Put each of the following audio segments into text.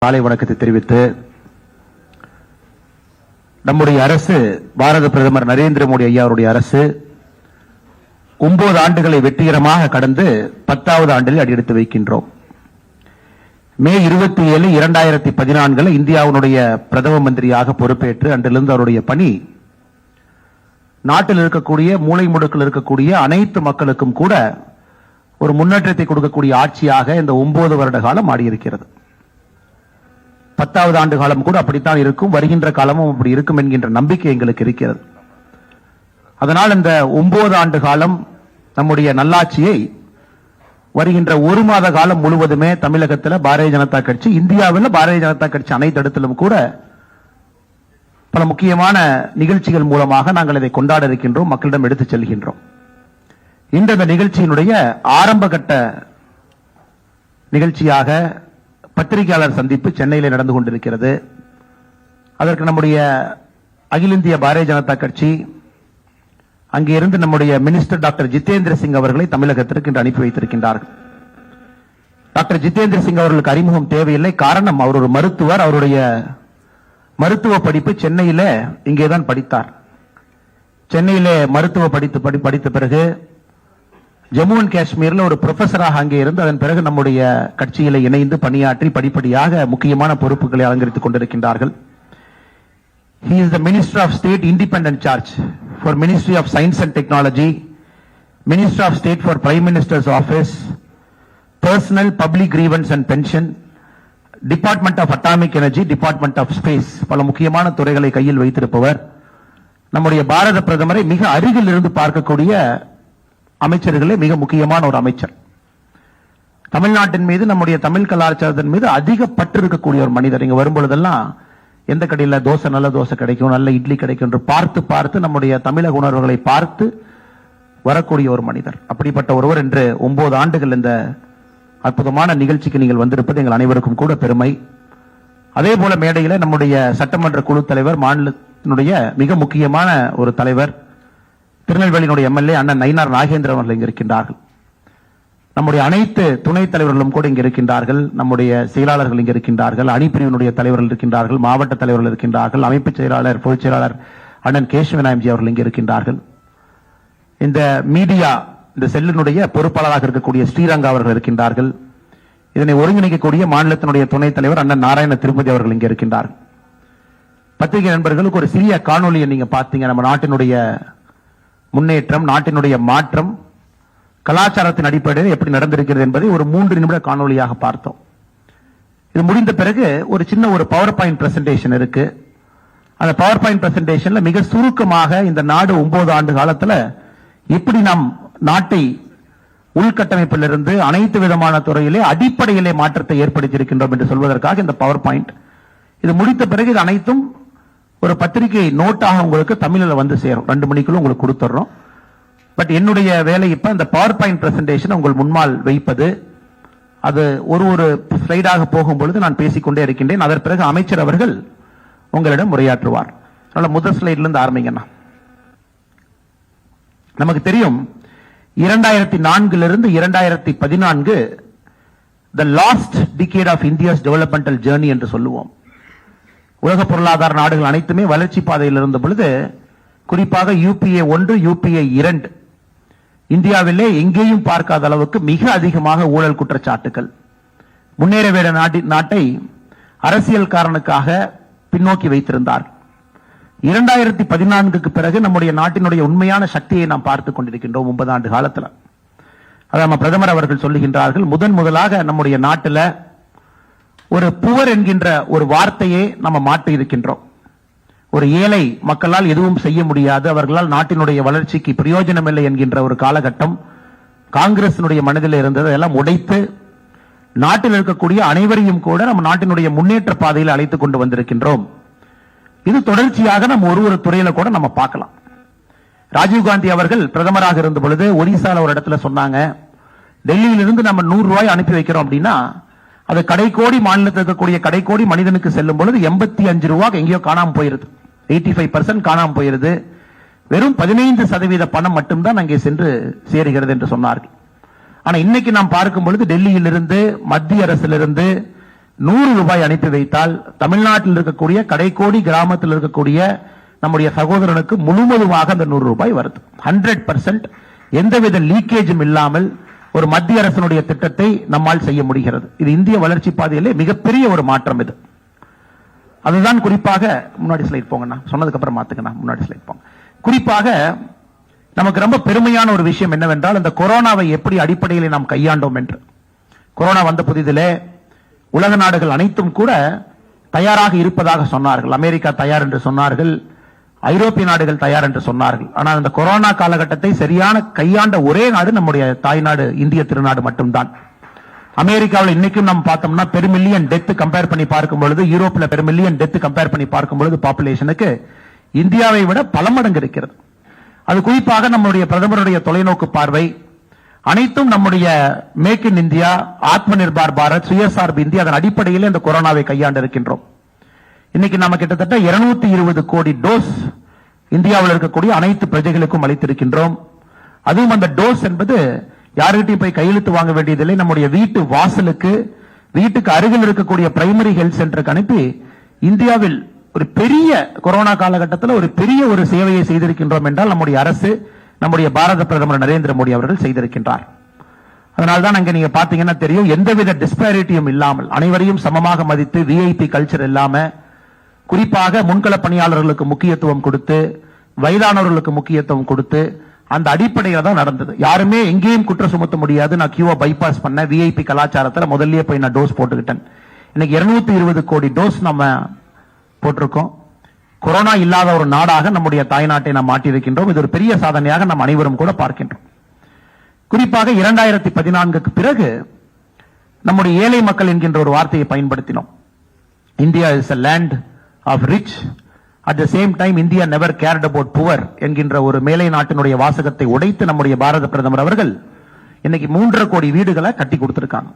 காலை வணக்கத்தை தெரிவித்து நம்முடைய அரசு பாரத பிரதமர் நரேந்திர மோடி ஐயா அவருடைய அரசு 9 ஆண்டுகளை வெற்றிகரமாக கடந்து 10வது ஆண்டில் அடியெடுத்து வைக்கின்றோம். மே 27, 2014 இந்தியாவுடைய பிரதம மந்திரியாக பொறுப்பேற்று அன்றிலிருந்து அவருடைய பணி நாட்டில் இருக்கக்கூடிய மூலை முடுக்கில் இருக்கக்கூடிய அனைத்து மக்களுக்கும் கூட ஒரு முன்னேற்றத்தை கொடுக்கக்கூடிய ஆட்சியாக இந்த 9 வருட காலம் ஆடியிருக்கிறது. 10வது ஆண்டு காலம் கூட அப்படித்தான் இருக்கும், வருகின்ற காலமும் அப்படி இருக்கும் என்கின்ற நம்பிக்கை எங்களுக்கு இருக்கிறது. அதனால் இந்த 9 ஆண்டு காலம் நம்முடைய நல்லாட்சியை வருகின்ற 1 மாத காலம் முழுவதுமே தமிழகத்தில் பாரதிய ஜனதா கட்சி, இந்தியாவில் பாரதிய ஜனதா கட்சி அனைத்து இடத்திலும் கூட பல முக்கியமான நிகழ்ச்சிகள் மூலமாக நாங்கள் இதை கொண்டாட இருக்கின்றோம், மக்களிடம் எடுத்துச் செல்கின்றோம். இந்த நிகழ்ச்சியினுடைய ஆரம்ப கட்ட நிகழ்ச்சியாக பத்திரிகையாளர் சந்திப்பு சென்னையில் நடந்து கொண்டிருக்கிறது. அதற்கு நம்முடைய அகில இந்திய பாரதிய ஜனதா கட்சி அங்கே இருந்து நம்முடைய மினிஸ்டர் டாக்டர் ஜிதேந்திர சிங் அவர்களை தமிழகத்திற்கு இன்று அனுப்பி வைத்திருக்கின்றார்கள். டாக்டர் ஜிதேந்திர சிங் அவர்களுக்கு அறிமுகம் தேவையில்லை, காரணம் அவர் ஒரு மருத்துவர். அவருடைய மருத்துவ படிப்பு சென்னையில இங்கேதான் படித்தார். சென்னையிலே மருத்துவ படித்த பிறகு ஜம்மு அண்ட் காஷ்மீர்ல ஒரு ப்ரொஃபஸராக அங்கே இருந்து அதன் பிறகு நம்முடைய கட்சியில இணைந்து பணியாற்றி படிப்படியாக முக்கியமான பொறுப்புகளை அலங்கரித்துக் கொண்டிருக்கின்றார்கள். He is the Minister of State Independent Charge for Ministry of Science and Technology, Minister of State for Prime Minister's Office, Personnel, Public Grievance and Pension, Department of Atomic Energy, Department of Space. பல முக்கியமான துறைகளை கையில் வைத்திருப்பவர். நம்முடைய பாரத பிரதமரை மிக அருகில் இருந்து பார்க்கக்கூடிய அமைச்சர்களே மிக முக்கியமான ஒரு அமைச்சர். தமிழ்நாட்டின் மீது, நம்முடைய தமிழ் கலாச்சாரத்தின் மீது அதிக பற்று இருக்கக்கூடிய ஒரு மனிதர். இங்க வரும்பொழுதெல்லாம் எந்த கடையில் தோசை நல்ல தோசை கிடைக்கும், நல்ல இட்லி கிடைக்கும் என்று பார்த்து பார்த்து நம்முடைய தமிழக உணர்வுகளை பார்த்து வரக்கூடிய ஒரு மனிதர். அப்படிப்பட்ட ஒருவர் என்று 9 ஆண்டுகள் இந்த அற்புதமான நிகழ்ச்சிக்கு நீங்கள் வந்திருப்பது எங்கள் அனைவருக்கும் கூட பெருமை. அதே போல மேடையில் நம்முடைய சட்டமன்ற குழு தலைவர், மாநிலத்தினுடைய மிக முக்கியமான ஒரு தலைவர், திருநெல்வேலியினுடைய எம்எல்ஏ அண்ணன் நயினார் நாகேந்திரன் அவர்கள் இங்கு இருக்கின்றார்கள். நம்முடைய அனைத்து துணைத் தலைவர்களும் கூட இங்கு இருக்கின்றார்கள். நம்முடைய செயலாளர்கள் இங்கு இருக்கின்றார்கள், அணிப்பிரிவினுடைய தலைவர்கள் இருக்கின்றார்கள், மாவட்ட தலைவர்கள் இருக்கின்றார்கள், அமைப்பு செயலாளர், பொதுச் செயலாளர் அண்ணன் கேசவநாயம்ஜி அவர்கள் இங்கு இருக்கின்றார்கள். இந்த மீடியா, இந்த செல்லினுடைய பொறுப்பாளராக இருக்கக்கூடிய ஸ்ரீரங்கா அவர்கள் இருக்கின்றார்கள். இதனை ஒருங்கிணைக்கக்கூடிய மாநிலத்தினுடைய துணைத் தலைவர் அண்ணன் நாராயண திருப்பதி அவர்கள் இங்கு இருக்கின்றார்கள். பத்திரிகை நண்பர்களுக்கு ஒரு சிறிய காணொலியை நீங்க பார்த்தீங்க. நம்ம நாட்டினுடைய முன்னேற்றம், நாட்டினுடைய மாற்றம், கலாச்சாரத்தின் அடிப்படையில் எப்படி நடந்திருக்கிறது என்பதை ஒரு 3 நிமிட காணொலியாக பார்த்தோம். இது முடிந்த பிறகு ஒரு சின்ன ஒரு பவர் பாயிண்ட் பிரசன்டேஷன் இருக்கு. அந்த பவர் பாயிண்ட் பிரசன்டேஷன்ல மிக சுருக்கமாக இந்த நாடு 9 ஆண்டு காலத்துல எப்படி நாம் நாட்டை உள்கட்டமைப்பிலிருந்து அனைத்து விதமான துறையிலே அடிப்படையிலே மாற்றத்தை ஏற்படுத்தி இருக்கின்றோம் என்று சொல்வதற்காக இந்த பவர் பாயிண்ட். இது முடித்த பிறகு இது அனைத்தும் ஒரு பத்திரிகை நோட்டாக உங்களுக்கு தமிழில் வந்து சேரும். 2 மணிக்குள்ள உங்களுக்கு கொடுத்துறோம். பட் என்னுடைய வேலை இப்ப இந்த பவர் பாயிண்ட் பிரசன்டேஷன் உங்கள் முன்னால் வைப்பது. அது ஒரு ஸ்லைடாக போகும்பொழுது நான் பேசிக்கொண்டே இருக்கின்றேன். அதன் பிறகு அமைச்சர் அவர்கள் உங்களிடம் உரையாற்றுவார். அதனால முதல் ஸ்லைட்ல இருந்து ஆரம்பிங்கண்ணா. நமக்கு தெரியும் 2004 2014 the last decade of India's developmental journey என்று சொல்லுவோம். உலக பொருளாதார நாடுகள் அனைத்துமே வளர்ச்சி பாதையில் இருந்த பொழுது, குறிப்பாக UPA 1 UPA 2 இந்தியாவிலே எங்கேயும் பார்க்காத அளவுக்கு மிக அதிகமாக ஊழல் குற்றச்சாட்டுகள், முன்னேற வேண்டிய நாட்டை அரசியல் காரணக்காக பின்னோக்கி வைத்திருந்தார். 2014க்கு பிறகு நம்முடைய நாட்டினுடைய உண்மையான சக்தியை நாம் பார்த்துக் கொண்டிருக்கின்றோம். 9 ஆண்டு காலத்தில் அதை நம்ம பிரதமர் அவர்கள் சொல்லுகின்றார்கள். முதலாக நம்முடைய நாட்டில் ஒரு புவர் என்கின்ற ஒரு வார்த்தையை நம்ம மாற்றி இருக்கின்றோம். ஒரு ஏழை மக்களால் எதுவும் செய்ய முடியாது, அவர்களால் நாட்டினுடைய வளர்ச்சிக்கு பிரயோஜனம் இல்லை என்கின்ற ஒரு காலகட்டம் காங்கிரசினுடைய மனதில் இருந்தது. அதெல்லாம் உடைத்து நாட்டில் இருக்கக்கூடிய அனைவரையும் கூட நம்ம நாட்டினுடைய முன்னேற்ற பாதையில் அழைத்துக் கொண்டு வந்திருக்கின்றோம். இது தொடர்ச்சியாக நம்ம ஒரு துறையில கூட நம்ம பார்க்கலாம். ராஜீவ்காந்தி அவர்கள் பிரதமராக இருந்த பொழுது ஒரிசால ஒரு இடத்துல சொன்னாங்க, டெல்லியிலிருந்து நம்ம 100 ரூபாய் அனுப்பி வைக்கிறோம் அப்படின்னா அது கடைக்கோடி மாநிலத்தில் இருக்கக்கூடிய கடைக்கோடி மனிதனுக்கு செல்லும் பொழுது 85 ரூபாய் எங்கேயோ காணாம போயிருது. 85% காணாம போயிருது. வெறும் 15% பணம் மட்டும்தான் அங்கே சென்று சேருகிறது என்று சொன்னார்கள். ஆனா இன்னைக்கு நாம் பார்க்கும் பொழுது டெல்லியிலிருந்து, மத்திய அரசிலிருந்து, ரூபாய் அனுப்பி வைத்தால் தமிழ்நாட்டில் இருக்கக்கூடிய கடைக்கோடி கிராமத்தில் இருக்கக்கூடிய நம்முடைய சகோதரனுக்கு முழுவதுமாக அந்த 100 ரூபாய் வருது. 100% எந்தவித லீக்கேஜும் இல்லாமல் ஒரு மத்திய அரசினுடைய திட்டத்தை நம்மால் செய்ய முடிகிறது. இது இந்திய வளர்ச்சி பாதையிலே மிகப்பெரிய ஒரு மாற்றம். இது அதுதான் குறிப்பாக முன்னாடி ஸ்லைட் போங்கண்ணா, சொன்னதுக்கு அப்புறம் மாத்துக்கண்ணா, முன்னாடி ஸ்லைட் போங்க. குறிப்பாக நமக்கு ரொம்ப பெருமையான ஒரு விஷயம் என்னவென்றால் இந்த கொரோனாவை எப்படி அடிப்படையில் நாம் கையாண்டோம் என்று. கொரோனா வந்த புதிதிலே உலக நாடுகள் அனைத்தும் கூட தயாராக இருப்பதாக சொன்னார்கள். அமெரிக்கா தயார் என்று சொன்னார்கள், ஐரோப்பிய நாடுகள் தயார் என்று சொன்னார்கள். ஆனால் இந்த கொரோனா காலகட்டத்தை சரியான கையாண்ட ஒரே நாடு நம்முடைய தாய்நாடு இந்திய திருநாடு மட்டும்தான். அமெரிக்காவில் இன்னைக்கும் நம்ம பார்த்தோம்னா பெருமில்லியன் டெத் கம்பேர் பண்ணி பார்க்கும் பொழுது, யூரோப்ல பெருமில்லியன் டெத் கம்பேர் பண்ணி பார்க்கும் பொழுது பாப்புலேஷனுக்கு இந்தியாவை விட பல மடங்கு இருக்கிறது. அது குறிப்பாக நம்முடைய பிரதமருடைய தொலைநோக்கு பார்வை அனைத்தும் நம்முடைய மேக் இன் இந்தியா, ஆத்ம நிர்பார் பாரத், சுயசார்பு இந்தியா, அதன் அடிப்படையில் இந்த கொரோனாவை கையாண்டு இருக்கின்றோம். இன்னைக்கு நம்ம கிட்டத்தட்ட 220 கோடி டோஸ் இந்தியாவில் இருக்கக்கூடிய அனைத்து பிரஜைகளுக்கும் அளித்திருக்கின்றோம். அதுவும் அந்த டோஸ் என்பது யாருகிட்டையும் போய் கையெழுத்து வாங்க வேண்டியதில்லை. நம்முடைய வீட்டு வாசலுக்கு, வீட்டுக்கு அருகில் இருக்கக்கூடிய பிரைமரி ஹெல்த் சென்டருக்கு அனுப்பி இந்தியாவில் ஒரு பெரிய கொரோனா காலகட்டத்தில் ஒரு பெரிய ஒரு சேவையை செய்திருக்கின்றோம் என்றால் நம்முடைய அரசு, நம்முடைய பாரத பிரதமர் நரேந்திர மோடி அவர்கள் செய்திருக்கின்றார். அதனால்தான் அங்க நீங்க பாத்தீங்கன்னா தெரியும், எந்தவித டிஸ்பாரிட்டியும் இல்லாமல் அனைவரையும் சமமாக மதித்து, விஐபி கல்ச்சர் இல்லாம, குறிப்பாக முன்கள பணியாளர்களுக்கு முக்கியத்துவம் கொடுத்து, வயதானவர்களுக்கு முக்கியத்துவம் கொடுத்து, அந்த அடிப்படையில் தான் நடந்தது. யாருமே எங்கேயும் குற்றம் சுமத்த முடியாது. நான் கியூவை பைபாஸ் பண்ண, விஐபி கலாச்சாரத்தில் முதல்லயே போய் நான் டோஸ் போட்டுக்கிட்டேன். இன்னைக்கு 220 கோடி டோஸ் நம்ம போட்டிருக்கோம். கொரோனா இல்லாத ஒரு நாடாக நம்முடைய தாய்நாட்டை நாம் மாற்றியிருக்கின்றோம். இது ஒரு பெரிய சாதனையாக நாம் அனைவரும் கூட பார்க்கின்றோம். குறிப்பாக 2014க்கு பிறகு நம்முடைய ஏழை மக்கள் என்கின்ற ஒரு வார்த்தையை பயன்படுத்தினோம். India is a land of rich, at the same time India never cared about poor என்கின்ற ஒரு மேலை நாட்டினுடைய வாசகத்தை உடைத்து நம்முடைய பாரத பிரதமர் அவர்கள் இன்னைக்கு 3.5 கோடி வீடுகளை கட்டி கொடுத்திருக்காங்க.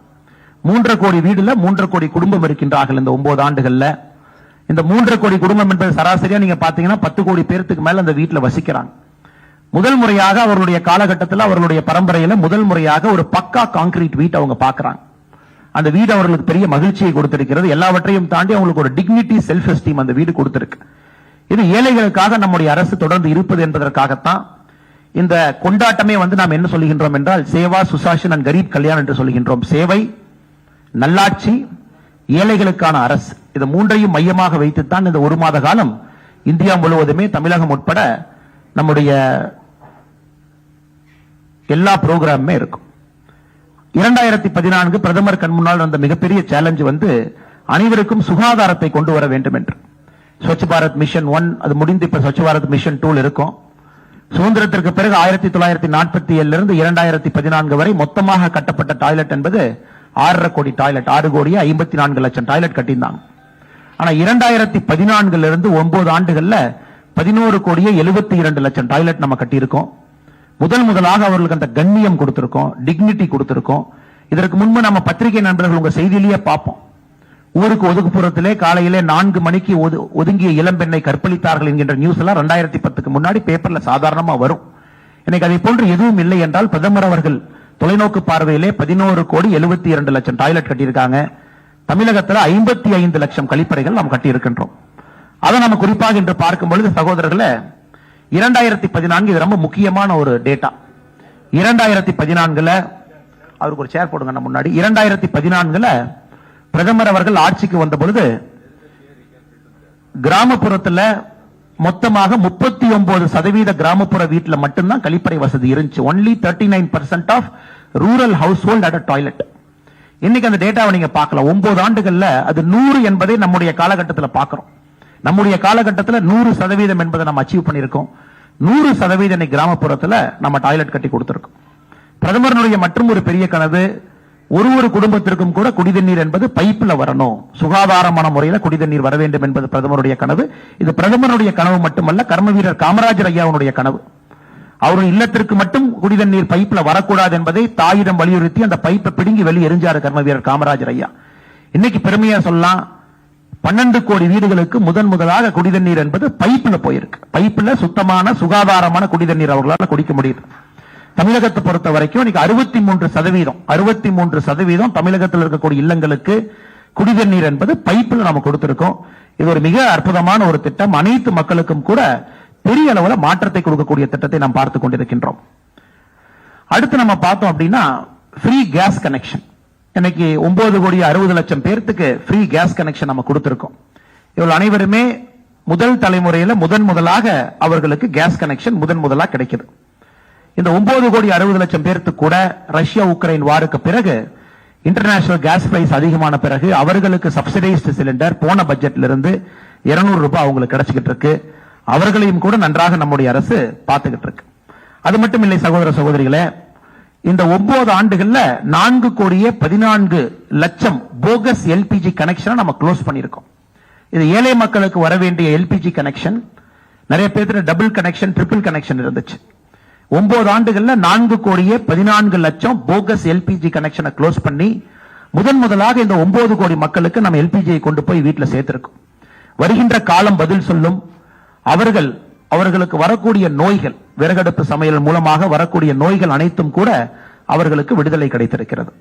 3.5 கோடி வீடுல 3.5 கோடி குடும்பம் இருக்கின்றார்கள். இந்த 9 ஆண்டுகள்ல இந்த 3.5 கோடி குடும்பம் என்பது சராசரியா நீங்க பாத்தீங்கன்னா 10 கோடி பேருக்கு மேல அந்த வீட்டுல வசிக்கிறாங்க. முதல் முறையாக அவர்களுடைய காலகட்டத்தில், அவர்களுடைய பரம்பரையில முதல் முறையாக ஒரு பக்கா கான்கிரீட் வீட்டை அவங்க பாக்குறாங்க. அந்த வீடு அவர்களுக்கு பெரிய மகிழ்ச்சியை கொடுத்திருக்கிறது. எல்லாவற்றையும் தாண்டி அவங்களுக்கு ஒரு டிக்னிட்டி, செல்ஃப் எஸ்டீம் அந்த வீடு கொடுத்திருக்கு. இது ஏழைகளுக்காக நம்முடைய அரசு தொடர்ந்து இருப்பது என்பதற்காகத்தான் இந்த கொண்டாட்டமே நாம் என்ன சொல்லுகின்றோம் என்றால் சேவா, சுசாசன் அண்ட் கரீப் கல்யாண் என்று சொல்லுகின்றோம். சேவை, நல்லாட்சி, ஏழைகளுக்கான அரசு, இது மூன்றையும் மையமாக வைத்துத்தான் இந்த 1 மாத காலம் இந்தியா முழுவதுமே, தமிழகம் உட்பட நம்முடைய எல்லா புரோகிராமுமே இருக்கும். 2014 பிரதமர் கண் முன்னால் வந்த மிகப்பெரிய சேலஞ்ச் அனைவருக்கும் சுகாதாரத்தை கொண்டு வர வேண்டும் என்று. ஸ்வச் பாரத் மிஷன் 1 அது முடிந்து இப்ப ஸ்வச் பாரத் மிஷன் 2 இருக்கும். சுதந்திரத்திற்கு பிறகு 1947 இருந்து 2014 வரை மொத்தமாக கட்டப்பட்ட டாய்லெட் என்பது 6.5 கோடி டாய்லெட், 6 கோடியே 54 லட்சம் டாய்லெட் கட்டியிருந்தாங்க. ஆனா 2014 இருந்து 9 ஆண்டுகள்ல 11 கோடியே 72 லட்சம் டாய்லெட் நம்ம கட்டியிருக்கோம். முதலாக அவர்களுக்கு அந்த கண்ணியம் கொடுத்திருக்கோம், டிக்னிட்டி கொடுத்திருக்கோம். இதற்கு முன்பு நம்ம பத்திரிகை நண்பர்கள் உங்க செய்தியிலேயே பார்ப்போம், ஊருக்கு ஒதுக்குப்புறத்திலே காலையிலே 4 மணிக்கு ஒதுங்கிய இளம்பெண்ணை கற்பழித்தார்கள் என்கின்ற நியூஸ் எல்லாம் 2010க்கு முன்னாடி பேப்பர்ல சாதாரணமா வரும். இன்னைக்கு அதை போன்று எதுவும் இல்லை என்றால் பிரதமர் அவர்கள் தொலைநோக்கு பார்வையிலே 11 கோடி 72 லட்சம் டாய்லெட் கட்டியிருக்காங்க. தமிழகத்தில் 55 லட்சம் கழிப்பறைகள் நாம் கட்டியிருக்கின்றோம். அதை நம்ம குறிப்பாக இன்று பார்க்கும் பொழுது சகோதரர்களே, 2014 இது ரொம்ப முக்கியமான ஒரு டேட்டா. 2014 அவருக்கு ஒரு சேர் போடுங்க முன்னாடி. 2014 பிரதமர் அவர்கள் ஆட்சிக்கு வந்த பொழுது கிராமப்புறத்துல மொத்தமாக 39% கிராமப்புற வீட்டுல மட்டும்தான் கழிப்பறை வசதி இருந்துச்சு. only 39% of rural house hold at toilet. இன்னைக்கு அந்த டேட்டாவை நீங்க பார்க்கலாம். 9 ஆண்டுகள்ல அது 100 என்பதை நம்முடைய காலகட்டத்தில் பார்க்கிறோம். நம்முடைய காலகட்டத்தில் 100% என்பதை நம்ம அச்சீவ் பண்ணிருக்கோம். 100% கிராமப்புறத்துல நம்ம டாய்லெட் கட்டி கொடுத்திருக்கோம். பிரதமருடைய மற்றும் ஒரு பெரிய கனவு, ஒரு குடும்பத்திற்கும் கூட குடிதண்ணீர் என்பது பைப்ல வரணும், சுகாதாரமான முறையில் குடிதண்ணீர் வர வேண்டும் என்பது பிரதமருடைய கனவு. இது பிரதமருடைய கனவு மட்டுமல்ல, கர்மவீரர் காமராஜர் ஐயாவுடைய கனவு. அவருடைய இல்லத்திற்கு மட்டும் குடிதண்ணீர் பைப்ல வரக்கூடாது என்பதை தாயிடம் வலியுறுத்தி அந்த பைப்பை பிடுங்கி வெளியே எரிஞ்சாரு கர்மவீரர் காமராஜர் ஐயா. இன்னைக்கு பெருமையா சொல்லலாம், 12 கோடி வீடுகளுக்கு முதலாக குடிதண்ணீர் என்பது பைப்ல போயிருக்கு. பைப்ல சுத்தமான சுகாதாரமான குடிதண்ணீர் அவர்களால் குடிக்க முடியுது. தமிழகத்தை பொறுத்த வரைக்கும் 63% தமிழகத்தில் இருக்கக்கூடிய இல்லங்களுக்கு குடிநீர் நீர் என்பது பைப்பில் நாம கொடுத்திருக்கோம். இது ஒரு மிக அற்புதமான ஒரு திட்டம். அனைத்து மக்களுக்கும் கூட பெரிய அளவுல மாற்றத்தை கொடுக்கக்கூடிய திட்டத்தை நாம் பார்த்து கொண்டிருக்கின்றோம். அடுத்து நம்ம பார்த்தோம் அப்படின்னா ஃப்ரீ கேஸ் கனெக்ஷன். இன்னைக்கு 9,60,00,000 பேருக்கு ஃப்ரீ கேஸ் கனெக்ஷன் நம்ம கொடுத்திருக்கோம். இவர்கள் அனைவருமே முதல் தலைமுறையில் முதலாக அவர்களுக்கு கேஸ் கனெக்ஷன் முதலாக கிடைக்குது. இந்த 9,60,00,000 பேருக்கு கூட ரஷ்யா உக்ரைன் வாருக்கு பிறகு இன்டர்நேஷனல் கேஸ் பிரைஸ் அதிகமான பிறகு அவர்களுக்கு சப்சிடைஸ்டு சிலிண்டர் போன பட்ஜெட்ல இருந்து 200 ரூபாய் அவங்களுக்கு கிடைச்சிட்டு இருக்கு. அவர்களையும் கூட நன்றாக நம்முடைய அரசு பார்த்துக்கிட்டு இருக்கு. அது மட்டும் இல்லை சகோதர சகோதரிகளே, இந்த 9 ஆண்டுகள்ல 4,14,00,000 போகஸ் எல்பிஜி கனெக்ஷன் நம்ம க்ளோஸ் பண்ணிருக்கோம். இது ஏழை மக்களுக்கு வர வேண்டிய எல்பிஜி கனெக்ஷன். நிறைய பேருக்கு டபுள் கனெக்ஷன், ட்ரிபிள் கனெக்ஷன் இருந்துச்சு. 9 ஆண்டுகள்ல 4,14,00,000 போகஸ் எல்பிஜி கனெக்ஷனை க்ளோஸ் பண்ணி முதலாக இந்த 9 கோடி மக்களுக்கு நம்ம எல்பிஜியை கொண்டு போய் வீட்டில் சேர்த்திருக்கோம். வருகின்ற காலம் பதில் சொல்லும். அவர்களுக்கு வரக்கூடிய நோய்கள், விறகடுப்பு சமையல் மூலமாக வரக்கூடிய நோய்கள் அனைத்தும் கூட அவர்களுக்கு விடுதலை கிடைத்திருக்கிறது.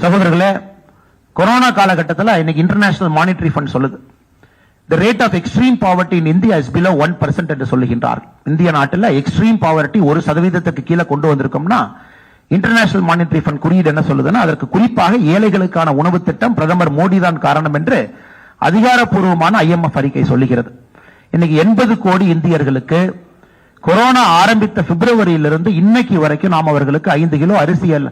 சகோதரர்களே, கொரோனா காலகட்டத்தில் இன்னைக்கு இன்டர்நேஷனல் மானிட்டரி ஃபண்ட் சொல்லுது, the rate of extreme poverty in India is below 1% என்று சொல்லுகின்றார். இந்திய நாட்டில் எக்ஸ்ட்ரீம் பாவர்ட்டி 1% கீழே கொண்டு வந்திருக்கோம்னா இன்டர்நேஷனல் மானிட்டரி ஃபண்ட் குறியீடு என்ன சொல்லுதுன்னா, அதற்கு குறிப்பாக ஏழைகளுக்கான உணவு திட்டம் பிரதமர் மோடி தான் காரணம் என்று அதிகாரப்பூர்வமான IMF அறிக்கை சொல்லுகிறது. இன்னைக்கு 80 கோடி இந்தியர்களுக்கு கொரோனா ஆரம்பித்த பிப்ரவரியிலிருந்து இன்னைக்கு வரைக்கும் நாம் அவர்களுக்கு 5 கிலோ அரிசியல்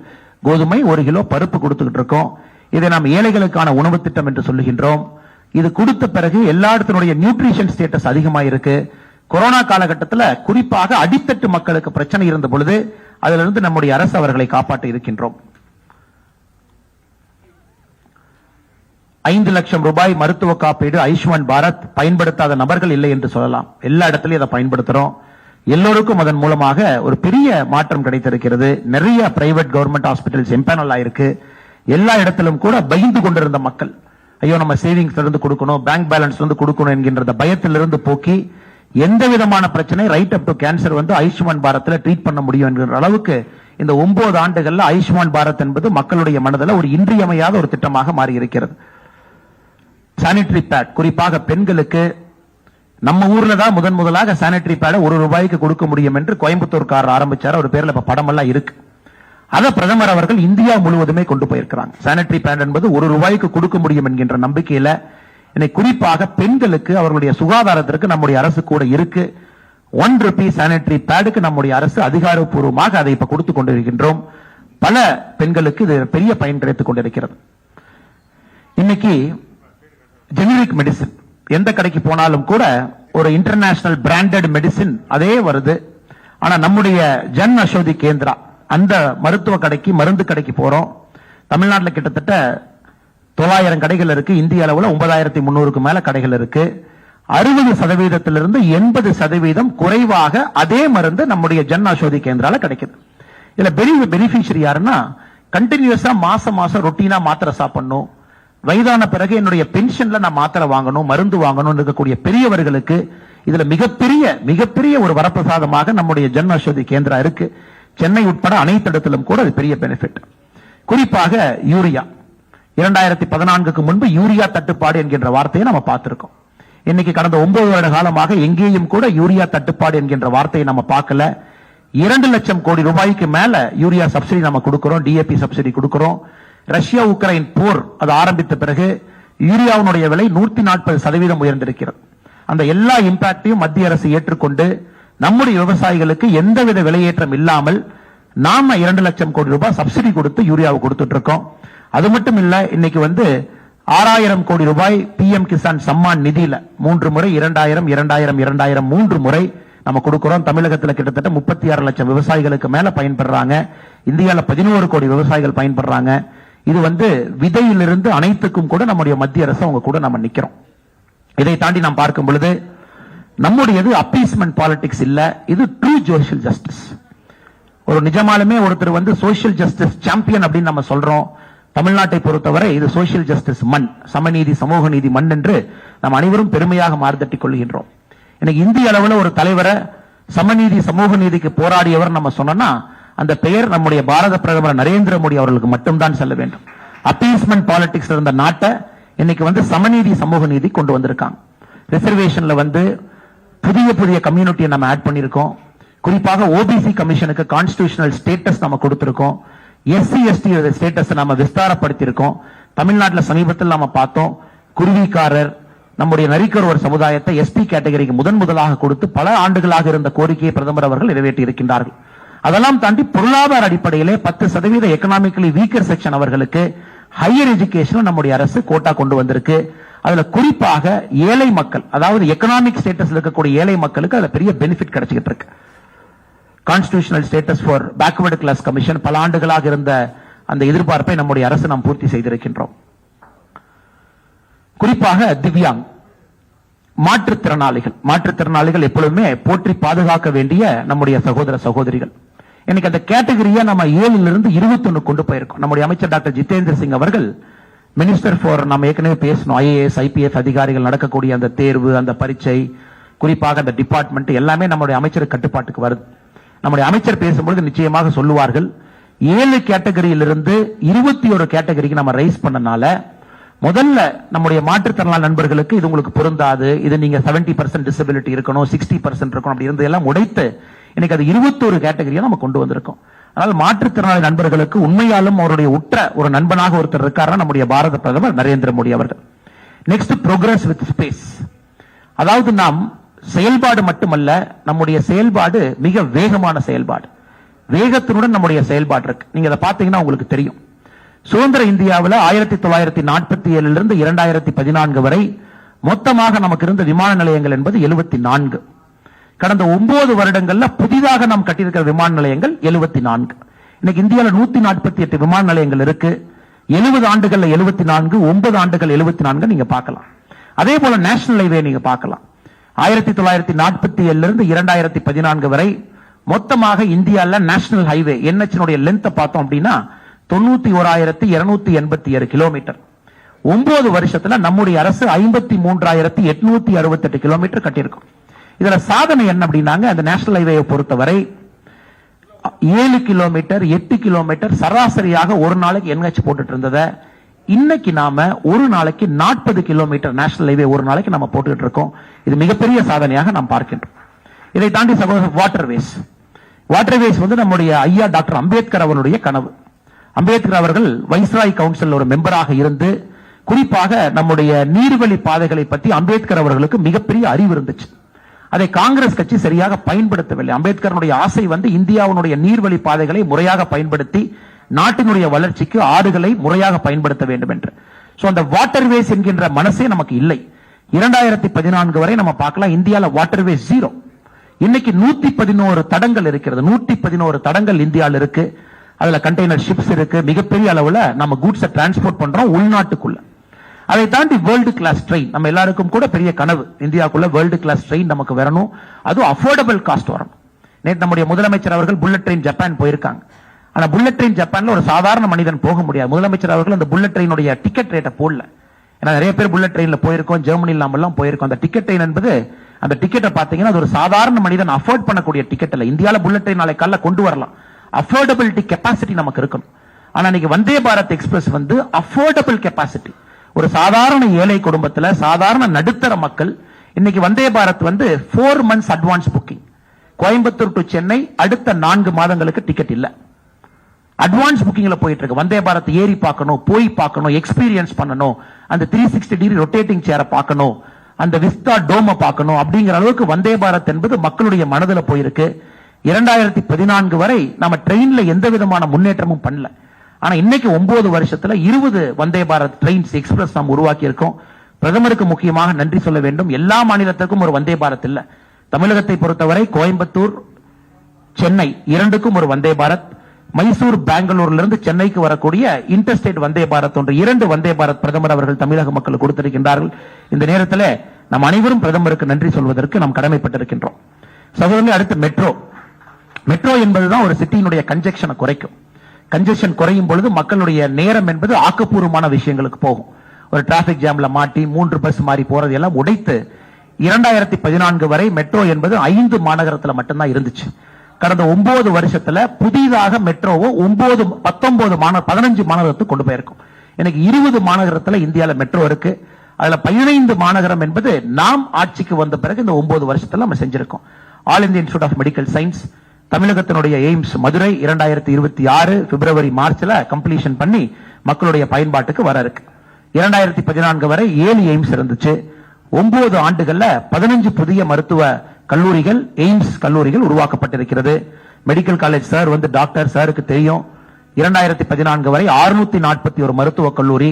கோதுமை, 1 கிலோ பருப்பு கொடுத்துக்கிட்டு இருக்கோம். இதை நாம் ஏழைகளுக்கான உணவு திட்டம் என்று சொல்லுகின்றோம். இது கொடுத்த பிறகு எல்லா இடத்தினுடைய நியூட்ரிஷன் ஸ்டேட்டஸ் அதிகமாக இருக்கு. கொரோனா காலகட்டத்தில் குறிப்பாக அடித்தட்டு மக்களுக்கு பிரச்சனை இருந்த பொழுது அதிலிருந்து நம்முடைய அரசு அவர்களை காப்பாற்ற இருக்கின்றோம். 5 லட்சம் ரூபாய் மருத்துவ காப்பீடு ஆயுஷ்மான் பாரத் பயன்படுத்தாத நபர்கள் இல்லை என்று சொல்லலாம். எல்லா இடத்திலையும் அதை பயன்படுத்துறோம். எல்லோருக்கும் அதன் மூலமாக ஒரு பெரிய மாற்றம் கிடைத்திருக்கிறது. நிறைய பிரைவேட் கவர்மெண்ட் ஹாஸ்பிட்டல்ஸ் எம்பேனல் ஆயிருக்கு. எல்லா இடத்திலும் கூட பயந்து கொண்டிருந்த மக்கள், ஐயோ நம்ம சேவிங்ஸ் இருந்து கொடுக்கணும், பேங்க் பேலன்ஸ் இருந்து கொடுக்கணும் என்கின்ற பயத்திலிருந்து போக்கி எந்த விதமான பிரச்சனை right up to cancer Ayushman பாரத்ல ட்ரீட் பண்ண முடியும் என்கிற அளவுக்கு இந்த 9 ஆண்டுகள்ல ஆயுஷ்மான் பாரத் என்பது மக்களுடைய மனதில் ஒரு இன்றியமையாத ஒரு திட்டமாக மாறி இருக்கிறது. சானிட்டரி பேட் குறிப்பாக பெண்களுக்கு நம்ம ஊர்ல தான் முதலாக சானிட்டரி பேட 1 ரூபாய்க்கு கொடுக்க முடியும் என்று கோயம்புத்தூர்காரர் ஆரம்பிச்சார். அவர் பேர்ல இப்ப படம் எல்லாம் இருக்கு. அதை பிரதமர் அவர்கள் இந்தியா முழுவதுமே கொண்டு போயிருக்கிறாங்க. சானிட்டரி பேட் என்பது 1 ரூபாய்க்கு கொடுக்க முடியும் என்கின்ற நம்பிக்கையில இன்னைக்கு குறிப்பாக பெண்களுக்கு அவர்களுடைய சுகாதாரத்திற்கு நம்முடைய அரசு கூட இருக்கு. 1 ரூபி சானிட்டரி பேடுக்கு நம்முடைய அரசு அதிகாரப்பூர்வமாக அதை இப்ப கொடுத்துக் கொண்டிருக்கின்றோம். பல பெண்களுக்கு இது பெரிய பயன் கிடைத்துக் கொண்டிருக்கிறது. இன்னைக்கு ஜெனரிக் மெடிசின் எந்த கடைக்கு போனாலும் கூட ஒரு இன்டர்நேஷனல் பிராண்டட் மெடிசின் அதே வருது. ஆனா நம்முடைய ஜன் அஷோதி கேந்திரா அந்த மருத்துவ கடைக்கு, மருந்து கடைக்கு போறோம். தமிழ்நாட்டில் கிட்டத்தட்ட 900 கடைகள் இருக்கு. இந்திய அளவில் 9,300க்கு மேல கடைகள் இருக்கு. 60%இலிருந்து 80% குறைவாக அதே மருந்து நம்முடைய ஜன் அஷோதி கேந்திரால கிடைக்குது. இதுல பெனிஃபிஷியரி யாருன்னா, கண்டினியூஸா மாசம் ரொட்டீனா மாத்திரை சாப்பிடணும், வயதான பிறகு என்னுடைய பென்ஷன்ல நான் மாத்திரை வாங்கணும், மருந்து வாங்கணும் இருக்கக்கூடிய பெரியவர்களுக்கு இதுல மிகப்பெரிய ஒரு வரப்பிரசாதமாக நம்முடைய ஜன் அஷோதி கேந்திரா இருக்கு. சென்னை உட்பட அனைத்து இடத்திலும் கூட அது பெரிய பெனிஃபிட். குறிப்பாக யூரியா, 2014க்கு முன்பு யூரியா தட்டுப்பாடு என்கின்ற வார்த்தையை நம்ம பார்த்திருக்கோம். இன்னைக்கு கடந்த 9 வருட காலமாக எங்கேயும் கூட யூரியா தட்டுப்பாடு என்கின்ற வார்த்தையை நம்ம பார்க்கல. 2 லட்சம் கோடி ரூபாய்க்கு மேல யூரியா சப்சிடி நம்ம கொடுக்கிறோம், டிஏபி சப்சிடி கொடுக்கிறோம். ரஷ்யா உக்ரைன் போர் அது ஆரம்பித்த பிறகு யூரியாவுடைய விலை 140% உயர்ந்திருக்கிறது. அந்த எல்லா இம்பாக்டையும் மத்திய அரசு ஏற்றுக்கொண்டு நம்முடைய விவசாயிகளுக்கு எந்தவித விலையேற்றம் இல்லாமல் நாம 2 லட்சம் கோடி ரூபாய் சப்சிடி கொடுத்து யூரியாவை கொடுத்துட்டு இருக்கோம். அது மட்டும் இல்ல, இன்னைக்கு 6,000 கோடி ரூபாய் PM கிசான் சம்மான் நிதியில 3 முறை 2000 2000 2000 3 முறை நம்ம கொடுக்கிறோம். தமிழகத்தில் கிட்டத்தட்ட 36 லட்சம் விவசாயிகளுக்கு மேல பயன்படுறாங்க. இந்தியாவில் 11 கோடி விவசாயிகள் பயன்படுறாங்க. இது விதையிலிருந்து அனைத்துக்கும் கூட நம்முடைய மத்திய அரசு அவங்க கூட நம்ம நிக்கிறோம். இதை தாண்டி நாம் பார்க்கும் பொழுது நம்முடையது அப்பீஸ்மெண்ட் பாலிடிக்ஸ் இல்ல, இது ட்ரூ சோஷியல் ஜஸ்டிஸ். ஒரு நிஜமாலுமே ஒருத்தர் சோஷியல் ஜஸ்டிஸ் சாம்பியன் அப்படின்னு நம்ம சொல்றோம். தமிழ்நாட்டை பொறுத்தவரை இது சோஷியல் ஜஸ்டிஸ் மண், சமநீதி சமூக நீதி மண் என்று நாம் அனைவரும் பெருமையாக மார்த்தட்டிக் கொள்கின்றோம். இன்னைக்கு இந்திய அளவில் ஒரு தலைவரை சமநீதி சமூக நீதிக்கு போராடியவர் நம்ம சொன்னா அந்த பெயர் நம்முடைய பாரத பிரதமர் நரேந்திர மோடி அவர்களுக்கு மட்டும்தான் செல்ல வேண்டும். அப்பீஸ்மெண்ட் பாலிடிக்ஸ் இருந்த நாட்டை இன்னைக்கு வந்து சமநீதி சமூக நீதி கொண்டு வந்திருக்காங்க. ரிசர்வேஷன்ல வந்து புதிய புதிய கம்யூனிட்டியை நம்ம ஆட் பண்ணிருக்கோம். குறிப்பாக ஓபிசி கமிஷனுக்கு கான்ஸ்டிடியூஷனல் ஸ்டேட்டஸ் நம்ம கொடுத்திருக்கோம். எஸ்சி எஸ்டி ஸ்டேட்டஸ் நம்ம விஸ்தாரப்படுத்தியிருக்கோம். தமிழ்நாட்டில் சமீபத்தில் நாம பார்த்தோம், குருவிக்காரர் நம்முடைய நரிக்கர் சமுதாயத்தை எஸ்டி கேட்டகரிக்கு முதலாக கொடுத்து பல ஆண்டுகளாக இருந்த கோரிக்கையை பிரதமர் அவர்கள் நிறைவேற்றி இருக்கின்றார்கள். அதெல்லாம் தாண்டி பொருளாதார அடிப்படையிலே 10% எக்கனாமிக்கலி வீக்கர் செக்ஷன் அவர்களுக்கு ஹையர் எஜுகேஷன் நம்முடைய அரசு கோட்டா கொண்டு வந்திருக்கு. அதுல குறிப்பாக ஏழை மக்கள், அதாவது எக்கனாமிக் ஸ்டேட்டஸ் இருக்கக்கூடிய ஏழை மக்களுக்கு அதுல பெரிய பெனிஃபிட் கிடைச்சிட்டு இருக்கு. Constitutional status for backward class commission பல ஆண்டுகளாக இருந்த அந்த எதிர்பார்ப்பை நம்முடைய அரசு நாம் பூர்த்தி செய்திருக்கின்றோம். குறிப்பாக திவ்யாங் மாற்றுத்திறனாளிகள் எப்பொழுதுமே போற்றி பாதுகாக்க வேண்டிய நம்முடைய சகோதர சகோதரிகள். இன்னைக்கு அந்த கேட்டகரியை நம்ம 7 இருந்து 21 கொண்டு போயிருக்கோம். நம்முடைய அமைச்சர் டாக்டர் ஜிதேந்திர சிங் அவர்கள் மினிஸ்டர் ஃபார், நம்ம ஏற்கனவே பேசணும், IAS IPS அதிகாரிகள் நடக்கக்கூடிய அந்த தேர்வு, அந்த பரீட்சை, குறிப்பாக அந்த டிபார்ட்மெண்ட் எல்லாமே நம்முடைய அமைச்சர் கட்டுப்பாட்டுக்கு வருது. நம்முடைய அமைச்சர் பேசும்பொழுது நிச்சயமாக சொல்லுவார்கள், 7 கேட்டகரியிலிருந்து 21 கேட்டகரிக்கு நம்ம ரைஸ் பண்ணனால முதல்ல நம்முடைய மாற்றுத்திறனாளி நண்பர்களுக்கு இது உங்களுக்கு பொருந்தாது, இது நீங்க 70% டிசபிலிட்டி இருக்கணும், 60% இருக்கணும், அப்படி இருந்ததெல்லாம் உடைத்து இன்னைக்கு அது 21 கேட்டகரியா நம்ம கொண்டு வந்திருக்கோம். அதனால மாற்றுத்திறனாளி நண்பர்களுக்கு உண்மையாலும் அவருடைய உற்ற ஒரு நண்பனாக ஒருத்தர் இருக்காரு நம்முடைய பாரத பிரதமர் நரேந்திர மோடி அவர்கள். Next, progress with space. அதாவது நாம் செயல்பாடு மட்டுமல்ல, நம்முடைய செயல்பாடு மிக வேகமான செயல்பாடு, வேகத்தினுடன் நம்முடைய செயல்பாடு இருக்கு. நீங்க அதை பாத்தீங்கன்னா உங்களுக்கு தெரியும். சுதந்திர இந்தியாவில் 1947 இருந்து 2014 வரை மொத்தமாக நமக்கு இருந்த விமான நிலையங்கள் என்பது 74. கடந்த 9 வருடங்கள்ல புதிதாக நாம் கட்டியிருக்கிற விமான நிலையங்கள் 74. இன்னைக்கு இந்தியாவில் 148 விமான நிலையங்கள் இருக்கு. 70 ஆண்டுகள்ல 74, 9 ஆண்டுகள் 74 நீங்க பார்க்கலாம். அதே போல நேஷனல் ஹைவே நீங்க பார்க்கலாம். 1947 இருந்து 2014 வரை மொத்தமாக இந்தியாவில் நேஷனல் ஹைவே NH லென்த் பார்த்தோம் அப்படின்னா 91,287 கிலோமீட்டர். 9 வருஷத்துல நம்முடைய அரசு 53,868 கிலோமீட்டர் கட்டியிருக்கும். இதுல சாதனை என்ன அப்படின்னாங்க, அந்த நேஷனல் ஹைவேயை பொறுத்தவரை 7 கிலோமீட்டர் 8 கிலோமீட்டர் சராசரியாக ஒரு நாளைக்கு NH போட்டுட்டு இருந்ததை இன்னைக்கு நாம ஒரு நாளைக்கு 40 கிலோமீட்டர் நேஷனல் ஹைவே ஒரு நாளைக்கு நம்ம போட்டுட்டு இருக்கோம். இது மிகப்பெரிய சாதனையாக நாம் பார்க்கின்றோம். இதை தாண்டி சகோதரர் வாட்டர்வேஸ் வந்து நம்முடைய ஐயா டாக்டர் அம்பேத்கர் அவருடைய கனவு. அம்பேத்கர் அவர்கள் வைஸ்ராய் கவுன்சில் ஒரு மெம்பராக இருந்து குறிப்பாக நம்முடைய நீர்வழி பாதைகளை பற்றி அம்பேத்கர் அவர்களுக்கு மிகப்பெரிய அறிவு இருந்துச்சு. அதை காங்கிரஸ் கட்சி சரியாக பயன்படுத்தவில்லை. அம்பேத்கருடைய ஆசை வந்து இந்தியாவுடைய நீர்வழி பாதைகளை முறையாக பயன்படுத்தி நாட்டினுடைய வளர்ச்சிக்கு ஆறுகளை முறையாக பயன்படுத்த வேண்டும் என்று. அந்த வாட்டர்வேஸ் என்கின்ற மனசே நமக்கு இல்லை. 2014 வரை நம்ம பார்க்கலாம், இந்தியாவில் வாட்டர்வேஸ் 0. இன்னைக்கு 111 தடங்கள் இருக்கிறது. 111 தடங்கள் இந்தியாவில் இருக்கு. அதுல கண்டெய்னர் ஷிப்ஸ் இருக்கு. மிகப்பெரிய அளவுல நம்ம கூட்ஸை டிரான்ஸ்போர்ட் பண்றோம் உள்நாட்டுக்குள்ள. அதை தாண்டி வேர்ல்டு கிளாஸ் ட்ரெயின் நம்ம எல்லாருக்கும் கூட பெரிய கனவு, இந்தியாவுக்குள்ள வேர்ல்டு கிளாஸ் ட்ரெயின் நமக்கு வரணும், அதுவும் அஃபோர்டபிள் காஸ்ட் வரணும். நேற்று நம்முடைய முதலமைச்சர் அவர்கள் புல்லட் ட்ரெயின் ஜப்பான் போயிருக்காங்க. ஆனா புல்லட் ட்ரெயின் ஜப்பான்ல ஒரு சாதாரண மனிதன் போக முடியாது. முதலமைச்சர் அவர்கள் அந்த புல்லட் ட்ரெயினுடைய டிக்கெட் ரேட்டை போடல. ஏன்னா நிறைய பேர் புல்லட் ட்ரெயின்ல போயிருக்கோம், ஜெர்மனியில் நாம எல்லாம் போயிருக்கோம். அந்த டிக்கெட் ட்ரெயின் என்பது, அந்த டிக்கெட்டை பாத்தீங்கன்னா அது ஒரு சாதாரண மனிதன் அஃபோர்ட் பண்ணக்கூடிய டிக்கெட் இல்ல. இந்தியாவில் புல்லட் ட்ரெயின் நாளை காலைல கொண்டு வரலாம், அஃபோர்டபிலிட்டி கெப்பாசிட்டி நமக்கு இருக்கணும். ஆனா இன்னைக்கு வந்தே பாரத் எக்ஸ்பிரஸ் வந்து அஃபோர்டபிள் கெப்பாசிட்டி, ஒரு சாதாரண ஏழை குடும்பத்துல சாதாரண நடுத்தர மக்கள் இன்னைக்கு வந்தே பாரத் வந்து 4 months advance booking. Coimbatore to Chennai அடுத்த 4 மாதங்களுக்கு டிக்கெட் இல்ல, அட்வான்ஸ் புக்கிங்ல போயிட்டு இருக்கு. வந்தே பாரத் ஏறி பார்க்கணும், போய் பார்க்கணும், எக்ஸ்பீரியன்ஸ் பண்ணணும், அந்த 360 டிகிரி ரொட்டேட்டிங் சேரை பார்க்கணும், அந்த விஸ்தா டோம பார்க்கணும். அப்படிங்கிற அளவுக்கு வந்தே பாரத் என்பது மக்களுடைய மனதில் போயிருக்கு. 2014 வரை நம்ம ட்ரெயின்ல எந்த விதமான முன்னேற்றமும் பண்ணல. ஆனா இன்னைக்கு 9 வருஷத்துல 20 வந்தே பாரத் ட்ரெயின்ஸ் எக்ஸ்பிரஸ் நாம் உருவாக்கி இருக்கோம். பிரதமருக்கு முக்கியமாக நன்றி சொல்ல வேண்டும். எல்லா மாநிலத்துக்கும் ஒரு வந்தே பாரத் இல்ல. தமிழகத்தை பொறுத்தவரை கோயம்புத்தூர் சென்னை இரண்டுக்கும் ஒரு வந்தே பாரத், மைசூர் பெங்களூர்ல இருந்து சென்னைக்கு வரக்கூடிய இன்டர்ஸ்டேட் வந்தே பாரத் ஒன்று 2 வந்தே பாரத் பிரதமர் அவர்கள் தமிழக மக்கள் கொடுத்திருக்கின்றார்கள். இந்த நேரத்தில் நாம் அனைவரும் பிரதமருக்கு நன்றி சொல்வதற்கு நாம் கடமைப்பட்டிருக்கின்றோம். சகோதரர்களே, அடுத்து மெட்ரோ என்பதுதான் ஒரு சிட்டியினுடைய கன்ஜெக்ஷனை குறைக்கும். கன்ஜெக்ஷன் குறையும் பொழுது மக்களுடைய நேரம் என்பது ஆக்கப்பூர்வமான விஷயங்களுக்கு போகும். ஒரு டிராபிக் ஜாம்ல மாட்டி 3 பஸ் மாறி போறது எல்லாம் உடைத்து 2014 வரை மெட்ரோ என்பது 5 மாநகரத்தில் மட்டும்தான் இருந்துச்சு. கடந்த 9 வருஷத்துல புதிதாக மெட்ரோவை 15 மாநகரத்துக்கு கொண்டு போயிருக்கும். இன்னைக்கு 20 மாநகரத்துல இந்தியால மெட்ரோ இருக்கு. அதுல 15 மாநகரம் என்பது நாம் ஆட்சிக்கு வந்த பிறகு இந்த 9 வருஷத்துல நம்ம செஞ்சிருக்கோம். All India Institute of Medical Science, தமிழகத்தினுடைய எய்ம்ஸ் மதுரை 2026 பிப்ரவரி மார்ச்ல கம்ப்ளீஷன் பண்ணி மக்களுடைய பயன்பாட்டுக்கு வர இருக்கு. 2014 வரை 7 எய்ம்ஸ் இருந்துச்சு. 9 ஆண்டுகள்ல 15 புதிய மருத்துவ கல்லூரிகள், எய்ம்ஸ் கல்லூரிகள் உருவாக்கப்பட்டிருக்கிறது. மெடிக்கல் காலேஜ் சார் வந்து டாக்டர் சாருக்கு தெரியும். 2014 வரை 641 மருத்துவக் கல்லூரி,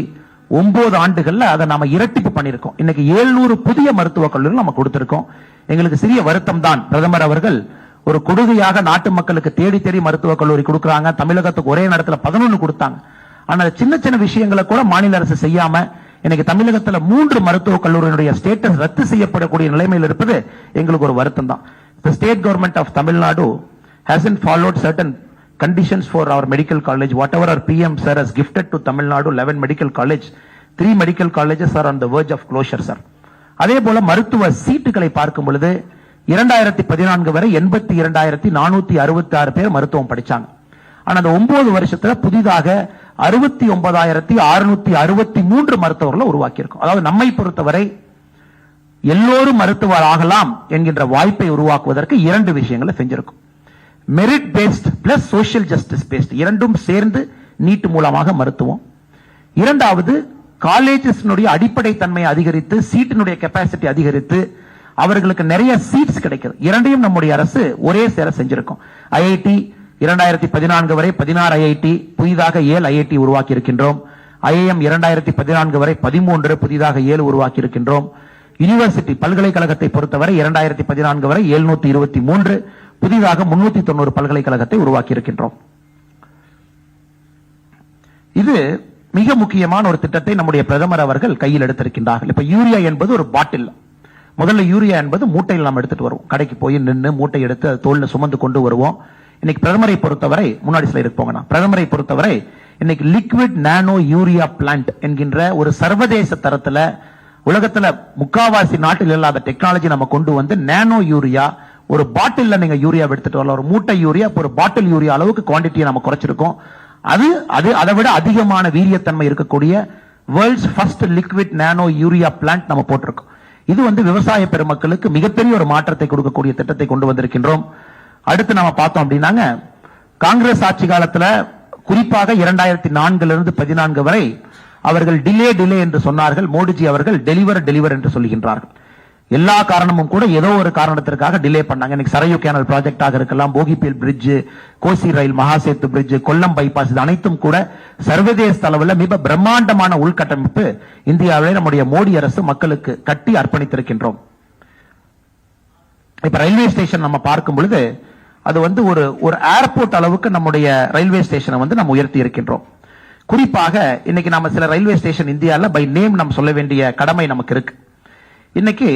9 ஆண்டுகள்ல அதை நாம இரட்டிப்பு பண்ணிருக்கோம். இன்னைக்கு 700 புதிய மருத்துவக் கல்லூரிகள் நம்ம கொடுத்திருக்கோம். எங்களுக்கு சிறிய வருத்தம் தான், பிரதமர் அவர்கள் ஒரு கொடுகையாக நாட்டு மக்களுக்கு தேடி தேடி மருத்துவக் கல்லூரி கொடுக்கறாங்க. தமிழகத்துக்கு ஒரே நேரத்துல 11 கொடுத்தாங்க. ஆனா சின்ன சின்ன விஷயங்களை கூட மாநில அரசு செய்யாம இன்னைக்கு தமிழகத்துல 3 மருத்துவக் கல்லூரியினுடைய ஸ்டேட்டஸ் ரத்து செய்யப்படக்கூடிய நிலைமையில் இருப்பது எங்களுக்கு ஒரு வருத்தம் தான். The state government of Tamil Nadu hasn't followed certain conditions for our medical college. Whatever our PM sir has gifted to Tamil Nadu, 11 medical college, 3 medical colleges are on the verge of closure, sir. அதே போல மருத்துவ சீட்டுகளை பார்க்கும் பொழுது 2014 வரை 82,466 பேர் மருத்துவம் படிச்சாங்க. ஆனா அந்த 9 வருஷத்துல புதிதாக 69,663 மருத்துவர்களை உருவாக்கி இருக்கோம். அதாவது நம்மை பொறுத்தவரை எல்லோரும் மருத்துவர் ஆகலாம் என்கின்ற வாய்ப்பை உருவாக்குவதற்கு 2 விஷயங்களை செஞ்சிருக்கும். Merit based plus social justice based, இரண்டும் சேர்ந்து நீட் மூலமாக மருத்துவம். இரண்டாவது, காலேஜஸ் அடிப்படை தன்மையை அதிகரித்து, சீட்டினுடைய கெப்பாசிட்டி அதிகரித்து அவர்களுக்கு நிறைய சீட்ஸ் கிடைக்கிறது. இரண்டையும் நம்முடைய அரசு ஒரே சேர செஞ்சிருக்கும். ஐஐடி 2014 வரை 16 ஐஐடி, புதிதாக 7 ஐஐடி உருவாக்கி இருக்கின்றோம். ஐஐஎம் 2014 வரை 13, புதிதாக 7 உருவாக்கி இருக்கின்றோம். யூனிவர்சிட்டி பல்கலைக்கழகத்தை பொறுத்தவரை 2014 வரை 723, புதிதாக 390 பல்கலைக்கழகத்தை உருவாக்கி இருக்கின்றோம். இது மிக முக்கியமான ஒரு திட்டத்தை நம்முடைய பிரதமர் அவர்கள் கையில் எடுத்திருக்கின்றார்கள். இப்ப யூரியா என்பது ஒரு பாட்டில். முதல்ல யூரியா என்பது மூட்டையில் நாம் எடுத்துட்டு வருவோம். கடைக்கு போய் நின்று மூட்டை எடுத்து தோல்ல சுமந்து கொண்டு வருவோம். இன்னைக்கு பிரதமரை பொறுத்தவரை, முன்னாடி ஸ்லைடு போங்க, பிரதமரை பொறுத்தவரை இன்னைக்கு லிக்விட் நானோ யூரியா பிளான்ட் என்கின்ற ஒரு சர்வதேச தரத்துல உலகத்துல முக்காவாசி நாட்டில் இல்லாத டெக்னாலஜி நம்ம கொண்டு வந்து நானோ யூரியா, ஒரு பாட்டில் நீங்க யூரியா எடுத்துட்டு வரலாம். ஒரு மூட்டை யூரியா, ஒரு பாட்டில் யூரியா அளவுக்கு குவான்டிட்டியை நம்ம குறைச்சிருக்கோம். அதை விட அதிகமான வீரியத்தன்மை இருக்கக்கூடிய வேர்ல்ட்ஸ் ஃபர்ஸ்ட் லிக்விட் நானோ யூரியா பிளான்ட் நம்ம போட்டிருக்கோம். இது வந்து விவசாய பெருமக்களுக்கு மிகப்பெரிய ஒரு மாற்றத்தை கொடுக்கக்கூடிய திட்டத்தை கொண்டு வந்திருக்கின்றோம். அடுத்து நம்ம பார்த்தோம் அப்படின்னாங்க, காங்கிரஸ் ஆட்சி காலத்துல குறிப்பாக 2004 14 வரை அவர்கள் டிலே என்று சொன்னார்கள். மோடிஜி அவர்கள் டெலிவர் என்று சொல்லுகின்றார்கள். எல்லா காரணமும் கூட ஏதோ ஒரு காரணத்திற்காக டிலே பண்ணாங்க. இன்னைக்கு சரையு கேனல் ப்ராஜெக்டாக இருக்கலாம், போகிபீல் பிரிட்ஜ், கோசி ரயில், மகாசேத்து பிரிட்ஜ், கொல்லம் பைபாஸ், இது அனைத்தும் கூட சர்வதேச அளவில் மிக பிரம்மாண்டமான உள்கட்டமைப்பு இந்தியாவிலே நம்முடைய மோடி அரசு மக்களுக்கு கட்டி அர்ப்பணித்திருக்கின்றோம். இப்ப ரயில்வே ஸ்டேஷன் நம்ம பார்க்கும் பொழுது அது வந்து ஒரு ஏர்போர்ட் அளவுக்கு நம்முடைய ரயில்வே ஸ்டேஷனை வந்து நம்ம உயர்த்தி இருக்கின்றோம். குறிப்பாக இன்னைக்கு நம்ம சில ரயில்வே ஸ்டேஷன் இந்தியாவில் பை நேம் நம்ம சொல்ல வேண்டிய கடமை நமக்கு இருக்கு. இன்னைக்கு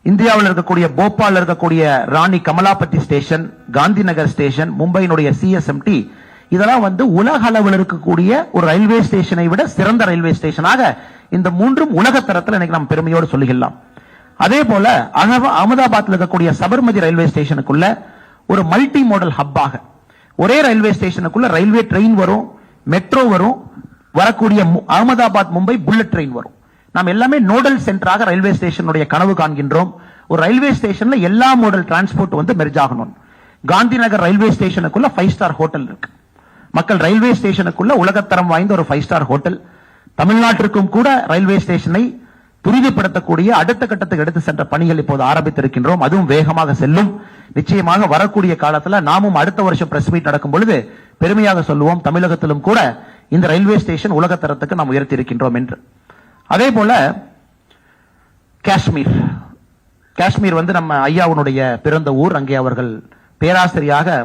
இந்தியாவில் இருக்கக்கூடிய போபால் இருக்கக்கூடிய ராணி Kamalapati station, Gandhi Nagar station, மும்பையினுடைய CSMT, இதெல்லாம் வந்து உலக அளவில் இருக்கக்கூடிய ஒரு ரயில்வே ஸ்டேஷனை விட சிறந்த ரயில்வே ஸ்டேஷனாக இந்த மூன்றும் உலக தரத்தில் இன்னைக்கு நம்ம பெருமையோடு சொல்லிக்கலாம். அதே போல அகமதாபாத்தில் இருக்கக்கூடிய சபர்மதி ரயில்வே ஸ்டேஷனுக்குள்ள ஒரு மல்டி மாடல் ஹப்பாக ஒரே ரயில்வே ஸ்டேஷனுக்குள்ள ரயில்வே ட்ரெயின் வரும், மெட்ரோ வரும், வரக்கூடிய அகமதாபாத் மும்பை புல்லட் ட்ரெயின் வரும். நாம் எல்லாமே நோடல் சென்டராக ரயில்வே ஸ்டேஷனுடைய கனவு காண்கின்றோம். ஒரு ரயில்வே ஸ்டேஷன்ல எல்லா மாடல் டிரான்ஸ்போர்ட் வந்து மெர்ஜ் ஆகணும். Gandhi Nagar railway ஸ்டேஷனுக்குள்ள 5 star hotel இருக்கு. மக்கள் ரயில்வே ஸ்டேஷனுக்குள்ள உலகத்தரம் வாய்ந்த ஒரு 5 ஸ்டார் ஹோட்டல். தமிழ்நாட்டிற்கும் கூட ரயில்வே ஸ்டேஷனை துரிதப்படுத்தக்கூடிய அடுத்த கட்டத்துக்கு எடுத்து சென்ற பணிகள் இப்போது ஆரம்பித்திருக்கின்றோம். அதுவும் வேகமாக செல்லும். நிச்சயமாக வரக்கூடிய காலத்துல நாமும் அடுத்த வருஷம் பிரஸ் மீட் நடக்கும் பொழுது பெருமையாக சொல்லுவோம், தமிழகத்திலும் கூட இந்த ரயில்வே ஸ்டேஷன் உலக தரத்துக்கு நாம் உயர்த்தி இருக்கின்றோம் என்று. அதே போல காஷ்மீர் வந்து நம்ம ஐயாவுடைய பிறந்த ஊர். அங்கே அவர்கள் பேராசிரியாக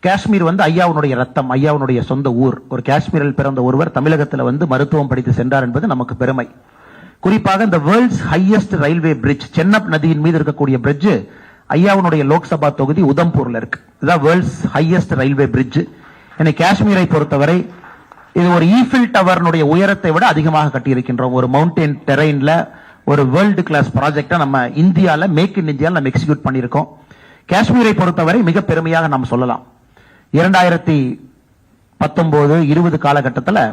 காஷ்மீர் வந்து ஐயாவுடைய ரத்தம், ஐயாவுடைய சொந்த ஊர். ஒரு காஷ்மீரில் பிறந்த ஒருவர் தமிழகத்தில் வந்து மருத்துவம் படித்து சென்றார் என்பது நமக்கு பெருமை. குறிப்பாக இந்த வேர்ல்ட்ஸ் ஹையஸ்ட் ரயில்வே பிரிட்ஜ், சென்னப் நதியின் மீது இருக்கக்கூடிய பிரிட்ஜ் ஐயாவுடைய லோக்சபா தொகுதி உதம்பூர்ல இருக்கு. இதுதான் வேர்ல்ட்ஸ் ஹையஸ்ட் ரயில்வே பிரிட்ஜ். இன்னைக்கு காஷ்மீரை பொறுத்தவரை இது ஒரு ஈஃபில் டவர்னுடைய உயரத்தை விட அதிகமாக கட்டியிருக்கின்றோம். ஒரு மவுண்டன் டெரெயின்ல ஒரு வேர்ல்டு கிளாஸ் ப்ராஜெக்டா நம்ம இந்தியால மேக் இன் இந்தியால நம்ம எக்ஸிக்யூட் பண்ணியிருக்கோம். காஷ்மீரை பொறுத்தவரை மிக பெருமையாக நாம் சொல்லலாம். 2019-20 காலகட்டத்தில்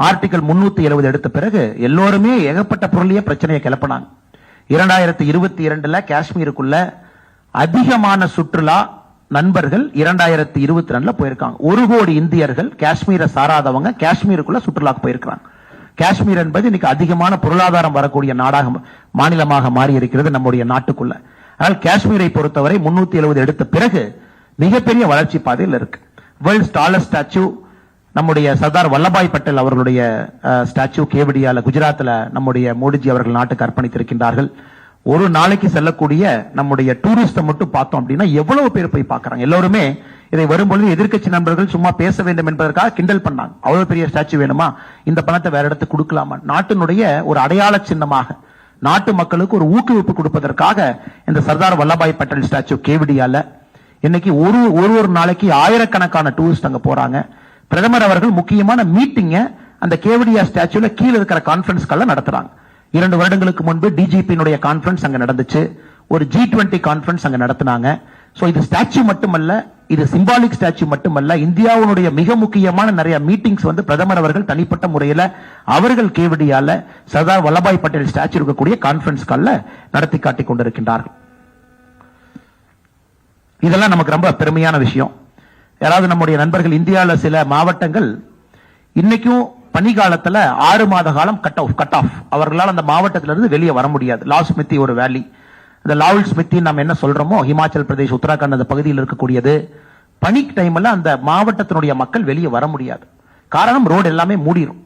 ஆர்டிகல் 370 எடுத்த பிறகு எல்லோருமே ஏகப்பட்ட பொருளிய பிரச்சனையை கிளப்பினாங்க. 2022 காஷ்மீருக்குள்ள அதிகமான சுற்றுலா நண்பர்கள் 2022 போயிருக்காங்க. 1 கோடி இந்தியர்கள் காஷ்மீரை சாராதவங்க காஷ்மீருக்குள்ள சுற்றுலாக்கு போயிருக்காங்க. காஷ்மீர் என்பது இன்னைக்கு அதிகமான பொருளாதாரம் வரக்கூடிய நாடாக மாநிலமாக மாறி இருக்கிறது நம்முடைய நாட்டுக்குள்ள. ஆனால் காஷ்மீரை பொறுத்தவரை 370 எடுத்த பிறகு மிகப்பெரிய வளர்ச்சி பாதையில் இருக்கு. வேர்ல்ட்ஸ் டாலஸ்ட் ஸ்டாச்சு நம்முடைய சர்தார் வல்லபாய் பட்டேல் அவர்களுடைய ஸ்டாச்சு கேவடியால குஜராத்ல நம்முடைய மோடிஜி அவர்கள் நாட்டுக்கு அர்ப்பணித்திருக்கின்றார்கள். ஒரு நாளைக்கு செல்லக்கூடிய நம்முடைய டூரிஸ்ட மட்டும் பார்த்தோம் அப்படின்னா எவ்வளவு பேர் போய் பார்க்கறாங்க. எல்லாருமே இதை வரும்பொழுது எதிர்க்கட்சி நண்பர்கள் சும்மா பேச வேண்டும் என்பதற்காக கிண்டல் பண்ணாங்க. அவ்வளவு பெரிய ஸ்டாச்சு வேணுமா, இந்த பணத்தை வேற இடத்துக்கு கொடுக்கலாமா? நாட்டினுடைய ஒரு அடையாள சின்னமாக நாட்டு மக்களுக்கு ஒரு ஊக்குவிப்பு கொடுப்பதற்காக இந்த சர்தார் வல்லபாய் பட்டேல் ஸ்டாச்சு கேவடியால இன்னைக்கு ஒரு நாளைக்கு ஆயிரக்கணக்கான டூரிஸ்ட் அங்க போறாங்க. பிரதமர் அவர்கள் முக்கியமான மீட்டிங்க அந்த கேவடியா ஸ்டாச்சுல கீழே இருக்கிற கான்பரன்ஸ் கால்ல நடத்துறாங்க. 2 வருடங்களுக்கு முன்பு டிஜிபியினுடைய கான்பரன்ஸ் அங்க நடந்துச்சு. ஒரு G20 கான்பரன்ஸ் அங்க நடத்தினாங்க. சோ இது ஸ்டாச்சு மட்டுமல்ல, இது சிம்பாலிக் ஸ்டாச்சு மட்டுமல்ல, இந்தியாவுடைய மிக முக்கியமான நிறைய மீட்டிங்ஸ் வந்து பிரதமர் அவர்கள் தனிப்பட்ட முறையில் அவர்கள் கேவடியால சர்தார் வல்லபாய் பட்டேல் ஸ்டாச்சு இருக்கக்கூடிய கான்பரன்ஸ் கால்ல நடத்தி காட்டிக் கொண்டிருக்கின்றார்கள். இதெல்லாம் நமக்கு ரொம்ப பெருமையான விஷயம். யாராவது நம்முடைய நண்பர்கள் இந்தியாவில் சில மாவட்டங்கள் இன்னைக்கும் பனிகாலத்துல 6 மாத காலம் கட் ஆஃப் அவர்களால் அந்த மாவட்டத்திலிருந்து வெளியே வர முடியாது. லால் ஸ்மித்தி ஒரு வேலி, இந்த லால் ஸ்மித்தி நம்ம என்ன சொல்றோமோ ஹிமாச்சல் பிரதேஷ் உத்தராகண்ட் அந்த பகுதியில் இருக்கக்கூடியது, பனி டைம்ல அந்த மாவட்டத்தினுடைய மக்கள் வெளியே வர முடியாது. காரணம் ரோடு எல்லாமே மூடிடும்.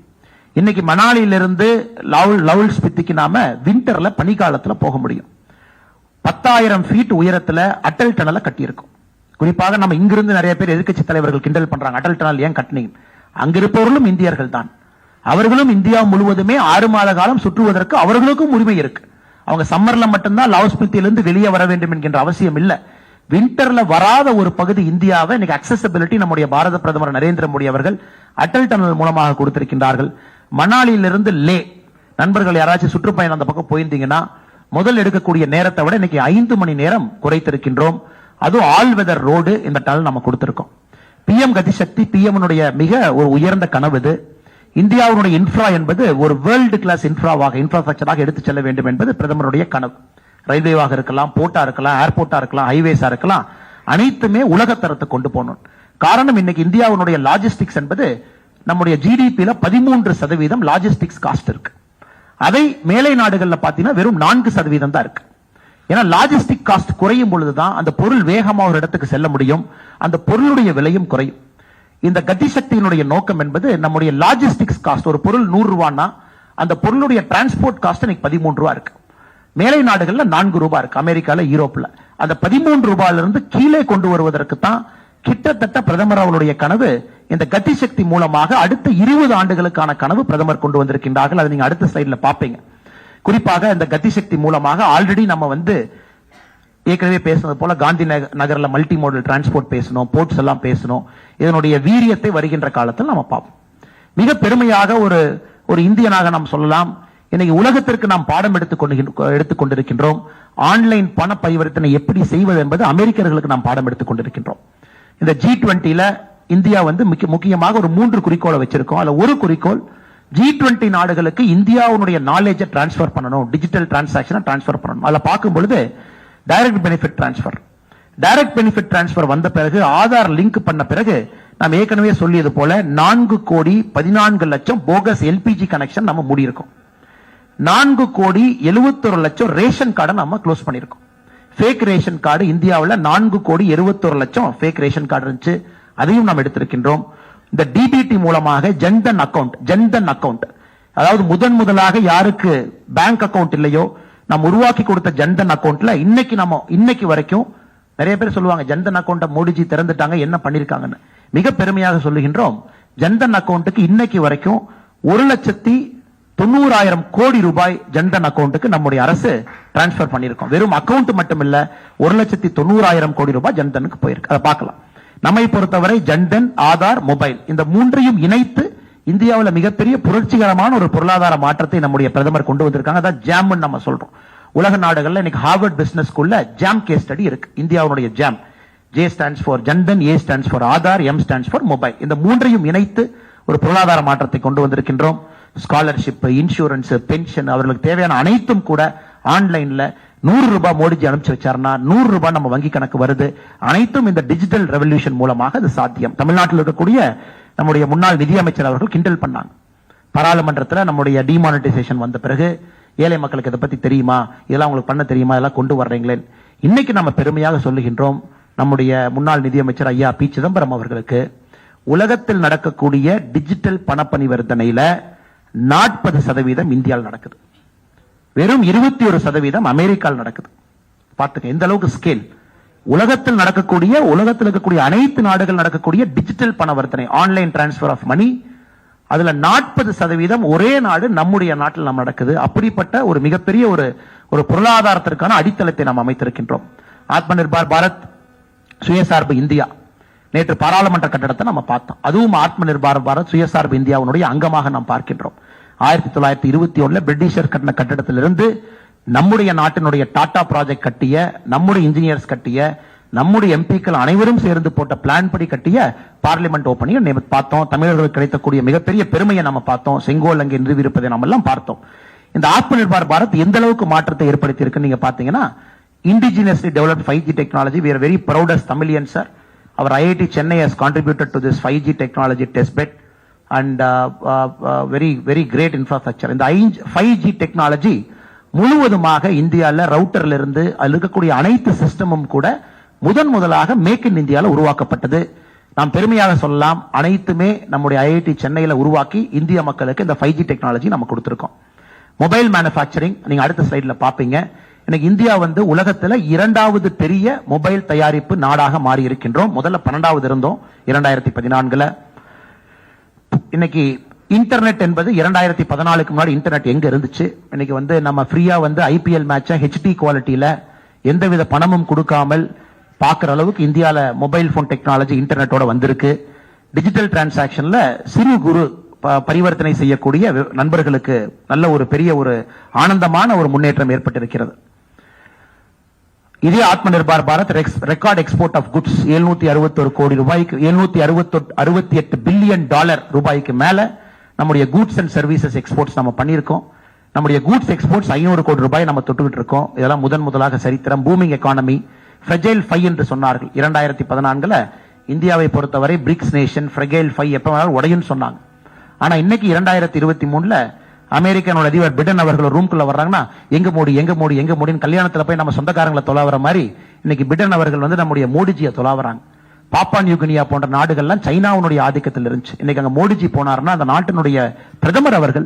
இன்னைக்கு மணாலியிலிருந்து லால் ஸ்மித்திக்கு நாம விண்டர்ல பனிக்காலத்துல போக முடியும். 10,000 ஃபீட் உயரத்துல அட்டல் டனலை கட்டியிருக்கும். குறிப்பாக நம்ம இங்கிருந்து நிறைய பேர் எதிர்க்கட்சி தலைவர்கள் கிண்டல் பண்றாங்க, அட்டல் டனல் ஏன் கட்டினீங்க? அங்கிருப்பவர்களும் இந்தியர்கள் தான். அவர்களும் இந்தியா முழுவதுமே 6 மாத காலம் சுற்றுவதற்கு அவர்களுக்கும் உரிமை இருக்கு. அவங்க சம்மர்ல மட்டும்தான் லாஸ்மித்தியிலிருந்து வெளியே வர வேண்டும் என்கின்ற அவசியம் இல்ல. விண்டர்ல வராத ஒரு பகுதி இந்தியாவை இன்னைக்கு அக்சசிபிலிட்டி நம்முடைய பாரத பிரதமர் நரேந்திர மோடி அவர்கள் அட்டல் டனல் மூலமாக கொடுத்திருக்கின்றார்கள். மணாலியிலிருந்து லே நண்பர்கள் யாராச்சும் சுற்றுப்பயணம் அந்த பக்கம் போயிருந்தீங்கன்னா முதல் எடுக்கக்கூடிய நேரத்தை விட இன்னைக்கு 5 மணி நேரம் குறைத்திருக்கின்றோம். அதுவும் ஆல் வெதர் ரோடு இந்த டனல் நம்ம கொடுத்திருக்கோம். பிஎம் கதிசக்தி பிஎம் மிக ஒரு உயர்ந்த கனவு இது. இந்தியாவுடைய இன்ஃப்ரா என்பது ஒரு வேர்ல்டு கிளாஸ் இன்ஃப்ராஸ்ட்ரக்சராக எடுத்து செல்ல வேண்டும் என்பது பிரதமருடைய கனவு. ரயில்வேவாக இருக்கலாம், போர்ட்டா இருக்கலாம், ஏர்போர்ட்டா இருக்கலாம், ஹைவேஸா இருக்கலாம், அனைத்துமே உலகத்தரத்தை கொண்டு போகணும். காரணம் இன்னைக்கு இந்தியாவுடைய லாஜிஸ்டிக்ஸ் என்பது நம்முடைய ஜிடிபியில 13% லாஜிஸ்டிக்ஸ் காஸ்ட் இருக்கு. அதை மேலை நாடுகள்ல பாத்தீங்கன்னா வெறும் 4% தான் இருக்கு. ஏன்னா லாஜிஸ்டிக் காஸ்ட் குறையும் பொழுதுதான் அந்த பொருள் வேகமாக ஒரு இடத்துக்கு செல்ல முடியும், அந்த பொருளுடைய விலையும் குறையும். இந்த கதிசக்தியினுடைய நோக்கம் என்பது நம்முடைய லாஜிஸ்டிக்ஸ் காஸ்ட், ஒரு பொருள் 100 ரூபாய்னா அந்த பொருளுடைய டிரான்ஸ்போர்ட் காஸ்ட் இன்னைக்கு 13 ரூபாய் இருக்கு. மேலை நாடுகள்ல 4 ரூபாய் இருக்கு, அமெரிக்கால யூரோப்ல. அந்த 13 ரூபாயில இருந்து கீழே கொண்டு வருவதற்கு தான் கிட்டத்தட்ட பிரதமர் அவருடைய கனவு. இந்த கதிசக்தி மூலமாக அடுத்த 20 ஆண்டுகளுக்கான கனவு பிரதமர் கொண்டு வந்திருக்கின்றார்கள். அதை நீங்க அடுத்த ஸ்லைட்ல பாப்பீங்க. குறிப்பாக இந்த கதிசக்தி மூலமாக ஆல்ரெடி நம்ம ஏற்கனவே பேசுனது போல காந்தி நகர்ல மல்டி மோடல் டிரான்ஸ்போர்ட் பேசணும், போர்ட்ஸ் எல்லாம் பேசணும். இதனுடைய வீரியத்தை வருகின்ற காலத்தில் நம்ம பார்ப்போம். மிக பெருமையாக ஒரு இந்தியனாக நாம் சொல்லலாம், இன்னைக்கு உலகத்திற்கு நாம் பாடம் எடுத்துக் கொண்டிருக்கின்றோம். ஆன்லைன் பண பரிவர்த்தனை எப்படி செய்வது என்பது அமெரிக்கர்களுக்கு நாம் பாடம் எடுத்துக் கொண்டிருக்கின்றோம். இந்த G20ல இந்தியா முக்கியமாக ஒரு 3 குறிக்கோளை வச்சிருக்கோம். அதுல ஒரு குறிக்கோள் G20 நாடுகளுக்கு இந்தியாவுடைய நாலேஜை டிரான்ஸ்பர் பண்ணணும், டிஜிட்டல் டிரான்சாக்சனை டிரான்ஸ்பர் பண்ணணும். அதுல பார்க்கும் பொழுது டைரக்ட் பெனிஃபிட் டிரான்ஸ்பர் வந்த பிறகு, ஆதார் லிங்க் பண்ண பிறகு, நாம் ஏற்கனவே சொல்லியது போல 4,14,00,000 போகஸ் எல்பிஜி கனெக்ஷன் நம்ம மூடி இருக்கோம். 4,71,00,000 ரேஷன் கார்டை நம்ம க்ளோஸ் பண்ணிருக்கோம். ஃபேக் ரேஷன் கார்டு இந்தியாவில் 4,71,00,000 ஃபேக் ரேஷன் கார்டு இருந்துச்சு, அதையும் நாம் எடுத்திருக்கின்றோம். இந்த டிபிடி மூலமாக ஜன்தன் அக்கவுண்ட், அதாவது முதலாக யாருக்கு பேங்க் அக்கவுண்ட் இல்லையோ நாம் உருவாக்கி கொடுத்த ஜன்தன் அக்கவுண்ட்ல இன்னைக்கு வரைக்கும் நிறைய பேர் சொல்லுவாங்க ஜன்தன் அக்கவுண்ட மோடிஜி திறந்துட்டாங்க, என்ன பண்ணிருக்காங்கன்னு. மிக பெருமையாக சொல்லுகின்றோம், ஜன்தன் அக்கவுண்ட்டுக்கு இன்னைக்கு வரைக்கும் 1,90,000 கோடி ரூபாய் ஜன்தன் அக்கவுண்ட்டுக்கு நம்முடைய அரசு டிரான்ஸ்பர் பண்ணிருக்கோம். வெறும் அக்கவுண்ட் மட்டும் இல்ல, 1,90,000 கோடி ரூபாய் ஜன்தனுக்கு போயிருக்கு. அதை பார்க்கலாம். நம்மை பொறுத்தவரை ஜன்தன், ஆதார், மொபைல் இந்த 3ஐயும் இணைத்து இந்தியாவில் மிகப்பெரிய புரட்சிகரமான ஒரு பொருளாதார மாற்றத்தை நம்முடைய பிரதமர் கொண்டு வந்திருக்காங்க. அதான் ஜாம் நம்ம சொல்றோம். உலக நாடுகள்ல இன்னைக்கு ஹார்வர்ட் பிசினஸ் ஸ்கூல்ல ஜாம் கேஸ் ஸ்டடி இருக்கு. இந்தியாவுடைய jam, J stands for Jan Dhan, A stands for Aadhaar, M stands for mobile. இந்த மூன்றையும் இணைத்து ஒரு பொருளாதார மாற்றத்தை கொண்டு வந்திருக்கின்றோம். ஸ்காலர்ஷிப், இன்சூரன்ஸ், பென்ஷன், அவர்களுக்கு தேவையான அனைத்தும் கூட ஆன்லைன்ல 100 ரூபாய் மோடிஜி அனுப்பிச்சு வச்சாருன்னா 100 ரூபாய் நம்ம வங்கி கணக்கு வருது. அனைத்தும் இந்த டிஜிட்டல் ரெவல்யூஷன் மூலமாக அது சாத்தியம். தமிழ்நாட்டில் இருக்கக்கூடிய நம்முடைய முன்னாள் நிதியமைச்சர் அவர்கள் கிண்டல் பண்ணாங்க. பாராளுமன்றத்தில் நம்முடைய டிமானிட்டைசேஷன் வந்த பிறகு ஏழை மக்களுக்கு இதை பத்தி தெரியுமா, இதெல்லாம் உங்களுக்கு பண்ண தெரியுமா, இதெல்லாம் கொண்டு வர்றீங்களே. இன்னைக்கு நம்ம பெருமையாக சொல்லுகின்றோம், நம்முடைய முன்னாள் நிதியமைச்சர் ஐயா பி சிதம்பரம் அவர்களுக்கு உலகத்தில் நடக்கக்கூடிய டிஜிட்டல் பண பரிவர்த்தனையில 40% இந்தியாவில் நடக்குது. வெறும் 21% அமெரிக்காவில் நடக்குது. பார்த்துக்க எந்த அளவுக்கு ஸ்கேல். உலகத்தில் இருக்கக்கூடிய அனைத்து நாடுகள் நடக்கக்கூடிய டிஜிட்டல் பணவர்த்தனை, ஆன்லைன் டிரான்ஸ்பர் ஆஃப் மணி, அதுல 40% ஒரே நாடு நம்முடைய நாட்டில் நம்ம நடக்குது. அப்படிப்பட்ட ஒரு மிகப்பெரிய ஒரு பொருளாதாரத்திற்கான அடித்தளத்தை நாம் அமைத்திருக்கின்றோம். ஆத்ம நிர்பார் பாரத், சுயசார்பு இந்தியா, நேற்று பாராளுமன்ற கட்டடத்தை நம்ம பார்த்தோம். அதுவும் ஆத்ம நிர்பார் பாரத் சுயசார்பு இந்தியாவுடைய அங்கமாக நாம் பார்க்கின்றோம். 1921 பிரிட்டிஷர் கட்டின கட்டடத்திலிருந்து நம்முடைய நாட்டினுடைய டாடா ப்ராஜெக்ட் கட்டிய, நம்முடைய இன்ஜினியர்ஸ் கட்டிய, நம்முடைய எம்பிக்கள் அனைவரும் சேர்ந்து போட்ட பிளான் படி கட்டிய பார்லிமெண்ட் ஓபனிங் பார்த்தோம். தமிழர்களுக்கு கிடைக்கக்கூடிய மிகப்பெரிய பெருமையை நம்ம பார்த்தோம். செங்கோல் அங்கே நிறுவியிருப்பதை நம்ம எல்லாம் பார்த்தோம். இந்த ஆத்ம நிர்பார் பாரத் எந்த அளவுக்கு மாற்றத்தை ஏற்படுத்தி இருக்கு நீங்க பாத்தீங்கன்னா, indigenously developed 5G technology. We are very proud as Tamilians, sir. Our IIT Chennai has contributed to this 5G technology testbed and very great infrastructure. இந்த 5G technology முழுவதுமாக இந்தியாவில் ரவுட்டர்ல இருந்து அதில் இருக்கக்கூடிய அனைத்து சிஸ்டமும் கூட முதலாக மேக் இன் இந்தியாவில் உருவாக்கப்பட்டது. நாம் பெருமையாக சொல்லலாம், அனைத்துமே நம்முடைய ஐஐடி சென்னையில் உருவாக்கி இந்திய மக்களுக்கு இந்த 5G டெக்னாலஜி நம்ம கொடுத்திருக்கோம். மொபைல் மேனுஃபேக்சரிங் நீங்க அடுத்த ஸ்லைட்ல பாப்பீங்க. இன்னைக்கு இந்தியா உலகத்துல 2வது பெரிய மொபைல் தயாரிப்பு நாடாக மாறி இருக்கின்றோம். முதல்ல 12வது இருந்தோம் 2014. இன்னைக்கு இன்டர்நெட் என்பது 2014க்கு முன்னாடி இன்டர்நெட் எங்க இருந்துச்சு? இன்னைக்கு நம்ம ஃப்ரீயா ஐபிஎல் மேட்ச ஹெச்டி குவாலிட்டியில எந்தவித பணமும் கொடுக்காமல் பார்க்கிற அளவுக்கு இந்தியால மொபைல் போன் டெக்னாலஜி இன்டர்நெட்டோட வந்திருக்கு. டிஜிட்டல் டிரான்சாக்சன்ல சிறு குறு பரிவர்த்தனை செய்யக்கூடிய நண்பர்களுக்கு நல்ல ஒரு பெரிய ஒரு ஆனந்தமான ஒரு முன்னேற்றம் ஏற்பட்டிருக்கிறது. இதே Atma Nirbhar Bharat record export of goods 761 கோடி ரூபாய்க்கு, 768 பில்லியன் டாலர் ரூபாய்க்கு மேல நம்முடைய கூட்ஸ் அண்ட் சர்வீசஸ் எக்ஸ்போர்ட்ஸ் நம்ம பண்ணியிருக்கோம். நம்முடைய கூட்ஸ் எக்ஸ்போர்ட்ஸ் 500 கோடி ரூபாய் நம்ம தொட்டுக்கிட்டு இருக்கோம். இதெல்லாம் முதலாக சரித்திரம். பூமிங் எக்கானமி, ஃப்ரெஜைல் 5 என்று சொன்னார்கள். 2014 இந்தியாவை பொறுத்தவரை பிரிக்ஸ் நேஷன் ஃப்ரெஜைல் 5 எப்ப வேணாலும் உடையும் சொன்னாங்க. ஆனா இன்னைக்கு 2023 அமெரிக்கனோட அதிபர் பிடன் அவர்கள் ரூம்குள்ள வர்றாங்கன்னா எங்க மோடி கல்யாணத்துல போய் நம்ம சொந்தக்காரங்களை தொலாவற மாதிரி இன்னைக்கு பிடன் அவர்கள் நம்முடைய மோடிஜியை தொலாவறாங்க. பாப்பா நியூகினியா போன்ற நாடுகள்லாம் சைனாவுடைய ஆதிக்கத்தில் இருந்துச்சு. இன்னைக்கு அங்க மோடிஜி போனாருன்னா அந்த நாட்டினுடைய பிரதமர் அவர்கள்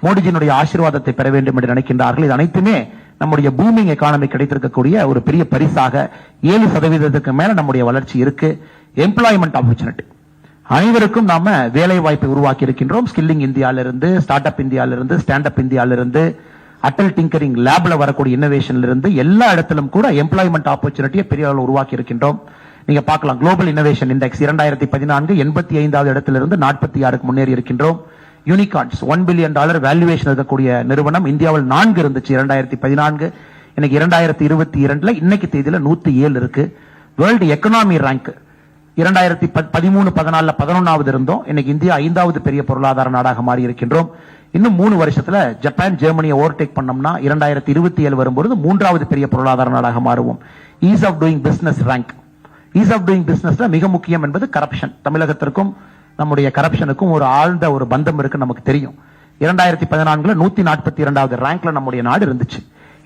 மோடிஜியினுடைய ஆசீர்வாதத்தை பெற வேண்டும் என்று நினைக்கின்றார்கள். இது அனைத்துமே நம்முடைய பூமிங் எக்கானமி கிடைத்திருக்கக்கூடிய ஒரு பெரிய பரிசாக. 7% மேல நம்முடைய வளர்ச்சி இருக்கு. எம்ப்ளாய்மெண்ட் ஆப்பர்ச்சுனிட்டி, அனைவருக்கும் நாம வேலை வாய்ப்பை உருவாக்கி இருக்கின்றோம். ஸ்கில்லிங் இந்தியாவிலிருந்து, ஸ்டார்ட் அப் இந்தியாவிலிருந்து, ஸ்டாண்ட் அப் இந்தியாவிலிருந்து, அட்டல் டிங்கரிங் லேப்ல வரக்கூடிய இன்னோவேஷன்ல இருந்து எல்லா இடத்திலும் கூட எம்ப்ளாய்மெண்ட் ஆப்பர்ச்சுனிட்டியை பெரிய அளவில் உருவாக்கி இருக்கின்றோம். நீங்க பார்க்கலாம், குளோபல் இன்னோவேஷன் இண்டெக்ஸ் 2014 85வது இடத்திலிருந்து 46க்கு முன்னேறி இருக்கின்றோம். யூனிகார்ன்ஸ் $1 பில்லியன் வேல்யூவேஷன் இருக்கக்கூடிய நிறுவனம் இந்தியாவில் 4 இருந்துச்சு 2014. இன்னைக்கு 2022 இன்னைக்கு தேதியில 107 இருக்கு. வேர்ல்டு எக்கனாமி ரேங்க் 2013-14 11வது இருந்தோம். இன்னைக்கு இந்தியா 5வது பெரிய பொருளாதார நாடாக மாறி இருக்கின்றோம். இன்னும் 3 வருஷத்துல ஜப்பான் ஜெர்மனியை ஓவர்டேக் பண்ணோம்னா 2027 வரும்போது 3வது பெரிய பொருளாதார நாடாக மாறுவோம். Ease of doing business rank. Ease of doing பிசினஸ்ல மிக முக்கியம் என்பது கரப்ஷன். தமிழகத்திற்கும் நம்முடைய கரப்ஷனுக்கும் ஒரு ஆழ்ந்த ஒரு பந்தம் இருக்கு, நமக்கு தெரியும். 2014 142வது ரேங்க்ல நம்முடைய நாடு இருந்துச்சு.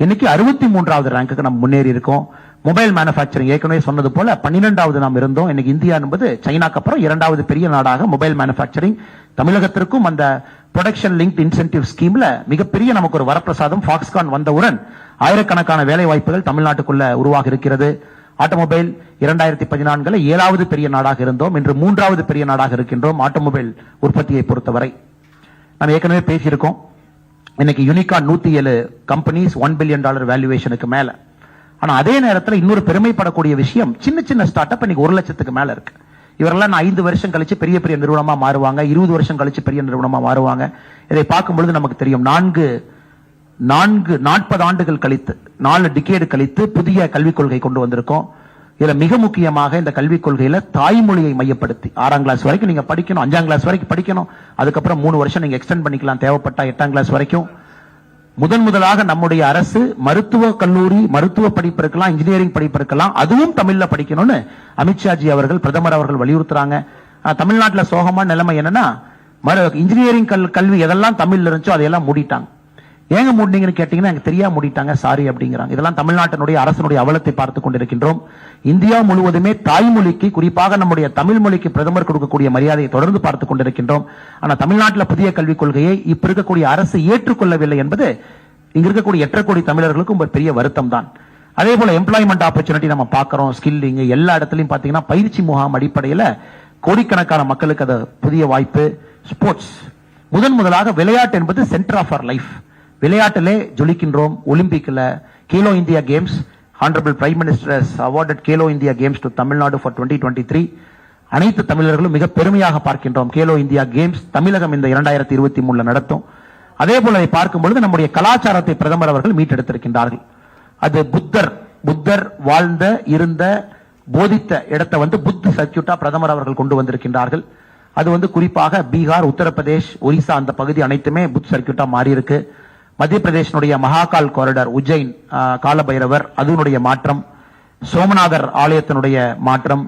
இன்னைக்கு 63வது ரேங்க்கு நம்ம முன்னேறி இருக்கோம். மொபைல் மேனுஃபேக்சரிங் ஏற்கனவே சொன்னது போல 12வது நாம் இருந்தோம். இன்னைக்கு இந்தியா என்பது சைனாக்கு அப்புறம் 2வது பெரிய நாடாக மொபைல் மேனுஃபேக்சரிங். தமிழகத்திற்கும் அந்த ப்ரொடக்ஷன் லிங்க்ட் இன்சென்டிவ் ஸ்கீம்ல மிகப்பெரிய நமக்கு ஒரு வரப்பிரசாதம். ஃபாக்ஸ்கான் வந்தவுடன் ஆயிரக்கணக்கான வேலை வாய்ப்புகள் தமிழ்நாட்டுக்குள்ள உருவாக இருக்கிறது. ஆட்டோமொபைல் 2014 7வது பெரிய நாடாக இருந்தோம். இன்று 3வது பெரிய நாடாக இருக்கின்றோம் ஆட்டோமொபைல் உற்பத்தியை பொறுத்தவரை. நம்ம ஏற்கனவே பேசியிருக்கோம். இன்னைக்கு யூனிகார்ன் 107 கம்பெனிஸ் $1 பில்லியன் வேல்யூவேஷனுக்கு மேல. ஆனா அதே நேரத்தில் இன்னொரு பெருமைப்படக்கூடிய விஷயம், சின்ன ஸ்டார்ட் அப் இன்னைக்கு 1 லட்சத்துக்கு மேல இருக்கு. இவரெல்லாம் 5 வருஷம் கழிச்சு பெரிய பெரிய நிறுவனமா மாறுவாங்க, 20 வருஷம் கழிச்சு பெரிய நிறுவனமா மாறுவாங்க. இதை பார்க்கும் பொழுது நமக்கு தெரியும். 4 40 ஆண்டுகள் கழித்து 4 டிகேடு கழித்து புதிய கல்விக் கொள்கை கொண்டு வந்திருக்கோம். இதுல மிக முக்கியமாக இந்த கல்விக் கொள்கையில தாய்மொழியை மையப்படுத்தி 6ஆம் கிளாஸ் வரைக்கும் நீங்க படிக்கணும், 5ஆம் கிளாஸ் வரைக்கும் படிக்கணும், அதுக்கப்புறம் 3 வருஷம் நீங்க எக்ஸ்டெண்ட் பண்ணிக்கலாம் தேவைப்பட்டா 8ஆம் கிளாஸ் வரைக்கும். முதலாக நம்முடைய அரசு மருத்துவ கல்லூரி மருத்துவ படிப்பு இருக்கலாம், இன்ஜினியரிங் படிப்பு இருக்கலாம், அதுவும் தமிழ்ல படிக்கணும்னு அமித்ஷாஜி அவர்கள் பிரதமர் அவர்கள் வலியுறுத்துறாங்க. தமிழ்நாட்டில் சோகமான நிலைமை என்னன்னா இன்ஜினியரிங் கல்வி எதெல்லாம் தமிழ்ல இருந்துச்சோ அதையெல்லாம் மூடிட்டாங்க. ஏங்க மூடினீங்கன்னு கேட்டீங்கன்னா எனக்கு தெரியாம மூடிட்டாங்க சாரி அப்படிங்கிறாங்க. இதெல்லாம் தமிழ்நாட்டினுடைய அரசனுடைய அவலத்தை பார்த்துக் கொண்டிருக்கின்றோம். இந்தியா முழுவதுமே தாய்மொழிக்கு குறிப்பாக நம்முடைய தமிழ் மொழிக்கு பிரதமர் கொடுக்கக்கூடிய மரியாதையை தொடர்ந்து பார்த்துக் கொண்டிருக்கின்றோம். ஆனா தமிழ்நாட்டில் புதிய கல்விக் கொள்கையை இப்ப இருக்கக்கூடிய அரசு ஏற்றுக்கொள்ளவில்லை என்பது இங்க இருக்கக்கூடிய 8 கோடி தமிழர்களுக்கும் ஒரு பெரிய வருத்தம் தான். அதே போல எம்ப்ளாய்மெண்ட் ஆப்பர்ச்சுனிட்டி நம்ம பார்க்கிறோம், ஸ்கில்லிங் எல்லா இடத்துலயும் பாத்தீங்கன்னா பயிற்சி முகாம் அடிப்படையில் கோடிக்கணக்கான மக்களுக்கு அது புதிய வாய்ப்பு. ஸ்போர்ட்ஸ் முதலாக விளையாட்டு என்பது சென்டர் ஆஃப் அவர் லைஃப். விளையாட்டிலே ஜொலிக்கின்றோம். ஒலிம்பிக்ல Khelo India Games, honourable prime minister has awarded Khelo India Games to Tamil Nadu for 2023. அனைத்து தமிழர்களும் மிக பெருமையாக பார்க்கின்றோம். கேலோ இந்தியா கேம்ஸ் தமிழகம் இந்த 2023 நடத்தும். அதே போல அதை பார்க்கும் பொழுது நம்முடைய கலாச்சாரத்தை பிரதமர் அவர்கள் மீட்டெடுத்திருக்கின்றார்கள். அது புத்தர் வாழ்ந்த இருந்த போதித்த இடத்தை புத் சர்க்கியூட்டா பிரதமர் அவர்கள் கொண்டு வந்திருக்கின்றார்கள். அது குறிப்பாக பீகார், உத்தரப்பிரதேஷ், ஒரிசா அந்த பகுதி அனைத்துமே புத் சர்க்கியூட்டா மாறி இருக்கு. மத்திய பிரதேசனுடைய மகாகால் காரிடார், உஜ்ஜைன் காலபைரவர் அதனுடைய மாற்றம், சோமநாதர் ஆலயத்தினுடைய மாற்றம்,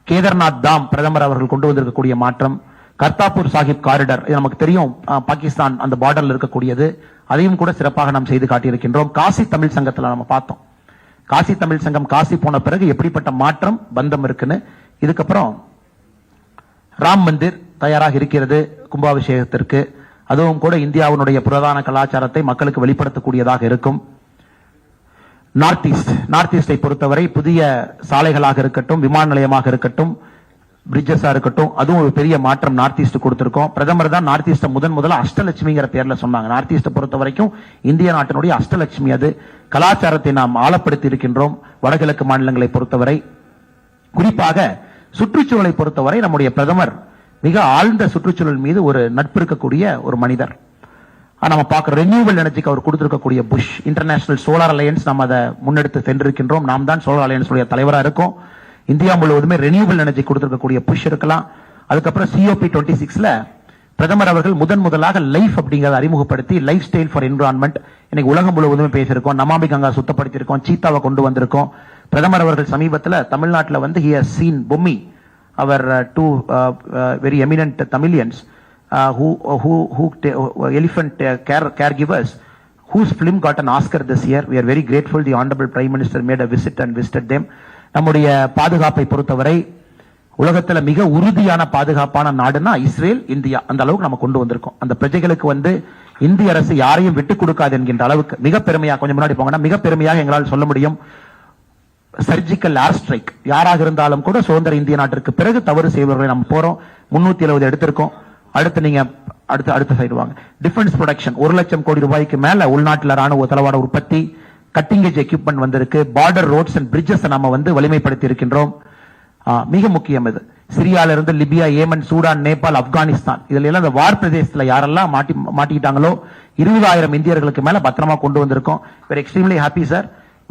கேதார்நாத் தாம் பிரதமர் அவர்கள் கொண்டு வந்திருக்கக்கூடிய மாற்றம், கர்த்தாப்பூர் சாஹிப் காரிடார் நமக்கு தெரியும் பாகிஸ்தான் அந்த பார்டர்ல இருக்கக்கூடியது, அதையும் கூட சிறப்பாக நாம் செய்து காட்டியிருக்கின்றோம். காசி தமிழ் சங்கத்தில் நம்ம பார்த்தோம். காசி தமிழ் சங்கம் காசி போன பிறகு எப்படிப்பட்ட மாற்றம் பந்தம் இருக்குன்னு. இதுக்கப்புறம் ராம் மந்திர் தயாராக இருக்கிறது கும்பாபிஷேகத்திற்கு. அதுவும் கூட இந்தியாவுடைய பிரதான கலாச்சாரத்தை மக்களுக்கு வெளிப்படுத்தக்கூடியதாக இருக்கும். நார்த் ஈஸ்டை பொறுத்தவரை புதிய சாலைகளாக இருக்கட்டும், விமான நிலையமாக இருக்கட்டும், பிரிட்ஜஸா இருக்கட்டும், அதுவும் ஒரு பெரிய மாற்றம் நார்த் ஈஸ்ட் கொடுத்திருக்கோம். பிரதமர் தான் நார்த் ஈஸ்ட் முதல்ல அஷ்டலட்சுமிங்கிற பேர்ல சொன்னாங்க. நார்த் ஈஸ்ட் பொறுத்த வரைக்கும் இந்திய நாட்டினுடைய அஷ்டலட்சுமி. அது கலாச்சாரத்தை நாம் ஆழப்படுத்தி இருக்கின்றோம். வடகிழக்கு மாநிலங்களை பொறுத்தவரை குறிப்பாக சுற்றுச்சூழலை பொறுத்தவரை நம்முடைய பிரதமர் மிக ஆழ்ந்த சுற்றுச்சூழல் மீது ஒரு நட்பு இருக்கக்கூடிய ஒரு மனிதர். நம்ம பார்க்க ரெனியூவல் எனர்ஜிக்கு அவர் கொடுத்திருக்கக்கூடிய புஷ் இன்டர்நேஷனல் சோலார் அலையன்ஸ் நாம் அதை முன்னெடுத்து சென்றிருக்கின்றோம். நாம் தான் சோலார் அலையன்ஸ் தலைவராக இருக்கோம். இந்தியா முழுவதுமே ரெனியூவல் எனர்ஜி கொடுத்திருக்கக்கூடிய புஷ் இருக்கலாம். அதுக்கப்புறம் COP26ல பிரதமர் அவர்கள் முதலாக லைஃப் அப்படிங்கறத அறிமுகப்படுத்தி லைஃப் ஸ்டைல் ஃபார் என்விரான்மெண்ட் இன்னைக்கு உலகம் முழுவதுமே பேசியிருக்கோம். நமாமி கங்கா சுத்தப்படுத்தியிருக்கோம், சீத்தாவை கொண்டு வந்திருக்கோம். பிரதமர் அவர்கள் சமீபத்தில் தமிழ்நாட்டில் he has seen Bommi, our two very eminent Tamilians who elephant caregivers whose film got an Oscar this year. We are very grateful. The Honorable Prime Minister made a visit and visited them. நம்முடைய பாதுகாப்பை பொறுத்தவரை உலகத்தில் மிக உறுதியான பாதுகாப்பான நாடுனா Israel, India. அந்த அளவுக்கு நம்ம கொண்டு வந்திருக்கோம். அந்த பிரஜைகளுக்கு இந்திய அரசு யாரையும் விட்டுக் கொடுக்காது என்கின்ற அளவுக்கு மிக பெருமையாக, கொஞ்சம் முன்னாடி போங்கன்னா மிக பெருமையாக எங்களால் சொல்ல முடியும். சர்ஜிக்கல் ஏர் ஸ்ட்ரைக் யாராக இருந்தாலும் கூட சுதந்திர இந்திய நாட்டிற்கு பிறகு தவறு செய்வர்களை நம்ம போறோம். 370 எடுத்திருக்கோம். அடுத்து நீங்க அடுத்த சைடு வாங்க. டிஃபென்ஸ் ப்ரொடக்ஷன் 1 லட்சம் கோடி ரூபாய்க்கு மேல உள்நாட்டில் ராணுவ தளவாட உற்பத்தி, கட்டிங் எட்ஜ் எக்யூப்மெண்ட் வந்திருக்கு. பார்டர் ரோட்ஸ் அண்ட் பிரிட்ஜஸ் நம்ம வலிமைப்படுத்தி இருக்கின்றோம். மிக முக்கியம் இது. சிரியால இருந்து Libya, Yemen, Sudan, Nepal, Afghanistan இதுல எல்லாம் இந்த வார் பிரதேசத்துல யாரெல்லாம் மாட்டிக்கிட்டாங்களோ 20,000 இந்தியர்களுக்கு மேல பத்திரமா கொண்டு வந்திருக்கோம். We're extremely happy, sir.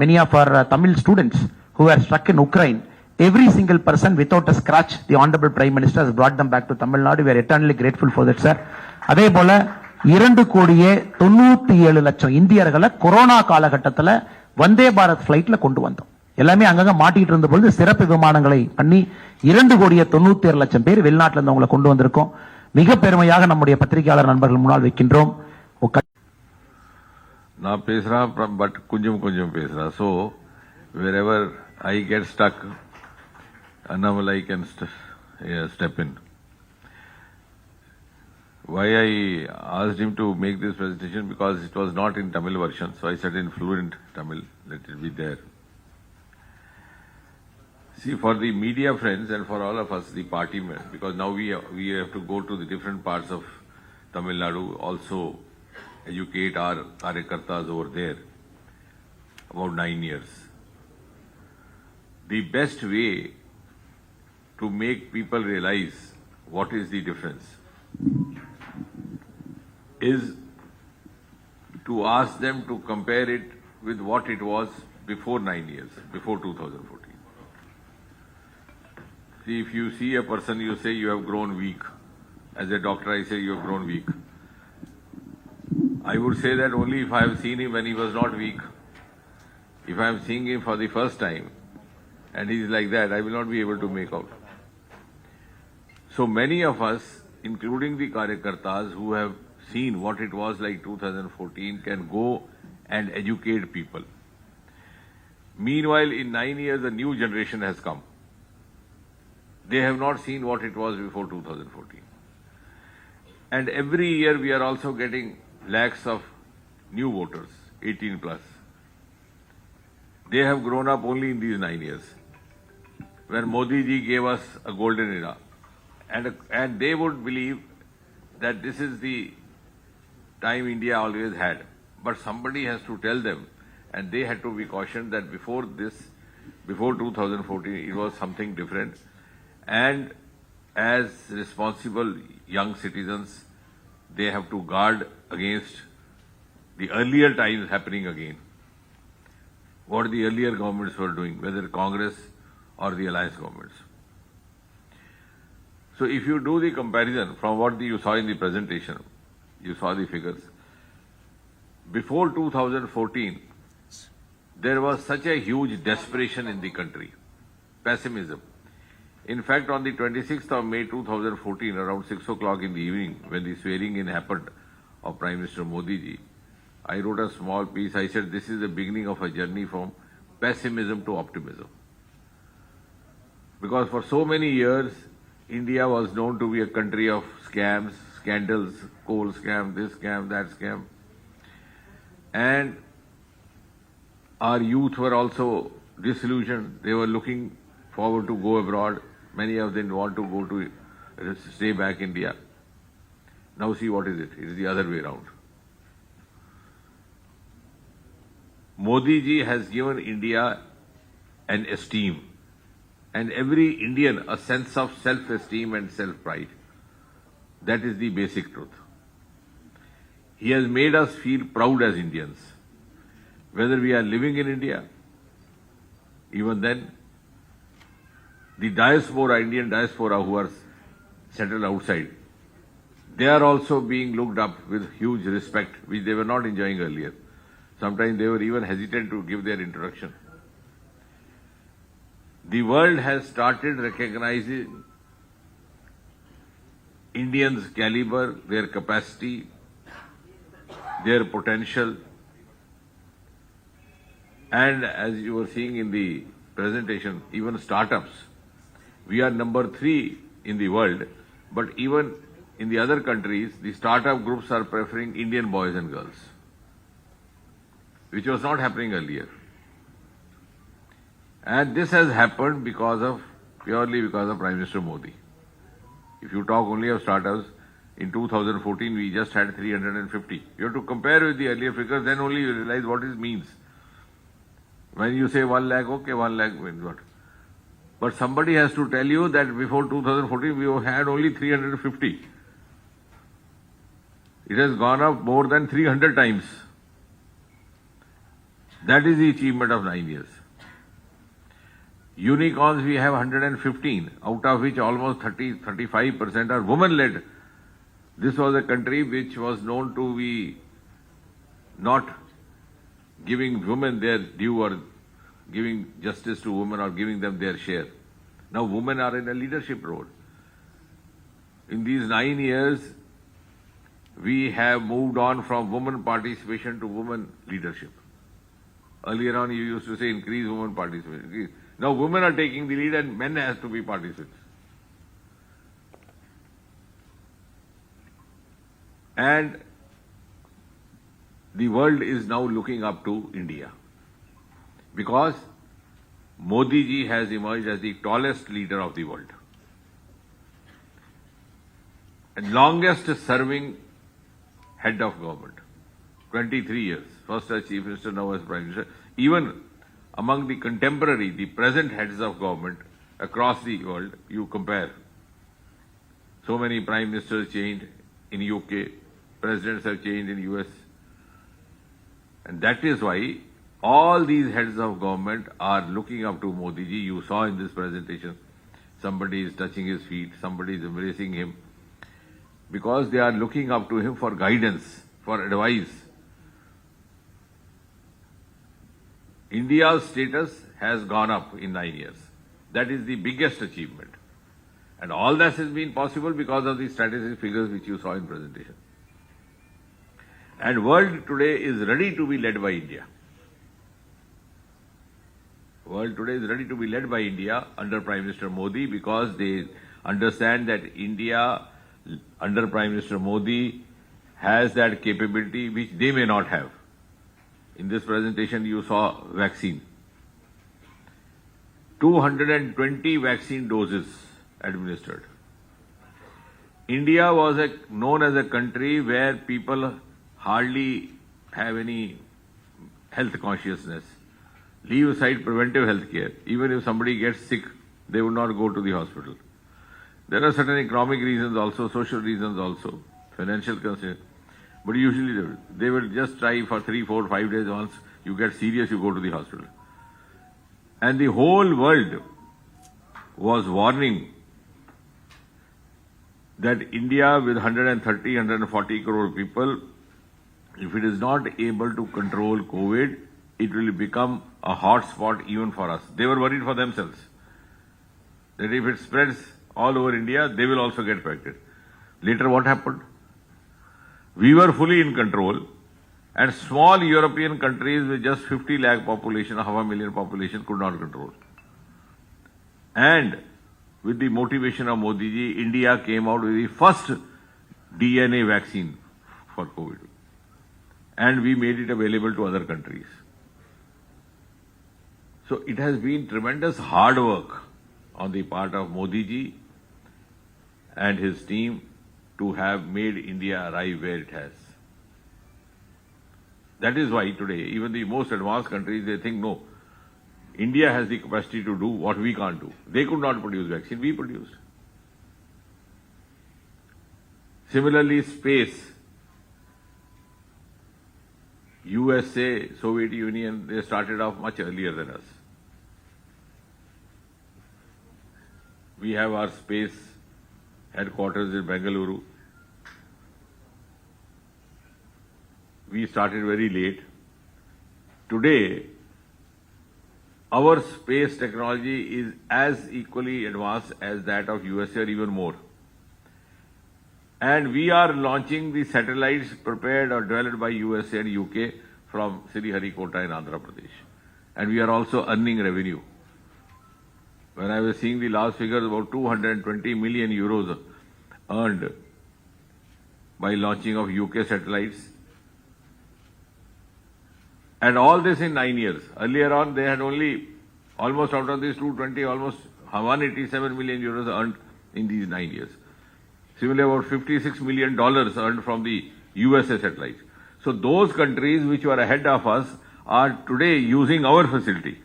Many of our Tamil students who were struck in Ukraine, every single person without a scratch, the Honorable Prime Minister has brought them back to Tamil Nadu. We are eternally grateful for that, sir. அதே போல 2,97,00,000 இந்தியர்களை corona காலகட்டத்தில் வந்தே பாரத் பிளைட்ல கொண்டு வந்தோம். எல்லாமே அங்கங்க மாட்டிட்டு இருந்த பொழுது சிறப்பு விமானங்களை பண்ணி 2,97,00,000 பேர் வெளிநாட்டில் இருந்தவங்களை கொண்டு வந்திருக்கோம். மிக பெருமையாக நம்முடைய பத்திரிகையாளர் நண்பர்கள் முன்னால் வைக்கின்றோம். நான் பேசுறேன், பட் கொஞ்சம் பேசுறேன். So wherever I get stuck, Annamalai can step in. Why I asked him to make this presentation, because it was not in Tamil version, so I said in fluent Tamil, let it be there. See, for the media friends and for all of us, the party men, because now we have to go to the different parts of Tamil Nadu, also educate our karyakartas over there, about 9 years. The best way to make people realize what is the difference is to ask them to compare it with what it was before 9 years, before 2014. See, if you see a person, you say you have grown weak. As a doctor, I say you have grown weak. I would say that only if I have seen him when he was not weak. If I am seeing him for the first time and he is like that, I will not be able to make out. So many of us, including the Karyakartas who have seen what it was like 2014, can go and educate people. Meanwhile, in 9 years, a new generation has come. They have not seen what it was before 2014. And every year we are also getting lakhs of new voters, 18 plus. They have grown up only in these 9 years, where Modi ji gave us a golden era. And they would believe that this is the time India always had. But somebody has to tell them, and they had to be cautioned that before 2014, it was something different. And as responsible young citizens, they have to guard against the earlier times happening again. What the earlier governments were doing, whether Congress or the alliance governments. So if you do the comparison from what you saw in the presentation, you saw the figures. Before 2014, there was such a huge desperation in the country, pessimism. In fact, on the 26th of May 2014, around 6 o'clock in the evening, when the swearing in happened of Prime Minister Modi ji, I wrote a small piece. I said, this is the beginning of a journey from pessimism to optimism. Because for so many years, India was known to be a country of scams, scandals, coal scam, this scam, that scam. And our youth were also disillusioned. They were looking forward to go abroad. Many of them want to go to stay back in India. Now see what is it? It is the other way around. Modi ji has given India an esteem, and every Indian a sense of self-esteem and self-pride. That is the basic truth. He has made us feel proud as Indians, whether we are living in India. Even then, the diaspora, Indian diaspora who are settled outside, they are also being looked up with huge respect, which they were not enjoying earlier. Sometimes they were even hesitant to give their introduction. The world has started recognizing Indians' caliber, their capacity, their potential. And as you were seeing in the presentation, even startups. We are number 3 in the world, but even in the other countries, the startup groups are preferring Indian boys and girls, which was not happening earlier. And this has happened purely because of Prime Minister Modi. If you talk only of startups, in 2014 we just had 350. You have to compare with the earlier figures, then only you realize what it means. When you say 1 lakh, okay, 1 lakh means what? But somebody has to tell you that before 2014 we had only 350. It has gone up more than 300 times. That is the achievement of 9 years. Unicorns we have 115, out of which almost 35% are women-led. This was a country which was known to be not giving women their due or giving justice to women or giving them their share. Now women are in a leadership role. In these 9 years, we have moved on from women participation to women leadership. Earlier on, you used to say increase women participation. Now women are taking the lead and men has to be participants. And the world is now looking up to India because Modi ji has emerged as the tallest leader of the world and longest serving head of government, 23 years, first as Chief Minister, now as Prime Minister. Even among the contemporary, the present heads of government across the world, you compare. So many Prime Ministers changed in UK, presidents have changed in US. And that is why all these heads of government are looking up to Modi ji. You saw in this presentation, somebody is touching his feet, somebody is embracing him, because they are looking up to him for guidance, for advice. India's status has gone up in 9 years. That is the biggest achievement. And all that has been possible because of the strategic figures which you saw in presentation. And world today is ready to be led by India. World today is ready to be led by India under Prime Minister Modi, because they understand that India under Prime Minister Modi has that capability which they may not have. In this presentation you saw vaccine. 220 vaccine doses administered. India was known as a country where people hardly have any health consciousness. Leave aside preventive health care. Even if somebody gets sick, they would not go to the hospital. There are certain economic reasons also, social reasons also, financial concerns. But usually they will just try for 3, 4, 5 days. Once you get serious, you go to the hospital. And the whole world was warning that India with 130, 140 crore people, if it is not able to control COVID, it will become a hot spot even for us. They were worried for themselves that if it spreads all over India, they will also get affected. Later what happened? We were fully in control, and small European countries with just 50 lakh population, 500,000 population could not control. And with the motivation of Modi ji, India came out with the first DNA vaccine for COVID. And we made it available to other countries. So it has been tremendous hard work on the part of Modi ji and his team to have made India arrive where it has. That is why today, even the most advanced countries, they think, no, India has the capacity to do what we can't do. They could not produce vaccine, we produced. Similarly, space. USA, Soviet Union, they started off much earlier than us. We have our space headquarters in Bengaluru. We started very late. Today, our space technology is as equally advanced as that of USA or even more. And we are launching the satellites prepared or developed by USA and UK from Sriharikota in Andhra Pradesh. And we are also earning revenue. When I was seeing the last figures, about 220 million euros earned by launching of UK satellites. And all this in 9 years. Earlier on, they had only, almost out of these 220, almost 187 million euros earned in these 9 years. Similarly, about $56 million earned from the USA satellites. So those countries which were ahead of us are today using our facility.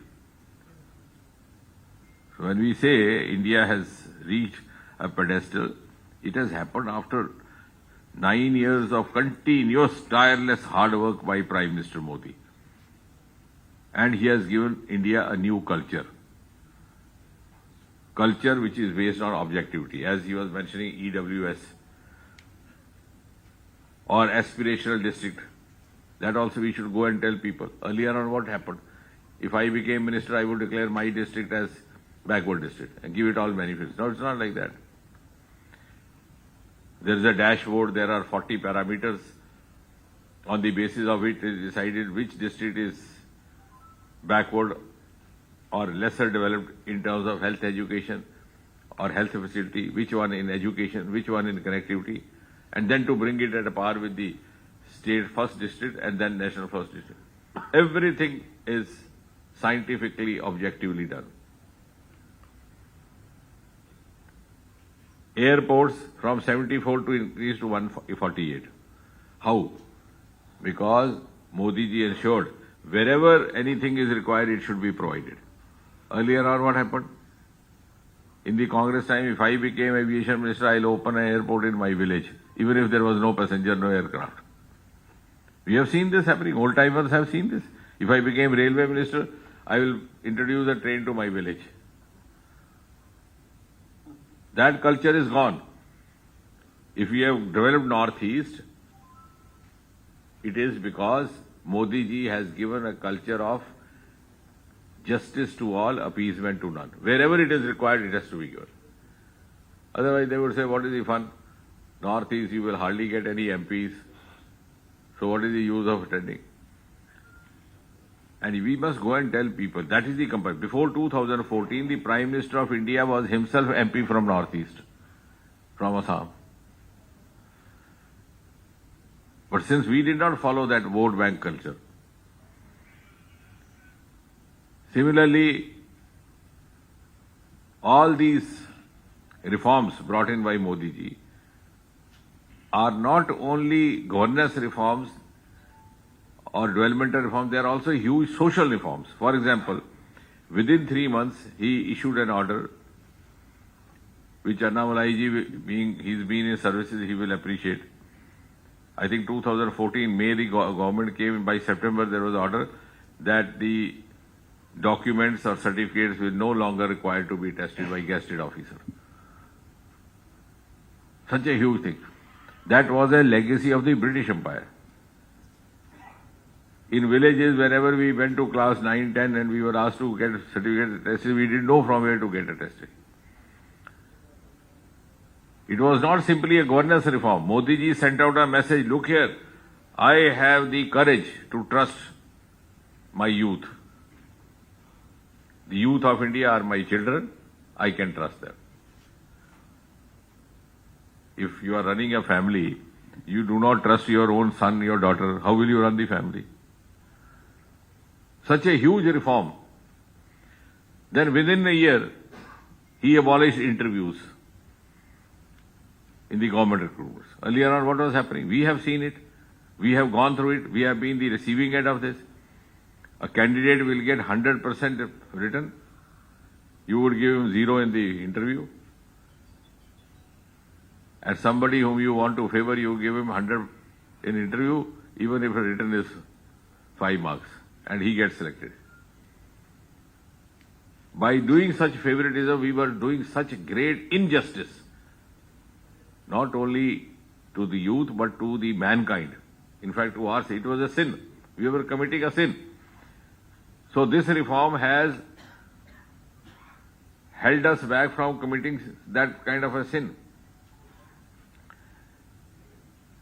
So when we say India has reached a pedestal, it has happened after 9 years of continuous, tireless hard work by Prime Minister Modi. And he has given India a new culture. Culture which is based on objectivity, as he was mentioning EWS or aspirational district. That also we should go and tell people. Earlier on what happened? If I became minister, I would declare my district as backward district and give it all benefits. No, it's not like that. There is a dashboard, there are 40 parameters on the basis of which it is decided which district is backward or lesser developed in terms of health education or health facility, which one in education, which one in connectivity, and then to bring it at a par with the state first district and then national first district. Everything is scientifically, objectively done. Airports from 74 to increase to 148. How? Because Modi ji ensured wherever anything is required, it should be provided. Earlier on, what happened? In the Congress time, if I became aviation minister, I'll open an airport in my village, even if there was no passenger, no aircraft. We have seen this happening. Old timers have seen this. If I became railway minister, I will introduce a train to my village. That culture is gone. If we have developed Northeast, it is because Modi ji has given a culture of justice to all, appeasement to none. Wherever it is required, it has to be given. Otherwise, they would say, what is the fun? Northeast, you will hardly get any MPs. So what is the use of attending? And we must go and tell people, that is the comparison. Before 2014, the Prime Minister of India was himself MP from Northeast, from Assam. But since we did not follow that vote bank culture, similarly, all these reforms brought in by Modi ji are not only governance reforms or developmental reforms, they are also huge social reforms. For example, within 3 months, he issued an order, which Annamalai ji, being he's been in services, he will appreciate. I think 2014 May the government came, by September there was an order that the documents or certificates will no longer required to be tested by gazetted officer. Such a huge thing. That was a legacy of the British Empire. In villages, whenever we went to class 9, 10 and we were asked to get a certificate tested, we didn't know from where to get it tested. It was not simply a governance reform. Modi ji sent out a message, look here, I have the courage to trust my youth. The youth of India are my children, I can trust them. If you are running a family, you do not trust your own son, your daughter, how will you run the family? Such a huge reform. Then within a year, he abolished interviews in the government recruitments. Earlier on, what was happening? We have seen it. We have gone through it. We have been the receiving end of this. A candidate will get 100% written. You would give him 0 in the interview. And somebody whom you want to favor, you give him 100 in interview, even if a written is 5 marks, and he gets selected. By doing such favoritism, we were doing such great injustice, not only to the youth, but to the mankind. In fact, to us, it was a sin. We were committing a sin. So this reform has held us back from committing that kind of a sin.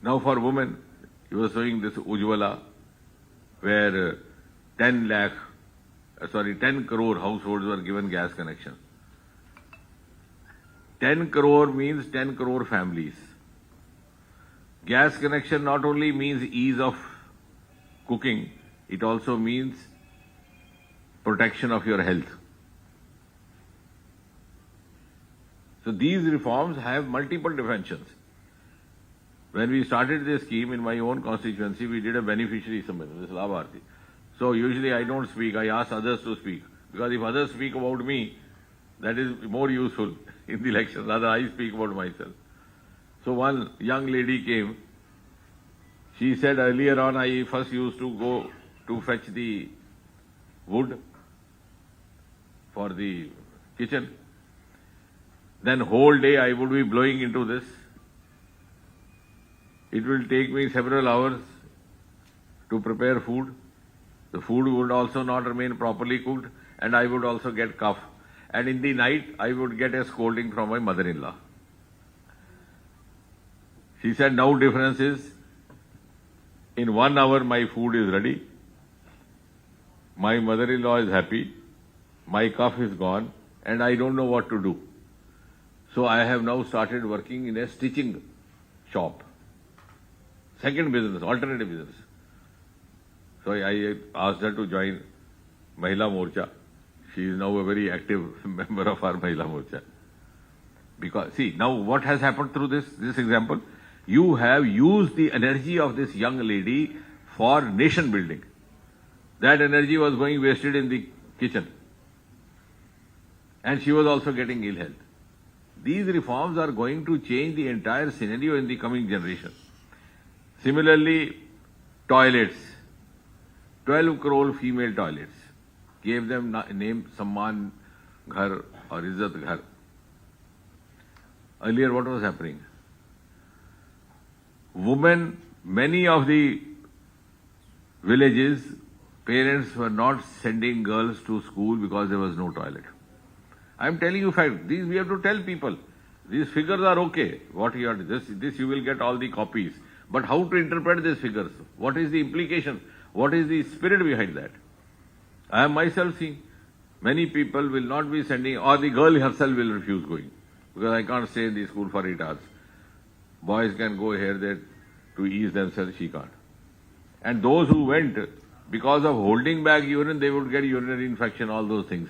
Now for women, he was showing this Ujjwala, where 10 crore households were given gas connection. 10 crore means 10 crore families. Gas connection not only means ease of cooking, it also means protection of your health. So these reforms have multiple dimensions. When we started this scheme in my own constituency, we did a beneficiary summit, this Labharti. So usually I don't speak, I ask others to speak. Because if others speak about me, that is more useful in the election, rather I speak about myself. So one young lady came. She said earlier on, I first used to go to fetch the wood for the kitchen. Then whole day I would be blowing into this. It will take me several hours to prepare food. The food would also not remain properly cooked, and I would also get cough. And in the night, I would get a scolding from my mother-in-law. She said, now difference is, in 1 hour my food is ready, my mother-in-law is happy, my cough is gone, and I don't know what to do. So I have now started working in a stitching shop. Second business, alternative business. So I asked her to join Mahila Morcha. She is now a very active member of our Mahila Morcha. Because, see, now what has happened through this example? You have used the energy of this young lady for nation building. That energy was going wasted in the kitchen. And she was also getting ill health. These reforms are going to change the entire scenario in the coming generation. Similarly, toilets, 12 crore female toilets. Gave them name Samman Ghar or Izzat Ghar. Earlier what was happening? Women, many of the villages, parents were not sending girls to school because there was no toilet. I am telling you fact. These we have to tell people. These figures are okay. What you are this you will get all the copies. But how to interpret these figures? What is the implication? What is the spirit behind that? I have myself seen many people will not be sending, or the girl herself will refuse going because I can't stay in the school for 8 hours. Boys can go here there to ease themselves. She can't. And those who went because of holding back urine, they would get urinary infection. All those things.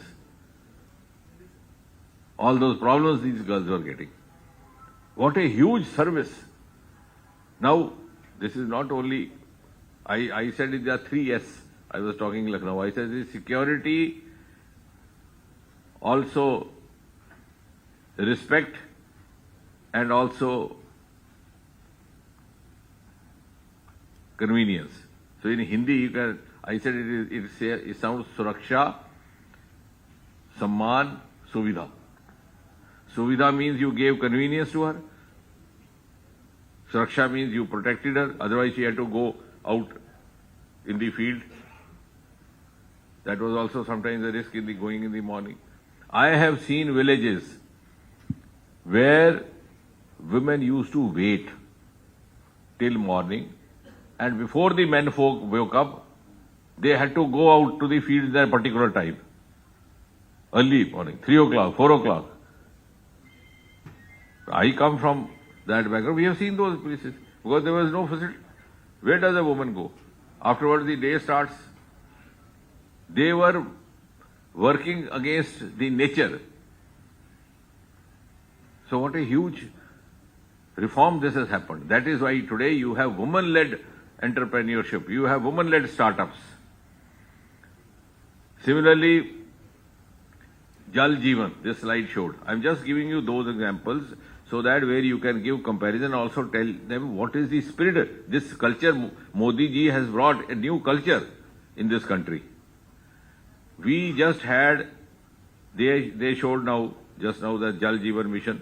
All those problems these girls were getting. What a huge service. Now, this is not only, I said there are 3 S. I was talking Lucknow. I said the security, also respect, and also convenience. So in Hindi, you can, I said it sounds Suraksha, Samman, Suvidha. Suvidha means you gave convenience to her. Suraksha means you protected her, otherwise she had to go out in the field. That was also sometimes a risk in the going in the morning. I have seen villages where women used to wait till morning, and before the men folk woke up, they had to go out to the fields at a particular time. Early morning, 3 o'clock, 4 o'clock. I come from that background. We have seen those places because there was no facility. Where does a woman go? Afterwards, the day starts. They were working against the nature. So what a huge reform this has happened. That is why today you have woman-led entrepreneurship. You have woman-led startups. Similarly, Jal Jeevan, this slide showed. I'm just giving you those examples so that where you can give comparison, also tell them what is the spirit. This culture, Modi ji has brought a new culture in this country. We just had, they showed now, just now the Jal Jeevan mission,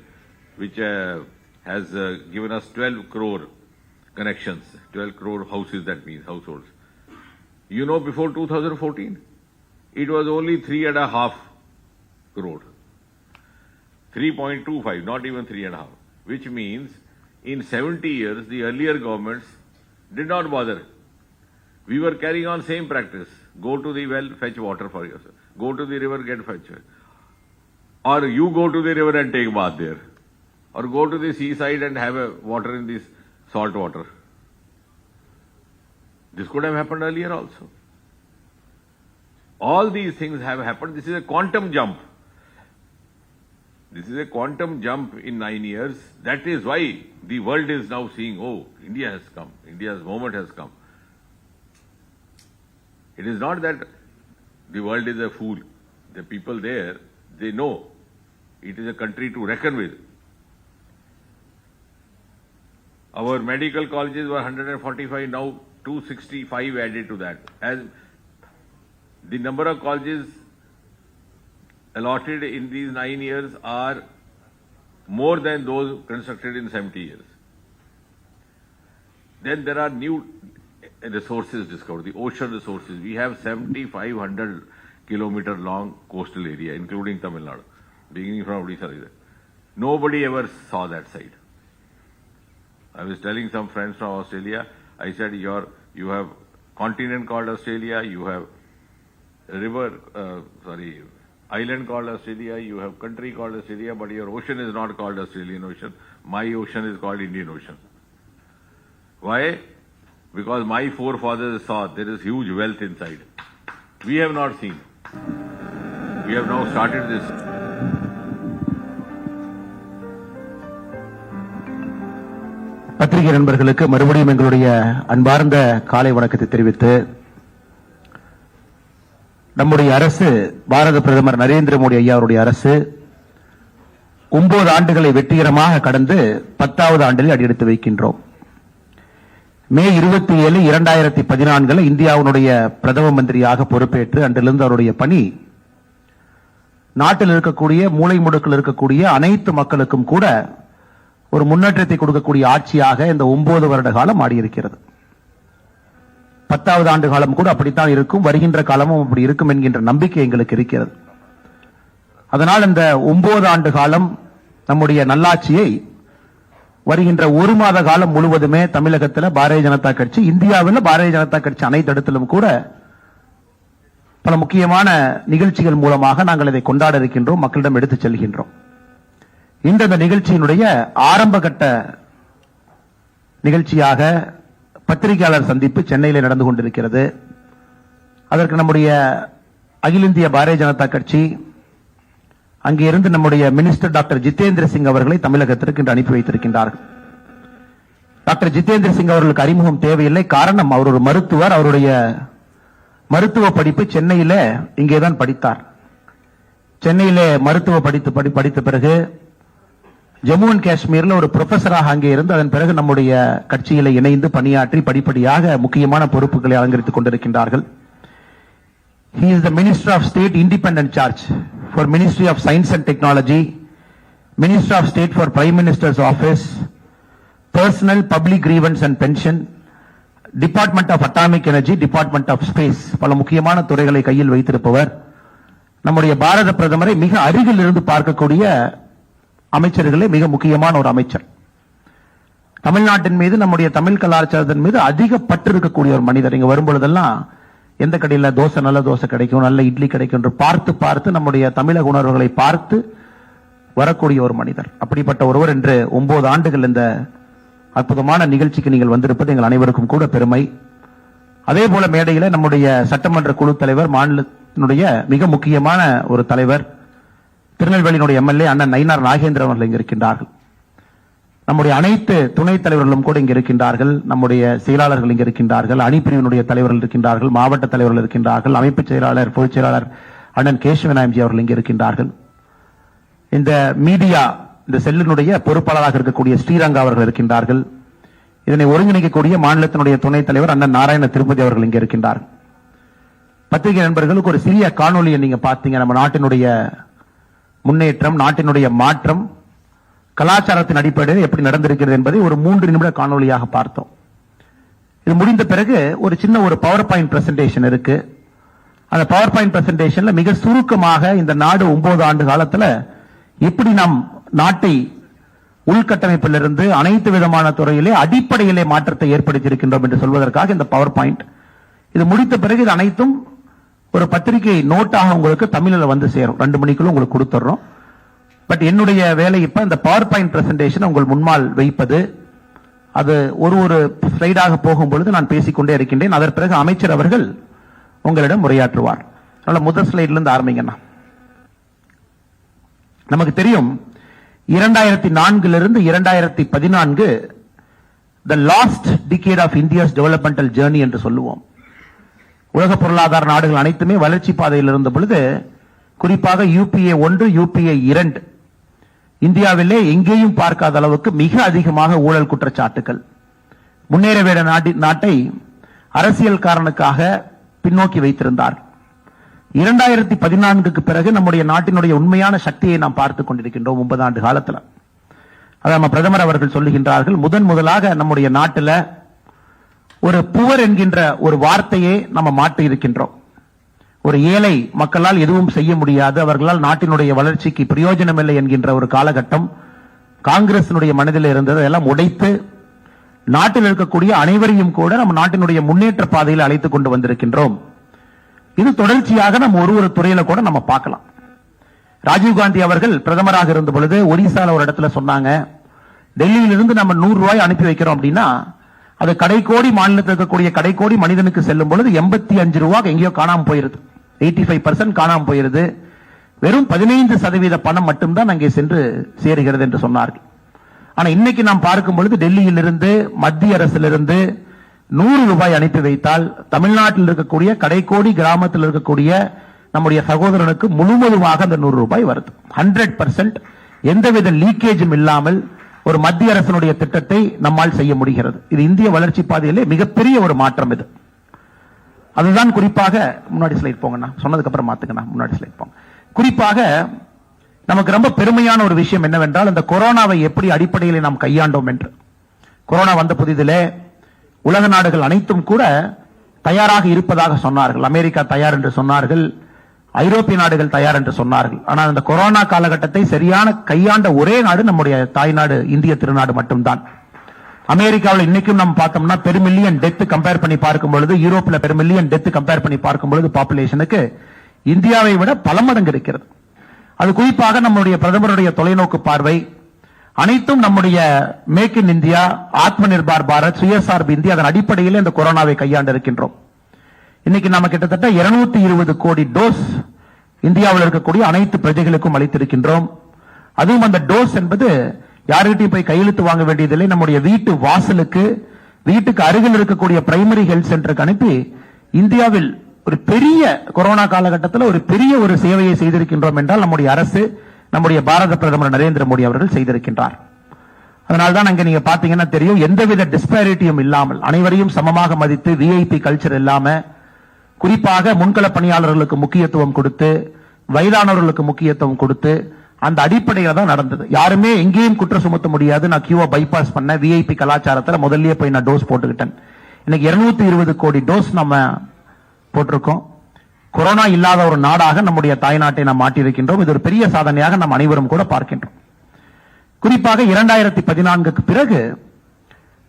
which has given us 12 crore connections, 12 crore houses, that means households. You know, before 2014, it was only 3.5 crore. 3.25, not even 3.5, which means in 70 years, the earlier governments did not bother. We were carrying on same practice. Go to the well, fetch water for yourself. Go to the river, get fetch. Or you go to the river and take bath there. Or go to the seaside and have a water in this salt water. This could have happened earlier also. All these things have happened. This is a quantum jump. This is a quantum jump in 9 years. That is why the world is now seeing, oh, India has come. India's moment has come. It is not that the world is a fool. The people there, they know it is a country to reckon with. Our medical colleges were 145, now 265 added to that. As the number of colleges allotted in these 9 years are more than those constructed in 70 years. Then there are new resources discovered, the ocean resources. We have 7,500 kilometer long coastal area, including Tamil Nadu, beginning from Odisha. Nobody ever saw that side. I was telling some friends from Australia, I said, you have continent called Australia, you have island called Australia, you have country called Australia, but your ocean is not called Australian Ocean. My ocean is called Indian Ocean. Why? Because my forefathers saw there is huge wealth inside. We have not seen. We have now started this. பத்திரிகை நண்பர்களுக்கு மறுபடியும் எங்களுடைய அன்பார்ந்த காலை வணக்கத்தை தெரிவித்து, நம்முடைய அரசு, பாரத பிரதமர் நரேந்திர மோடி ஐயா அவருடைய அரசு 9 ஆண்டுகளை வெற்றிகரமாக கடந்து 10வது ஆண்டில் அடியெடுத்து வைக்கின்றோம். மே 27, 2014 இந்தியாவுடைய பிரதம மந்திரியாக பொறுப்பேற்று அன்றிலிருந்து அவருடைய பணி நாட்டில் இருக்கக்கூடிய மூலை முடுக்கில் இருக்கக்கூடிய அனைத்து மக்களுக்கும் கூட ஒரு முன்னேற்றத்தை கொடுக்கக்கூடிய ஆட்சியாக இந்த 9 வருட காலம் ஆடியிருக்கிறது. 10வது ஆண்டு காலம் கூட அப்படித்தான் இருக்கும், வருகின்ற காலமும் அப்படி இருக்கும் என்கின்ற நம்பிக்கை எங்களுக்கு இருக்கிறது. அதனால் இந்த 9 ஆண்டு காலம் நம்முடைய நல்லாட்சியை வருகின்ற 1 மாத காலம் முழுவதுமே தமிழகத்தில் பாரதிய ஜனதா கட்சி, இந்தியாவில் பாரதிய ஜனதா கட்சி அனைத்து இடத்திலும் கூட பல முக்கியமான நிகழ்ச்சிகள் மூலமாக நாங்கள் இதை கொண்டாட இருக்கின்றோம், மக்களிடம் எடுத்துச் செல்கின்றோம். இந்த நிகழ்ச்சியினுடைய ஆரம்ப கட்ட நிகழ்ச்சியாக பத்திரிகையாளர் சந்திப்பு சென்னையில் நடந்து கொண்டிருக்கிறது. அதற்கு நம்முடைய அகில இந்திய பாரதிய ஜனதா கட்சி அங்கே இருந்து நம்முடைய மினிஸ்டர் டாக்டர் ஜிதேந்திர சிங் அவர்களை தமிழகத்திற்கு இன்று அனுப்பி வைத்திருக்கின்றார்கள். டாக்டர் ஜிதேந்திர சிங் அவர்களுக்கு அறிமுகம் தேவையில்லை, காரணம் அவர் ஒரு மருத்துவர். அவருடைய மருத்துவ படிப்பு சென்னையில இங்கேதான் படித்தார். சென்னையிலே மருத்துவ படித்த பிறகு ஜம்மு அண்ட் காஷ்மீர்ல ஒரு ப்ரொஃபஸராக அங்கே இருந்து அதன் பிறகு நம்முடைய கட்சியில இணைந்து பணியாற்றி படிப்படியாக முக்கியமான பொறுப்புகளை அலங்கரித்துக் கொண்டிருக்கின்றார்கள். He is the Minister of State Independent Charge for Ministry of Science and Technology, Minister of State for Prime Minister's Office, Personal, Public Grievance and Pension, Department of Atomic Energy, Department of Space. பல முக்கியமான துறைகளை கையில் வைத்திருப்பவர். நம்முடைய பாரத பிரதமரை மிக அருகில் இருந்து பார்க்கக்கூடிய அமைச்சர்களே மிக முக்கியமான ஒரு அமைச்சர். தமிழ்நாட்டின் மீது, நம்முடைய தமிழ் கலாச்சாரத்தின் மீது அதிக பற்று இருக்கக்கூடிய ஒரு மனிதர். இங்க வரும்பொழுதெல்லாம் எந்த கடையில் தோசை, நல்ல தோசை கிடைக்கும், நல்ல இட்லி கிடைக்கும் என்று பார்த்து பார்த்து நம்முடைய தமிழக உணர்வுகளை பார்த்து வரக்கூடிய ஒரு மனிதர். அப்படிப்பட்ட ஒருவர் என்று 9 ஆண்டுகள் இந்த அற்புதமான நிகழ்ச்சிக்கு நீங்கள் வந்திருப்பது எங்கள் அனைவருக்கும் கூட பெருமை. அதே போல மேடையில் நம்முடைய சட்டமன்ற குழு தலைவர், மாநிலத்தினுடைய மிக முக்கியமான ஒரு தலைவர், திருநெல்வேலியினுடைய எம்எல்ஏ அண்ணன் நயினார் நாகேந்திரன் அவர்கள் இங்கு இருக்கின்றார்கள். நம்முடைய அனைத்து துணைத் தலைவர்களும் கூட இங்கு இருக்கின்றார்கள். நம்முடைய செயலாளர்கள் இங்கு இருக்கின்றார்கள், அணிப்பிரிவினுடைய தலைவர்கள் இருக்கின்றார்கள், மாவட்ட தலைவர்கள் இருக்கின்றார்கள், அமைப்பு செயலாளர், பொதுச் செயலாளர் அண்ணன் கேசவநாயம்ஜி அவர்கள் இங்கு இருக்கின்றார்கள். இந்த மீடியா, இந்த செல்லினுடைய பொறுப்பாளராக இருக்கக்கூடிய ஸ்ரீரங்கா அவர்கள் இருக்கின்றார்கள். இதனை ஒருங்கிணைக்கக்கூடிய மாநிலத்தினுடைய துணைத் தலைவர் அண்ணன் நாராயண திருப்பதி அவர்கள் இங்கு இருக்கின்றார்கள். பத்திரிகை நண்பர்களுக்கு ஒரு சிறிய காணொலியை நீங்க பார்த்தீங்க. நம்ம நாட்டினுடைய முன்னேற்றம், நாட்டினுடைய மாற்றம் கலாச்சாரத்தின் அடிப்படையில் எப்படி நடந்திருக்கிறது என்பதை ஒரு 3 நிமிட காணொலியாக பார்த்தோம். இது முடிந்த பிறகு ஒரு சின்ன ஒரு பவர் பாயிண்ட் பிரசன்டேஷன் இருக்கு. அந்த பவர் பாயிண்ட் பிரசன்டேஷன்ல மிக சுருக்கமாக இந்த நாடு 9 ஆண்டு காலத்துல எப்படி நாம் நாட்டை உள்கட்டமைப்பிலிருந்து அனைத்து விதமான துறையிலே அடிப்படையிலே மாற்றத்தை ஏற்படுத்தி இருக்கின்றோம் என்று சொல்வதற்காக இந்த பவர் பாயிண்ட். இது முடித்த பிறகு இது அனைத்தும் ஒரு பத்திரிகை நோட்டாக உங்களுக்கு தமிழில் வந்து சேரும். 2 மணிக்குள்ள உங்களுக்கு கொடுத்துறோம். பட் என்னுடைய வேலை இப்ப இந்த பவர் பாயிண்ட் பிரசன்டேஷன் உங்கள் முன்னால் வைப்பது. அது ஒரு ஸ்லைடாக போகும்பொழுது நான் பேசிக்கொண்டே இருக்கின்றேன். அதற்கு பிறகு அமைச்சர் அவர்கள் உங்களிடம் உரையாற்றுவார். அதனால முதல் ஸ்லைட்ல இருந்து ஆரம்பிங்கண்ணா. நமக்கு தெரியும் 2004 2014 the last decade of India's developmental journey என்று சொல்லுவோம். உலக பொருளாதார நாடுகள் அனைத்துமே வளர்ச்சி பாதையில் இருந்த பொழுது, குறிப்பாக UPA 1 UPA 2 இந்தியாவிலே எங்கேயும் பார்க்காத அளவுக்கு மிக அதிகமாக ஊழல் குற்றச்சாட்டுகள், முன்னேற வேண்டிய நாட்டை அரசியல் காரணக்காக பின்னோக்கி வைத்திருந்தார். 2014க்கு பிறகு நம்முடைய நாட்டினுடைய உண்மையான சக்தியை நாம் பார்த்துக் கொண்டிருக்கின்றோம். 9 ஆண்டு காலத்தில் அத நம்ம பிரதமர் அவர்கள் சொல்லுகின்றார்கள், முதலாக நம்முடைய நாட்டில் ஒரு புவர் என்கின்ற ஒரு வார்த்தையை நம்ம மாற்றி இருக்கின்றோம். ஒரு ஏழை மக்களால் எதுவும் செய்ய முடியாது, அவர்களால் நாட்டினுடைய வளர்ச்சிக்கு பிரயோஜனம் இல்லை என்கின்ற ஒரு காலகட்டம் காங்கிரசினுடைய மனதில் இருந்தது. அதெல்லாம் உடைத்து நாட்டில் இருக்கக்கூடிய அனைவரையும் கூட நம்ம நாட்டினுடைய முன்னேற்ற பாதையில் அழைத்துக் கொண்டு வந்திருக்கின்றோம். இது தொடர்ச்சியாக நம்ம ஒரு துறையில கூட நம்ம பார்க்கலாம். ராஜீவ்காந்தி அவர்கள் பிரதமராக இருந்த பொழுது ஒரிசால ஒரு இடத்துல சொன்னாங்க, டெல்லியிலிருந்து நம்ம 100 ரூபாய் அனுப்பி வைக்கிறோம் அப்படின்னா அது கடைக்கோடி மாநிலத்தில் இருக்கக்கூடிய கடைக்கோடி மனிதனுக்கு செல்லும் பொழுது 85 ரூபாய் எங்கேயோ காணாம போயிருது. 85% காணாம போயிருது. வெறும் 15% பணம் மட்டும்தான் அங்கே சென்று சேருகிறது என்று சொன்னார்கள். ஆனா இன்னைக்கு நாம் பார்க்கும் பொழுது டெல்லியிலிருந்து, மத்திய அரசிலிருந்து 100 ரூபாய் அனுப்பி வைத்தால் தமிழ்நாட்டில் இருக்கக்கூடிய கடைக்கோடி கிராமத்தில் இருக்கக்கூடிய நம்முடைய சகோதரனுக்கு முழுவதுமாக அந்த 100 ரூபாய் வருது. 100% எந்தவித லீக்கேஜும் இல்லாமல் ஒரு மத்திய அரசினுடைய திட்டத்தை நம்மால் செய்ய முடிகிறது. இது இந்திய வளர்ச்சி பாதையிலே மிகப்பெரிய ஒரு மாற்றம். இது அதுதான் குறிப்பாக முன்னாடி ஸ்லைட் போங்கண்ணா, சொன்னதுக்கு அப்புறம் மாத்துக்கண்ணா, முன்னாடி ஸ்லைட் போங்க. குறிப்பாக நமக்கு ரொம்ப பெருமையான ஒரு விஷயம் என்னவென்றால், இந்த கொரோனாவை எப்படி அடிப்படையில் நாம் கையாண்டோம் என்று. கொரோனா வந்த புதிதிலே உலக நாடுகள் அனைத்தும் கூட தயாராக இருப்பதாக சொன்னார்கள். அமெரிக்கா தயார் என்று சொன்னார்கள், ஐரோப்பிய நாடுகள் தயார் என்று சொன்னார்கள். ஆனால் இந்த கொரோனா காலகட்டத்தை சரியான கையாண்ட ஒரே நாடு நம்முடைய தாய்நாடு இந்திய திருநாடு மட்டும்தான். அமெரிக்காவில் இன்னைக்கும் நம்ம பார்த்தோம்னா பெருமில்லியன் டெத் கம்பேர் பண்ணி பார்க்கும் பொழுது, யூரோப்ல பெருமில்லியன் டெத் கம்பேர் பண்ணி பார்க்கும் பொழுது பாப்புலேஷனுக்கு இந்தியாவை விட பல மடங்கு இருக்கிறது. அது குறிப்பாக நம்முடைய பிரதமருடைய தொலைநோக்கு பார்வை அனைத்தும் நம்முடைய மேக் இன் இந்தியா, ஆத்ம நிர்பார் பாரத், சுயசார்பு இந்தியா, அதன் அடிப்படையில் இந்த கொரோனாவை கையாண்டு இருக்கின்றோம். இன்னைக்கு நாம கிட்டத்தட்ட 220 கோடி டோஸ் இந்தியாவில் இருக்கக்கூடிய அனைத்து பிரஜைகளுக்கும் அளித்திருக்கின்றோம். அதுவும் அந்த டோஸ் என்பது யாருகிட்டையும் போய் கையெழுத்து வாங்க வேண்டியதில்லை. நம்முடைய வீட்டு வாசலுக்கு, வீட்டுக்கு அருகில் இருக்கக்கூடிய பிரைமரி ஹெல்த் சென்டருக்கு அனுப்பி இந்தியாவில் ஒரு பெரிய கொரோனா காலகட்டத்தில் ஒரு பெரிய ஒரு சேவையை செய்திருக்கின்றோம் என்றால் நம்முடைய அரசு, நம்முடைய பாரத பிரதமர் நரேந்திர மோடி அவர்கள் செய்திருக்கின்றார். அதனால்தான் அங்க நீங்க பாத்தீங்கன்னா தெரியும், எந்தவித டிஸ்பாரிட்டியும் இல்லாமல் அனைவரையும் சமமாக மதித்து, விஐபி கல்ச்சர் இல்லாம, குறிப்பாக முன்கள பணியாளர்களுக்கு முக்கியத்துவம் கொடுத்து, வயதானவர்களுக்கு முக்கியத்துவம் கொடுத்து, அந்த அடிப்படையில தான் நடந்தது. யாருமே எங்கேயும் குற்றம் சுமத்த முடியாது. நான் கியூவை பைபாஸ் பண்ண, விஐபி கலாச்சாரத்துல முதல்லயே போய் நான் டோஸ் போட்டுக்கிட்டேன். இன்னைக்கு 220 கோடி டோஸ் நம்ம போட்டிருக்கோம். கொரோனா இல்லாத ஒரு நாடாக நம்முடைய தாய்நாட்டை நாம் மாற்றியிருக்கின்றோம். இது ஒரு பெரிய சாதனையாக நாம் அனைவரும் கூட பார்க்கின்றோம். குறிப்பாக 2014க்கு பிறகு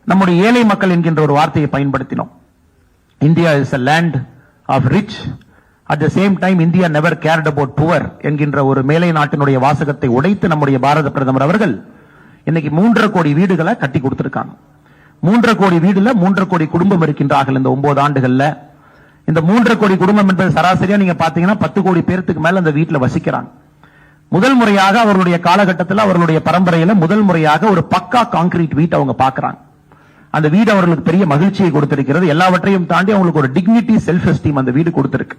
நம்முடைய ஏழை மக்கள் என்கின்ற ஒரு வார்த்தையை பயன்படுத்தினோம். India is a land of rich, at the same time India never cared about poor என்கின்ற ஒரு மேலை நாட்டினுடைய வாசகத்தை உடைத்து நம்முடைய பாரத பிரதமர் அவர்கள் இன்னைக்கு 3.5 கோடி வீடுகளை கட்டி கொடுத்திருக்காங்க. 3.5 கோடி வீடுல 3.5 கோடி குடும்பம் இருக்கின்றார்கள். இந்த 9 ஆண்டுகள்ல இந்த 3.5 கோடி குடும்பம் என்பது சராசரியா நீங்க பாத்தீங்கன்னா 10 கோடி பேருக்கு மேல அந்த வீட்டுல வசிக்கிறாங்க. முதல் முறையாக அவர்களுடைய காலகட்டத்தில், அவர்களுடைய பரம்பரையில முதல் முறையாக ஒரு பக்கா கான்கிரீட் வீட்டை அவங்க பாக்குறாங்க. அந்த வீடு அவர்களுக்கு பெரிய மகிழ்ச்சியை கொடுத்திருக்கிறது. எல்லாவற்றையும் தாண்டி அவங்களுக்கு ஒரு டிக்னிட்டி, செல்ஃப் எஸ்டீம் அந்த வீடு கொடுத்திருக்கு.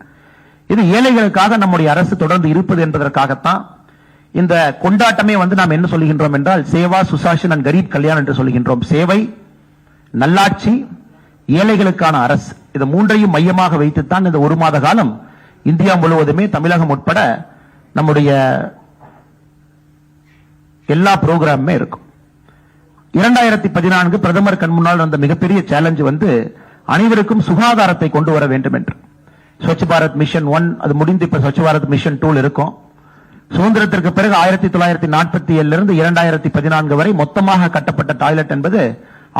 இது ஏழைகளுக்காக நம்முடைய அரசு தொடர்ந்து இருப்பது என்பதற்காகத்தான் இந்த கொண்டாட்டமே நாம் என்ன சொல்லுகின்றோம் என்றால், சேவா, சுசாசன் அண்ட் கரீப் கல்யாண் என்று சொல்லுகின்றோம். சேவை, நல்லாட்சி, ஏழைகளுக்கான அரசு, இது மூன்றையும் மையமாக வைத்துத்தான் இந்த ஒரு மாத காலம் இந்தியா முழுவதுமே, தமிழகம் உட்பட நம்முடைய எல்லா புரோகிராமுமே இருக்கும். 2014 பிரதமர் கண் முன்னால் வந்த மிகப்பெரிய சேலஞ்சு அனைவருக்கும் சுகாதாரத்தை கொண்டு வர வேண்டும் என்று. ஸ்வச் பாரத் மிஷன் 1 அது முடிந்து இப்ப ஸ்வச் பாரத் மிஷன் 2 இருக்கும். சுதந்திரத்திற்கு பிறகு 1947 இருந்து 2014 வரை மொத்தமாக கட்டப்பட்ட டாய்லெட் என்பது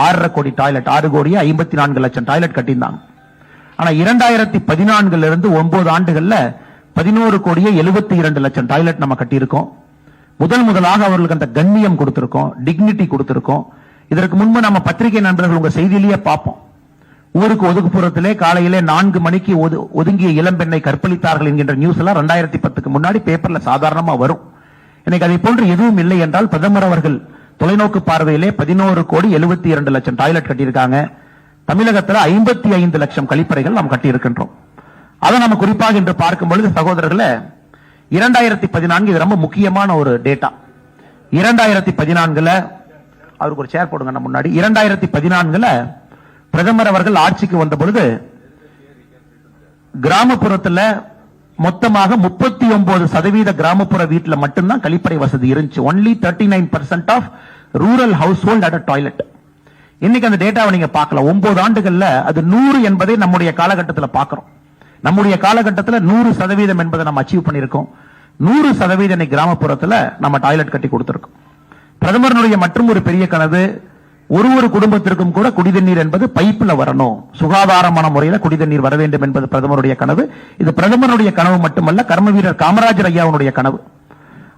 6.5 கோடி டாய்லெட், 6 கோடியே 54 லட்சம் டாய்லெட் கட்டியிருந்தாங்க. ஆனா 2014 இருந்து 9 ஆண்டுகள்ல 11 கோடியே 72 லட்சம் டாய்லெட் நம்ம கட்டியிருக்கோம். முதலாக அவர்களுக்கு அந்த கண்ணியம் கொடுத்திருக்கோம், டிக்னிட்டி கொடுத்திருக்கோம். இதற்கு முன்பு நம்ம பத்திரிகை நண்பர்கள் உங்க செய்தியிலேயே பார்ப்போம், ஊருக்கு ஒதுக்குப்புறத்திலே காலையிலே 4 மணிக்கு ஒதுங்கிய இளம்பெண்ணை கற்பழித்தார்கள் என்கின்ற நியூஸ் எல்லாம் 2010க்கு முன்னாடி பேப்பர்ல சாதாரணமா வரும். இன்னைக்கு அதை போன்று எதுவும் இல்லை என்றால், பிரதமர் அவர்கள் தொலைநோக்கு பார்வையிலே 11 கோடி 72 லட்சம் டாய்லெட் கட்டியிருக்காங்க. தமிழகத்தில் 55 லட்சம் கழிப்பறைகள் நாம் கட்டியிருக்கின்றோம். அதை நம்ம குறிப்பாக இன்று பார்க்கும் பொழுது சகோதரர்களே, 2014 இது ரொம்ப முக்கியமான ஒரு டேட்டா. 2014 அவருக்கு ஒரு சேர் போடுங்க முன்னாடி. 2014 பிரதமர் அவர்கள் ஆட்சிக்கு வந்த பொழுது கிராமப்புறத்துல மொத்தமாக 39% கிராமப்புற வீட்டுல மட்டும்தான் கழிப்பறை வசதி இருந்துச்சு. only 39% of rural house hold at toilet. இன்னைக்கு அந்த டேட்டாவை நீங்க பார்க்கலாம். 9 ஆண்டுகள்ல அது 100 என்பதை நம்முடைய காலகட்டத்தில் பார்க்கிறோம். நம்முடைய காலகட்டத்தில் 100% என்பதை நம்ம அச்சீவ் பண்ணிருக்கோம். 100% கிராமப்புறத்துல நம்ம டாய்லெட் கட்டி கொடுத்திருக்கோம். பிரதமருடைய மற்றும் ஒரு பெரிய கனவு, ஒரு குடும்பத்திற்கும் கூட குடிதண்ணீர் என்பது பைப்ல வரணும், சுகாதாரமான முறையில் குடிதண்ணீர் வர வேண்டும் என்பது பிரதமருடைய கனவு. இது பிரதமருடைய கனவு மட்டுமல்ல, கர்மவீரர் காமராஜர் ஐயாவுடைய கனவு.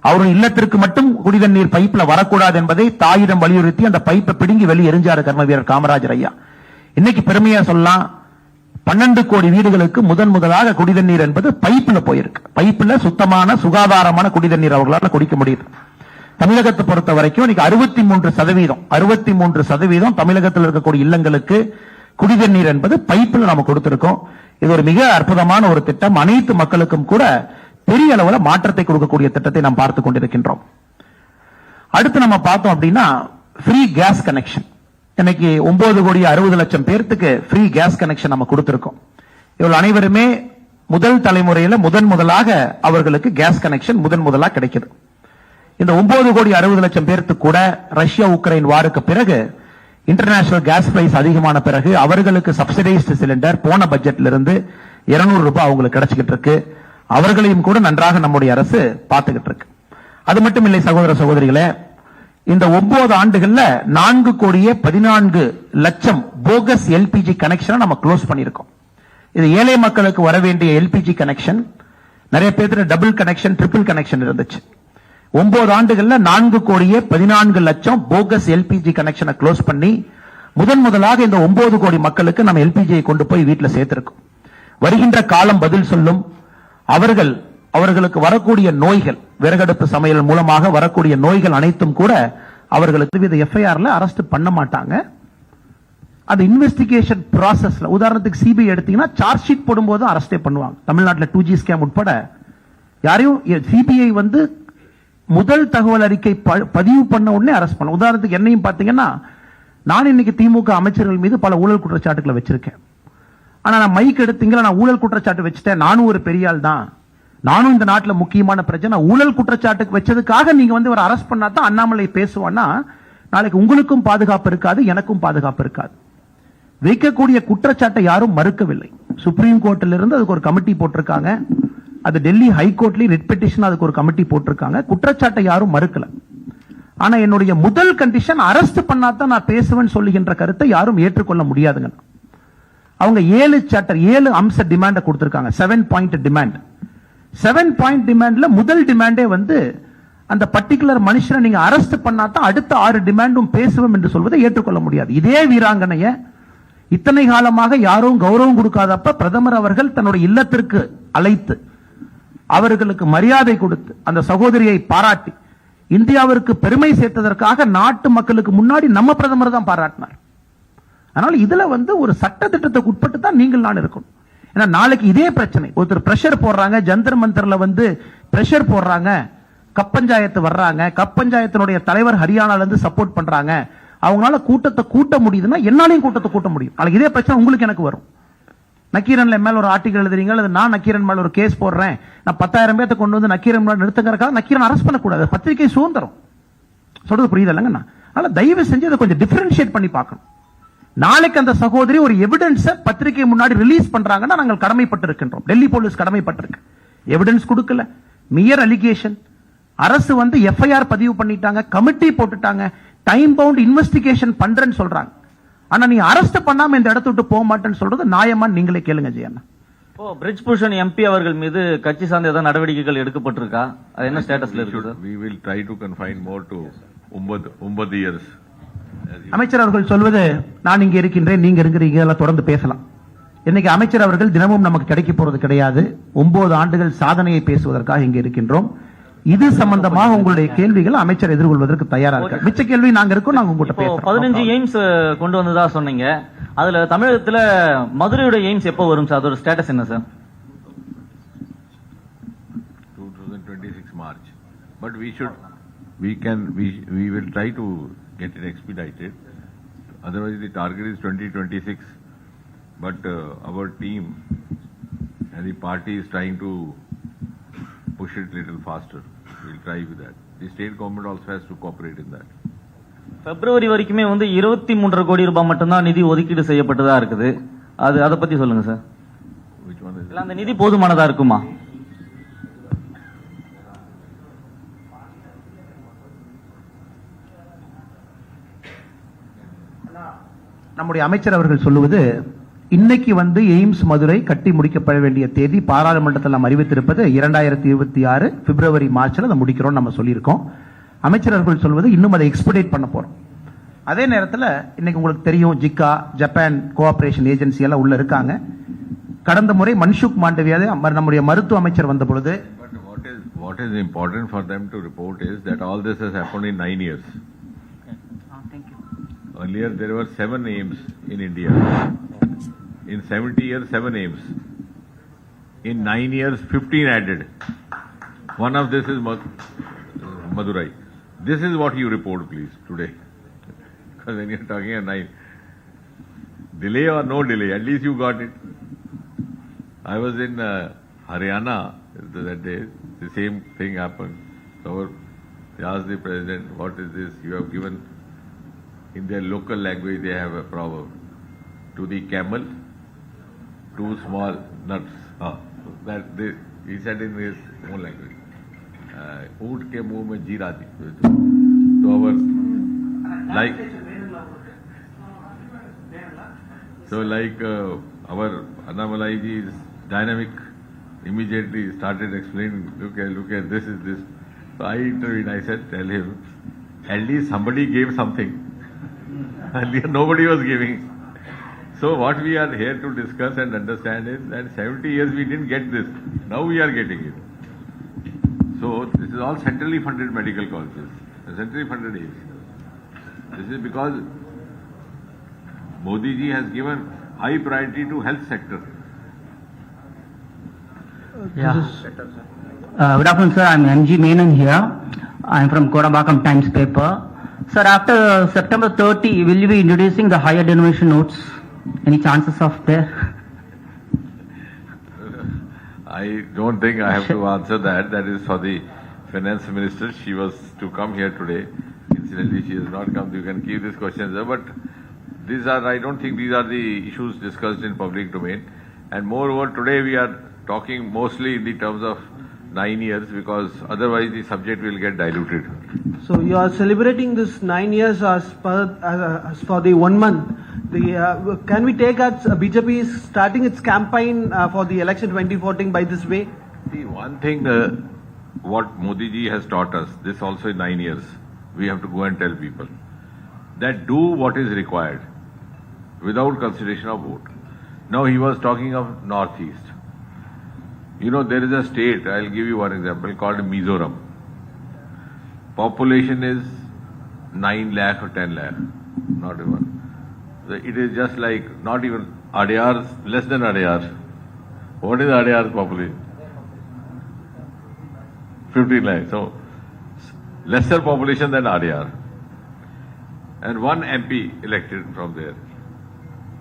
அவருடைய இல்லத்திற்கு மட்டும் குடிதண்ணீர் பைப்ல வரக்கூடாது என்பதை தாயிடம் வலியுறுத்தி அந்த பைப்பை பிடுங்கி வெளியே எரிஞ்சாரு கர்மவீரர் காமராஜர் ஐயா. இன்னைக்கு பெருமையா சொல்லலாம், 12 கோடி வீடுகளுக்கு முதலாக குடிதண்ணீர் என்பது பைப்ல போயிருக்கு. பைப்ல சுத்தமான சுகாதாரமான குடிதண்ணீர் அவர்களால் குடிக்க முடியுது. தமிழகத்தை பொறுத்த வரைக்கும் இன்னைக்கு 63% தமிழகத்தில் இருக்கக்கூடிய இல்லங்களுக்கு குடிதண்ணீர் என்பது பைப்பில் நாம கொடுத்திருக்கோம். இது ஒரு மிக அற்புதமான ஒரு திட்டம். அனைத்து மக்களுக்கும் கூட பெரிய அளவில் மாற்றத்தை கொடுக்கக்கூடிய திட்டத்தை நாம் பார்த்துக் கொண்டிருக்கின்றோம். அடுத்து நம்ம பார்த்தோம் அப்படின்னா, ஃப்ரீ கேஸ் கனெக்ஷன். இன்னைக்கு 9 கோடி 60 லட்சம் பேர்த்துக்கு ஃப்ரீ கேஸ் கனெக்ஷன் நம்ம கொடுத்திருக்கோம். இவர்கள் அனைவருமே முதல் தலைமுறையில் முதலாக அவர்களுக்கு கேஸ் கனெக்ஷன் முதலா கிடைக்குது. இந்த 9 கோடி 60 லட்சம் பேருக்கு கூட ரஷ்யா உக்ரைன் வாருக்கு பிறகு இன்டர்நேஷனல் கேஸ் பிரைஸ் அதிகமான பிறகு அவர்களுக்கு சப்சிடைஸ்டு சிலிண்டர் போன பட்ஜெட்ல இருந்து 200 ரூபாய் அவங்களுக்கு கிடைச்சிட்டு இருக்கு. அவர்களையும் கூட நன்றாக நம்முடைய அரசு பார்த்துக்கிட்டு இருக்கு. அது மட்டும் இல்லை சகோதர சகோதரிகளே, இந்த 9 ஆண்டுகள்ல 4 கோடியே 14 லட்சம் போகஸ் எல்பிஜி கனெக்ஷன் நம்ம க்ளோஸ் பண்ணிருக்கோம். இது ஏழை மக்களுக்கு வர வேண்டிய எல்பிஜி கனெக்ஷன். நிறைய பேருக்கு டபுள் கனெக்ஷன், ட்ரிபிள் கனெக்ஷன் இருந்துச்சு. 9 ஆண்டுகள்ல 4 கோடியே 14 லட்சம் போகஸ் எல்பிஜி கனெக்ஷனை க்ளோஸ் பண்ணி முதலாக இந்த 9 கோடி மக்களுக்கு நம்ம எல்பிஜியை கொண்டு போய் வீட்டில் சேர்த்திருக்கோம். வருகின்ற காலம் பதில் சொல்லும். அவர்களுக்கு வரக்கூடிய நோய்கள், விறகடுப்பு சமையல் மூலமாக வரக்கூடிய நோய்கள் அனைத்தும் கூட அவர்களுக்கு எஃப்ஐஆர்ல அரெஸ்ட் பண்ண மாட்டாங்க. அது இன்வெஸ்டிகேஷன் ப்ராசஸ்ல, உதாரணத்துக்கு சிபிஐ எடுத்தீங்கன்னா சார்ஜ் ஷீட் போடும்போது அரெஸ்டே பண்ணுவாங்க. தமிழ்நாட்டில் 2G ஸ்கேம் உட்பட யாரையும் சிபிஐ முதல் தகவல் அறிக்கை பதிவு பண்ண உடனே அரெஸ்ட் பண்ண. உதாரணத்துக்கு என்னையும் பாத்தீங்கன்னா, நான் இன்னைக்கு திமுக அமைச்சர்கள் மீது பல ஊழல் குற்றச்சாட்டுகளை வச்சிருக்கேன். ஆனா நான் மைக் எடுத்தீங்களா, நான் ஊழல் குற்றச்சாட்டு வச்சுட்டேன், நானும் ஒரு பெரிய ஆள் தான், நானும் இந்த நாட்டில் முக்கியமான பிரச்சனை, ஊழல் குற்றச்சாட்டுக்கு வச்சதுக்காக நீங்க ஒரு அரெஸ்ட் பண்ணா தான் அண்ணாமலை பேசுவான்னா, நாளைக்கு உங்களுக்கும் பாதுகாப்பு இருக்காது, எனக்கும் பாதுகாப்பு இருக்காது. வைக்கக்கூடிய குற்றச்சாட்டை யாரும் மறுக்கவில்லை. சுப்ரீம் கோர்ட்டில் இருந்து அதுக்கு ஒரு கமிட்டி போட்டிருக்காங்க. அது டெல்லி ஹைகோர்ட்லயும் ரிட் பெட்டிஷன் அதுக்கு ஒரு கமிட்டி போட்டிருக்காங்க. குற்றச்சாட்டை யாரும் மறுக்கல. ஆனா என்னுடைய முதல் கண்டிஷன் அரெஸ்ட் பண்ணாதான் நான் பேசுவேன் சொல்லுகின்ற கருத்தை யாரும் ஏற்றுக்கொள்ள முடியாதுங்க. அவங்க 7 அம்ச டிமாண்ட கொடுத்திருக்காங்க. 7 பாயிண்ட் டிமாண்ட். 7 பாயிண்ட் டிமாண்ட்ல முதல் டிமாண்டே அந்த பர்டிகுலர் மனுஷனை நீங்க அரெஸ்ட் பண்ணாதான் அடுத்த 6 டிமாண்டும் பேசுவோம் என்று சொல்வதை ஏற்றுக்கொள்ள முடியாது. இதே வீராங்கனைய இத்தனை காலமாக யாரும் கௌரவம் கொடுக்காதப்ப பிரதமர் அவர்கள் தன்னுடைய இல்லத்திற்கு அழைத்து அவர்களுக்கு மரியாதை கொடுத்து அந்த சகோதரியை பாராட்டி இந்தியாவிற்கு பெருமை சேர்த்ததற்காக நாட்டு மக்களுக்கு முன்னாடி நம்ம பிரதமர் தான் பாராட்டினார். அதனால இதுல ஒரு சட்ட திட்டத்துக்கு உட்பட்டு தான் நீங்கள் நான் இருக்கணும். ஏன்னா நாளைக்கு இதே பிரச்சனை, ஒருத்தர் பிரஷர் போடுறாங்க, ஜந்தர் மந்தர்ல பிரஷர் போடுறாங்க, கப்பஞ்சாயத்து வர்றாங்க, கப்பஞ்சாயத்தினுடைய தலைவர் ஹரியானால இருந்து சப்போர்ட் பண்றாங்க, அவங்களால கூட்டத்தை கூட்ட முடியுதுன்னா என்னாலையும் கூட்டத்தை கூட்ட முடியும். நாளைக்கு இதே பிரச்சனை உங்களுக்கு எனக்கு வரும். நக்கீரன்ல மேல ஒரு ஆர்டிகல் எழுதுறீங்க, நான் நக்கீரன் மேல ஒரு கேஸ் போடுறேன், நான் 10,000 பேர்த்த கொண்டு வந்து நக்கீரன் மேல நிறுத்துங்கிறக்காக நக்கீரன் அரெஸ்ட் பண்ணக்கூடாது. பத்திரிகை சுதந்திரம் சொல்றது புரியுதல்லங்க. அதனால தயவு செஞ்சு அதை கொஞ்சம் டிஃபரன்ஷியேட் பண்ணி பார்க்கணும். நாளைக்கு அந்த சகோதரி ஒரு எவிடன்ஸ் பத்திரிகை முன்னாடி ரிலீஸ் பண்றாங்கன்னா நாங்கள் கடமைப்பட்டு இருக்கின்றோம். டெல்லி போலீஸ் கடமைப்பட்டிருக்கு. எவிடன்ஸ் கொடுக்கல, மியர் அலிகேஷன். அரசு எஃப்ஐஆர் பதிவு பண்ணிட்டாங்க, கமிட்டி போட்டுட்டாங்க, டைம் பவுண்ட் இன்வெஸ்டிகேஷன் பண்றேன்னு சொல்றாங்க. ஆனா நீ அரெஸ்ட் பண்ணாம இந்த இடத்த விட்டு போக மாட்டேன்னு சொல்றது நியாயமா? நீங்களே கேளுங்க ஜெயண்ணா. பிரிட்ஜ் பூஷன் எம்பி அவர்கள் மீது கட்சி சார்ந்த ஏதாவது நடவடிக்கைகள் எடுக்கப்பட்டிருக்கா? அது என்ன ஸ்டேட்டஸ்ல இருக்கு? We will try to confine more to 9 years. அமைச்சர் அவர்கள் சொல்வது, நான் இங்க இருக்கின்றேன், நீங்க இருக்கிறீங்க, எல்லாம் தொடர்ந்து பேசலாம். இன்னைக்கு அமைச்சர் அவர்கள் தினமும் நமக்கு கிடைக்க போறது கிடையாது. 9 ஆண்டுகள் சாதனையை பேசுவதற்காக இங்க இருக்கின்றோம். இது சம்பந்தமாக உங்களுடைய கேள்விகள் அமைச்சர் எதிர்கொள்வதற்கு தயாரா இருக்க. மிச்ச கேள்வி நாங்க இருக்கோம், நாங்க உங்ககிட்ட பேசுறோம். 15 எய்ம்ஸ் கொண்டு வந்ததா சொன்னீங்க. அதுல தமிழகத்துல மதுரையோட எய்ம்ஸ் எப்போ வரும் சார்? அதோட ஸ்டேட்டஸ் என்ன sir? 2026 March. But we will try to get it expedited. Otherwise the target is 2026. But our team and the party is trying to push it a little faster. We'll try with that. The state government also has to cooperate in that. பிப்ரவரி வரைக்குமே 23.5 கோடி ரூபாய் மட்டும்தான் நிதி ஒதுக்கீடு செய்யப்பட்டதா இருக்குது. அதை பத்தி சொல்லுங்க சார். Which one is? அந்த நிதி போதுமானதா இருக்குமா? நம்முடைய அமைச்சர் அவர்கள் சொல்லுவது, இன்னைக்கு எய்ம்ஸ் மதுரை கட்டி முடிக்கப்பட வேண்டிய தேதி பாராளுமன்றத்தில் நாம் அறிவித்திருப்பது 2026 பிப்ரவரி மார்ச்ல அதை முடிக்கிறோம் நம்ம சொல்லியிருக்கோம். அமைச்சர் அவர்கள் சொல்வது இன்னும் அதை எக்ஸ்பெடிட் பண்ண போறோம். அதே நேரத்தில் இன்னைக்கு உங்களுக்கு தெரியும், ஜிக்கா ஜப்பான் கோஆபரேஷன் ஏஜென்சி எல்லாம் உள்ள இருக்காங்க. கடந்த முறை மன்சுக் மாண்டவியா நம்முடைய மருத்துவ அமைச்சர் வந்த பொழுது, what is important for them to report is that all this has happened in 9 years. Earlier there were 7 aims in India. In 70 years, 7 aims. In 9 years, 15 added. One of this is Madurai. This is what you report, please, today. because when you're talking at 9, delay or no delay, at least you got it. I was in Haryana that day, the same thing happened. So they asked the president, what is this? You have given, in their local language they have a proverb, to the camel, 2 small nuts. He said in his own language. ऊंट के मुंह में जीरा दी. So our Annamalai ji is dynamic. Immediately started explaining. Look at this is this. So I intervened. I said, tell him, at least somebody gave something. Earlier nobody was giving. So what we are here to discuss and understand is that 70 years we didn't get this. Now we are getting it. So this is all centrally funded medical colleges, centrally funded aims. This is because Modi ji has given high priority to health sector. Yeah. Good afternoon, sir. I'm MG Menon here. I'm from Kodambakam Times paper. Sir, after September 30, will you be introducing the higher denomination notes? Any chances of there? I don't think I have to answer that. That is for the finance minister. She was to come here today. Incidentally, she has not come. You can keep these questions there. But these are, I don't think these are the issues discussed in public domain. And moreover, today we are talking mostly in the terms of 9 years because otherwise the subject will get diluted. So you are celebrating this 9 years as for the 1 month. Can we take as BJP is starting its campaign for the election 2014 by this way? See, one thing what Modi ji has taught us, this also in 9 years, we have to go and tell people that do what is required without consideration of vote. Now he was talking of Northeast. You know, there is a state, I'll give you one example, called Mizoram. Population is 9 lakh or 10 lakh, not even. It is just like, not even Adyar, less than Adyar. What is Adyar's population? 15 lakh. So, lesser population than Adyar. And 1 MP elected from there.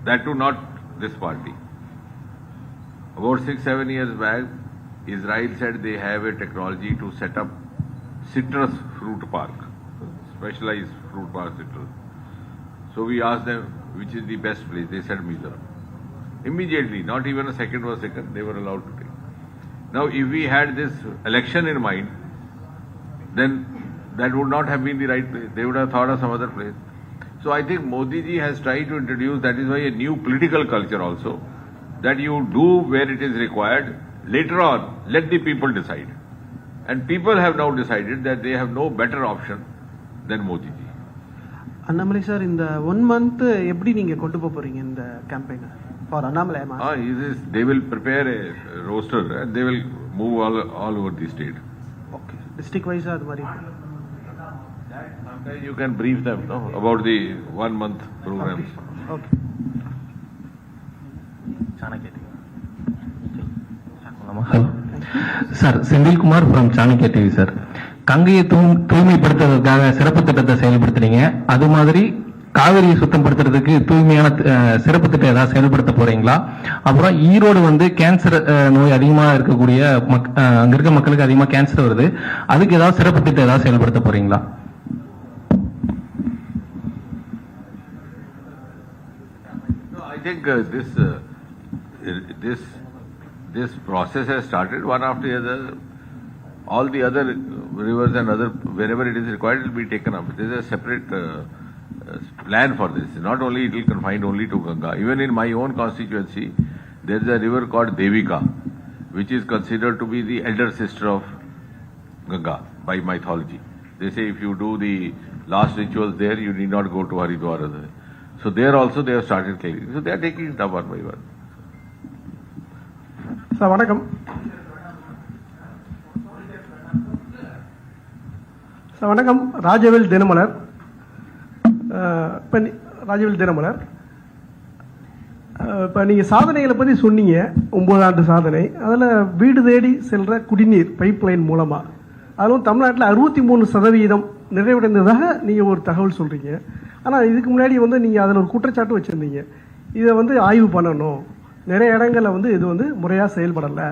That too not this party. About 6-7 years back, Israel said they have a technology to set up citrus fruit park, specialized fruit park citrus. So we asked them which is the best place. They said Mizoram. Immediately, not even a second was taken, they were allowed to take. Now if we had this election in mind, then that would not have been the right place. They would have thought of some other place. So I think Modi ji has tried to introduce, that is why, a new political culture also, that you do where it is required. Later on, let the people decide. And people have now decided that they have no better option than Modi ji. Annamalai sir, in the 1 month, எப்படி நீங்க கொண்டு போறீங்க இந்த campaign for Annamalai? They will prepare a roster and they will move all over the state. Okay. District wise அது மாதிரி. Sometimes you can brief them about the 1 month programs. Okay. Sir, Senthilkumar from Chanakya TV. Sir, கங்கையை தூய்மைப்படுத்துறதுக்காக சிறப்பு திட்டத்தை செயல்படுத்துறீங்க. அது மாதிரி காவிரியை சுத்தப்படுத்துறதுக்கு தூய்மையான சிறப்பு திட்டம் ஏதாவது செயல்படுத்த போறீங்களா? அப்புறம் ஈரோடு கேன்சர் நோய் அதிகமா இருக்கக்கூடிய அங்க இருக்க மக்களுக்கு அதிகமா கேன்சர் வருது. அதுக்கு ஏதாவது சிறப்பு திட்டம் ஏதாவது செயல்படுத்த போறீங்களா? I think this process has started one after the other. All the other rivers and wherever it is required, it will be taken up. There is a separate plan for this. Not only it will confine only to Ganga. Even in my own constituency, there is a river called Devika, which is considered to be the elder sister of Ganga by mythology. They say if you do the last rituals there, you need not go to Haridwar. So there also they have started clearing. So they are taking it up one by one. Sir, வணக்கம். Sir வணக்கம். ராஜவேல் தினமலர். இப்போ நீங்கள் சாதனைகளை பற்றி சொன்னீங்க, 9 ஆண்டு சாதனை. அதில் வீடு தேடி செல்கிற குடிநீர் பைப் லைன் மூலமாக அதுவும் தமிழ்நாட்டில் 63% நிறைவடைந்ததாக நீங்கள் ஒரு தகவல் சொல்கிறீங்க. ஆனால் இதுக்கு முன்னாடி வந்து நீங்கள் அதில் ஒரு குற்றச்சாட்டு வச்சுருந்தீங்க, இதை வந்து ஆய்வு பண்ணணும், நிறைய இடங்களில் வந்து இது வந்து முறையாக செயல்படலை,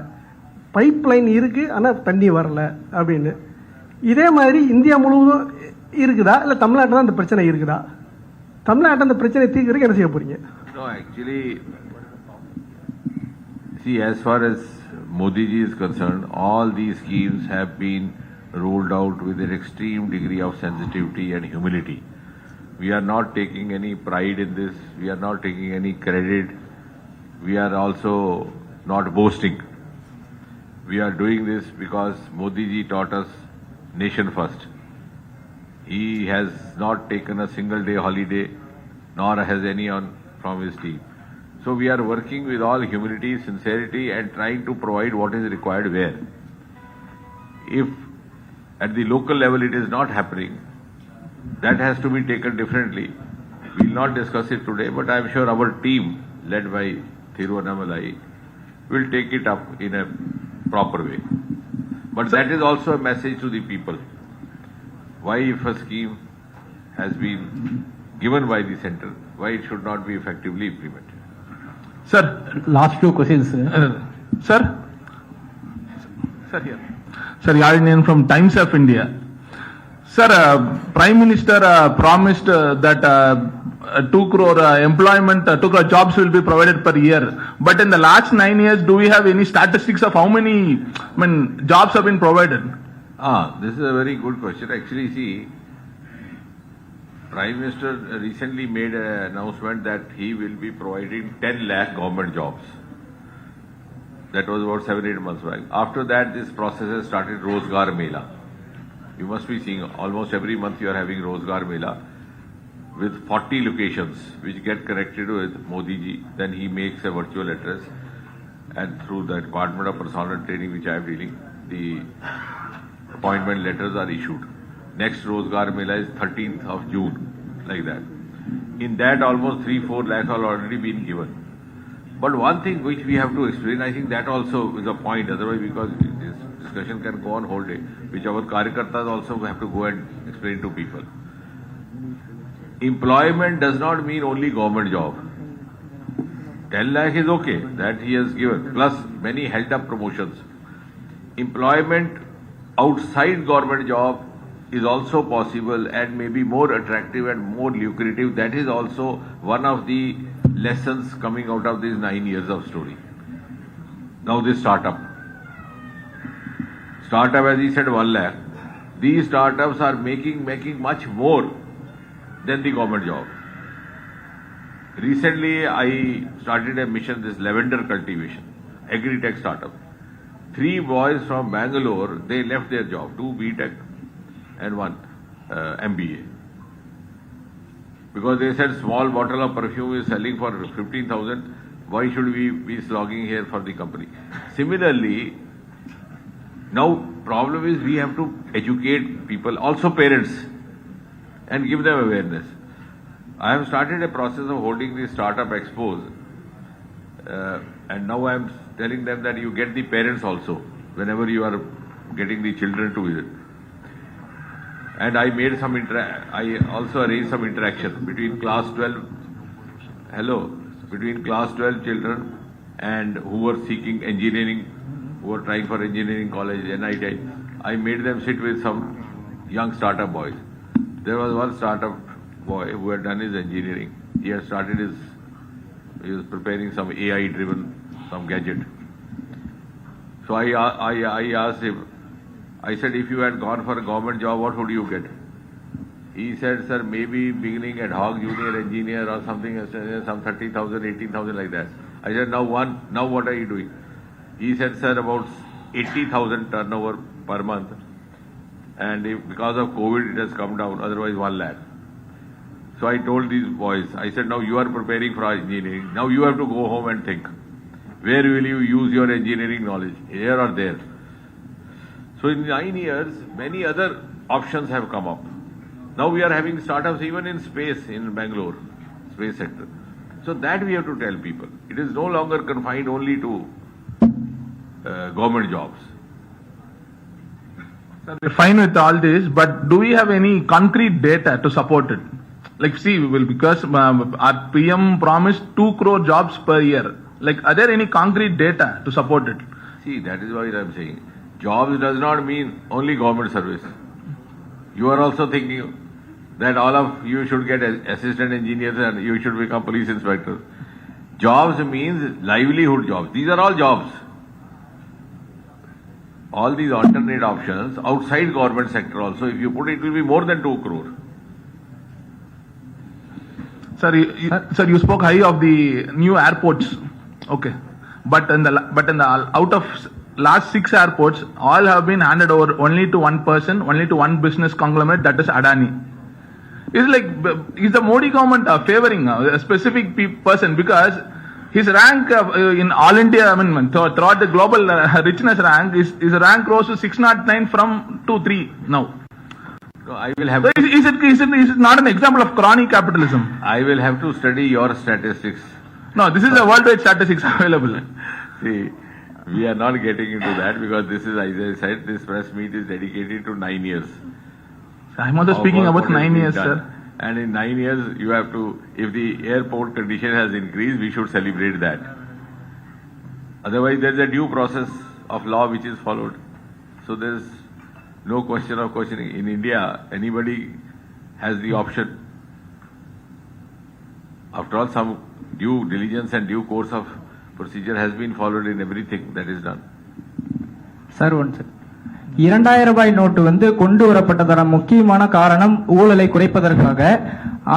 பைப் லைன் இருக்குது ஆனால் தண்ணி வரல அப்படின்னு. இதே மாதிரி இந்தியா முழுவதும் இருக்குதா, இல்லை தமிழ்நாட்டில் தான் அந்த பிரச்சனை இருக்குதா? தமிழ்நாட்டில் அந்த பிரச்சனை தீர்க்கறதுக்கு என்ன செய்ய போறீங்க? No, actually, see, as far as Modi ji is concerned, all these schemes have been rolled out with an extreme degree of sensitivity and humility. We are not taking any pride in this. We are not taking any credit. We are also not boasting. We are doing this because Modi ji taught us nation first. He has not taken a single day holiday, nor has anyone from his team. So we are working with all humility, sincerity, and trying to provide what is required where. If at the local level it is not happening, that has to be taken differently. We will not discuss it today, but I am sure our team, led by Thiruvannamalai, will take it up in a proper way. But that is also a message to the people. Why, if a scheme has been given by the center, why it should not be effectively implemented? Sir, Last few questions. sir, here. Sir, Yalinian from Times of India. Sir, Prime Minister promised that 2 crore employment, 2 crore jobs will be provided per year. But in the last 9 years, do we have any statistics of how many jobs have been provided? This is a very good question. Actually, see, Prime Minister recently made an announcement that he will be providing 10 lakh government jobs. That was about 7-8 months back. After that, this process has started Rozgar Mela. You must be seeing almost every month you are having Rozgar Mela with 40 locations which get connected with Modi ji. Then he makes a virtual address, and through the Department of Personnel Training, which I am dealing, the appointment letters are issued. Next Rozgar Mela is 13th of June, like that. In that, almost 3-4 lakhs have already been given. But one thing which we have to explain, I think that also is a point, otherwise because this discussion can go on whole day, which our Karyakartas also have to go and explain to people. Employment does not mean only government job. 10 lakh is okay, that he has given, plus many held up promotions. Employment outside government job is also possible and may be more attractive and more lucrative. That is also one of the lessons coming out of these 9 years of story. Now this startup, as he said, 1 lakh. These startups are making much more than the government job. Recently, I started a mission, this lavender cultivation, agri-tech startup. 3 boys from Bangalore, they left their job, 2 B.Tech and 1 MBA. Because they said small bottle of perfume is selling for 15,000, why should we be slogging here for the company? Similarly, now problem is we have to educate people, also parents, and give them awareness. I have started a process of holding these startup expos, and now I am telling them that you get the parents also whenever you are getting the children to visit. And I made some I also arranged some interaction between class 12 children and who were seeking engineering, who were trying for engineering college, NIT. I made them sit with some young startup boys. There was one startup boy who had done his engineering. He had started he was preparing some AI driven, some gadget. So I asked him, I said, if you had gone for a government job, what would you get? He said, sir, maybe beginning ad hoc junior engineer or something, some 30,000, 18,000 like that. I said, now what are you doing? He said, sir, about 80,000 turnover per month. And because of COVID, it has come down, otherwise 1 lakh. So I told these boys, I said, now you are preparing for engineering. Now you have to go home and think. Where will you use your engineering knowledge? Here or there? So in 9 years, many other options have come up. Now we are having startups even in space in Bangalore, space sector. So that we have to tell people. It is no longer confined only to government jobs. Sir, we're fine with all this, but do we have any concrete data to support it? Like, see, because our PM promised 2 crore jobs per year. Like, are there any concrete data to support it? See, that is why I'm saying, jobs does not mean only government service. You are also thinking that all of you should get assistant engineers and you should become police inspectors. Jobs means livelihood jobs. These are all jobs. All these alternate options outside government sector also, if you put it, will be more than 2 crore. Sir, you spoke high of the new airports. Okay. But in the out of last 6 airports, all have been handed over only to one person, only to one business conglomerate, that is Adani. Is the Modi government favoring a specific person because his rank in all India, throughout the global richness rank, his rank rose to 609 from 203 now. No, I will have. So is it not an example of crony capitalism? I will have to study your statistics. No, this is a worldwide statistics available. See, we are not getting into that because this is, as I said, this press meet is dedicated to 9 years. I'm also speaking about 9 years, sir. And in 9 years, you have to, if the airport condition has increased, we should celebrate that. Otherwise, there's a due process of law which is followed. So there's no question of questioning. In India, anybody has the option. After all, some due diligence and due course of procedure has been followed in everything that is done. Sir one sir 2000 ரூபாய் note வந்து கொண்டு வரப்பட்டதான முக்கியமான காரணம் ஊழலை குறைப்பதற்காக.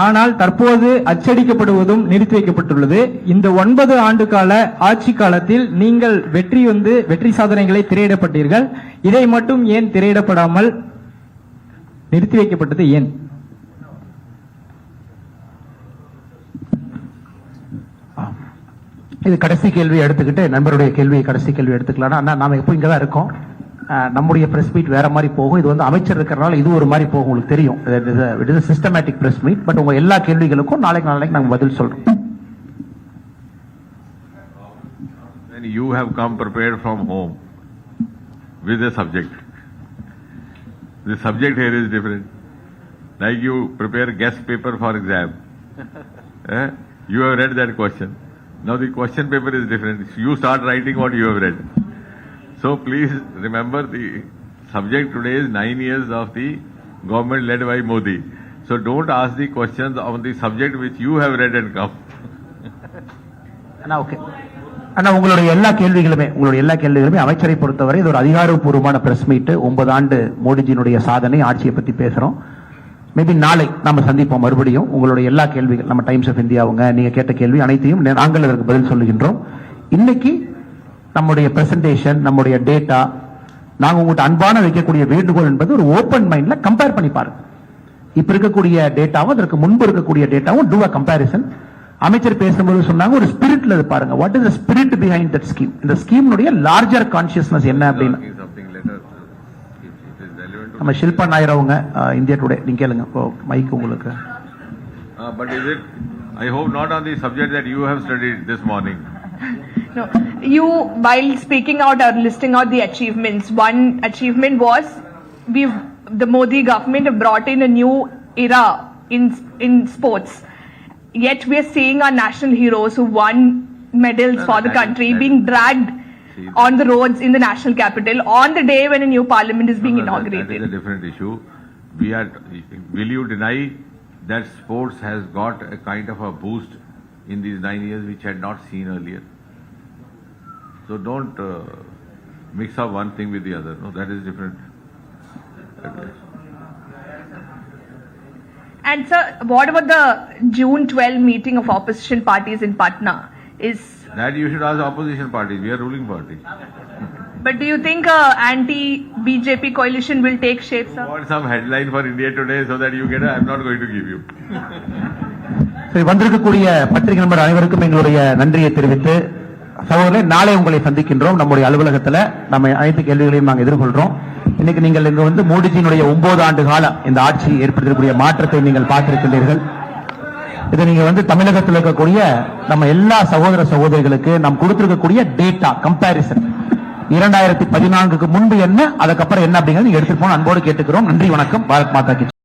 ஆனால் தற்போது அச்சடிக்கப்படுவதும் நிறுத்தி வைக்கப்பட்டுள்ளது. இந்த 9 ஆண்டு கால ஆட்சி காலத்தில் நீங்கள் வெற்றி சாதனைகளை திரையிடப்பட்டீர்கள். இதை மட்டும் ஏன் திரையிடப்படாமல் நிறுத்தி வைக்கப்பட்டது ஏன்? இது கடைசி கேள்வி எடுத்துக்கிட்டு நண்பருடைய கடைசி கேள்வி எடுத்துக்கலாம். அண்ணா, நாம எப்போ இங்க தான் இருக்கோம். நம்முடைய பிரஸ் மீட் வேற மாதிரி போகும். இது வந்து அமைச்சர் இருக்கிறனால இது ஒரு மாதிரி போகும். உங்களுக்கு தெரியும், it is systematic press meet. But உங்க எல்லா கேள்விகளுக்கும் நாளைக்கு நாங்க பதில் சொல்றோம். When you have come prepared from home with a subject, the subject here is different. Like you prepare guest paper for exam. You have read that question. Now the question paper is different. You start writing what you have read. So please remember, the subject today is 9 years of the government led by Modi. So don't ask the questions on the subject which you have read and come. Okay அண்ணா, உங்களுடைய எல்லா கேள்விகளுமே அமைச்சரை பொறுத்தவரை இது ஒரு அதிகாரப்பூர்வமான press meet. 9 ஆண்டு மோடிஜியினுடைய சாதனை, ஆட்சியை பத்தி பேசுறோம். மேபி நாளை நம்ம சந்திப்போம் மறுபடியும். உங்களுடைய எல்லா கேள்விகள், நம்ம டைம்ஸ் ஆஃப் இந்தியாவுங்க நீங்க கேட்ட கேள்வி அனைத்தையும் நாங்கள் அதற்கு பதில் சொல்லுகின்றோம். இன்னைக்கு நம்முடைய பிரசன்டேஷன், நம்முடைய டேட்டா, நாங்க உங்கள்கிட்ட அன்பான வைக்கக்கூடிய வேண்டுகோள் என்பது ஒரு ஓப்பன் மைண்ட்ல கம்பேர் பண்ணி பாருங்க. இப்ப இருக்கக்கூடிய டேட்டாவும் அதற்கு முன்பு இருக்கக்கூடிய டேட்டாவும் டூ அ கம்பேரிசன். அமைச்சர் பேசும்போது சொன்னாங்க ஒரு ஸ்பிரிட்ல பாருங்க. What is the spirit behind that scheme? இந்த ஸ்கீம்னுடைய லார்ஜர் கான்சியஸ்னஸ் என்ன அப்படின்னு நம்ம ஷில்பா நாயர் அவங்க இந்தியா டுடே நீங்க கேளுங்க. மைக் உங்களுக்கு. But is it, I hope not on the subject that you have studied this morning. No, you, while speaking out or listing out the achievements, one achievement was the Modi government have brought in a new era in sports. Yet we are seeing our national heroes who won medals for the country being dragged on the roads in the national capital on the day when a new parliament is being inaugurated. That is a different issue. Will you deny that sports has got a kind of a boost in these 9 years which had not seen earlier? So don't mix up one thing with the other. No, that is different. And sir, what about the June 12 meeting of opposition parties in Patna? That you should ask opposition parties. We are ruling party. But do you think anti-BJP coalition will take shape, sir? You want some headline for India Today so that you get I am not going to give you. சரி, வந்திருக்கக்கூடிய பத்திரிகை நண்பர் அனைவருக்கும் எங்களுடைய நன்றியை தெரிவித்து, சகோதரர்களே, நாளை உங்களை சந்திக்கின்றோம். நம்முடைய அலுவலகத்தில் நம்ம அனைத்து கேள்விகளையும் நாங்கள் எதிர்கொள்றோம். இன்னைக்கு நீங்கள் இங்கு வந்து மோடிஜியினுடைய 9 ஆண்டு கால இந்த ஆட்சி ஏற்படுத்தக்கூடிய மாற்றத்தை நீங்கள் பார்த்திருக்கின்றீர்கள். இதை நீங்க வந்து தமிழகத்தில் இருக்கக்கூடிய நம்ம எல்லா சகோதரிகளுக்கு நாம் கொடுத்திருக்கக்கூடிய டேட்டா கம்பாரிசன் 2014க்கு முன்பு என்ன, அதுக்கப்புறம் என்ன அப்படிங்கிறது நீங்க எடுத்துட்டு போன அன்போடு கேட்டுக்கிறோம். நன்றி, வணக்கம். பாரத் மாதா கி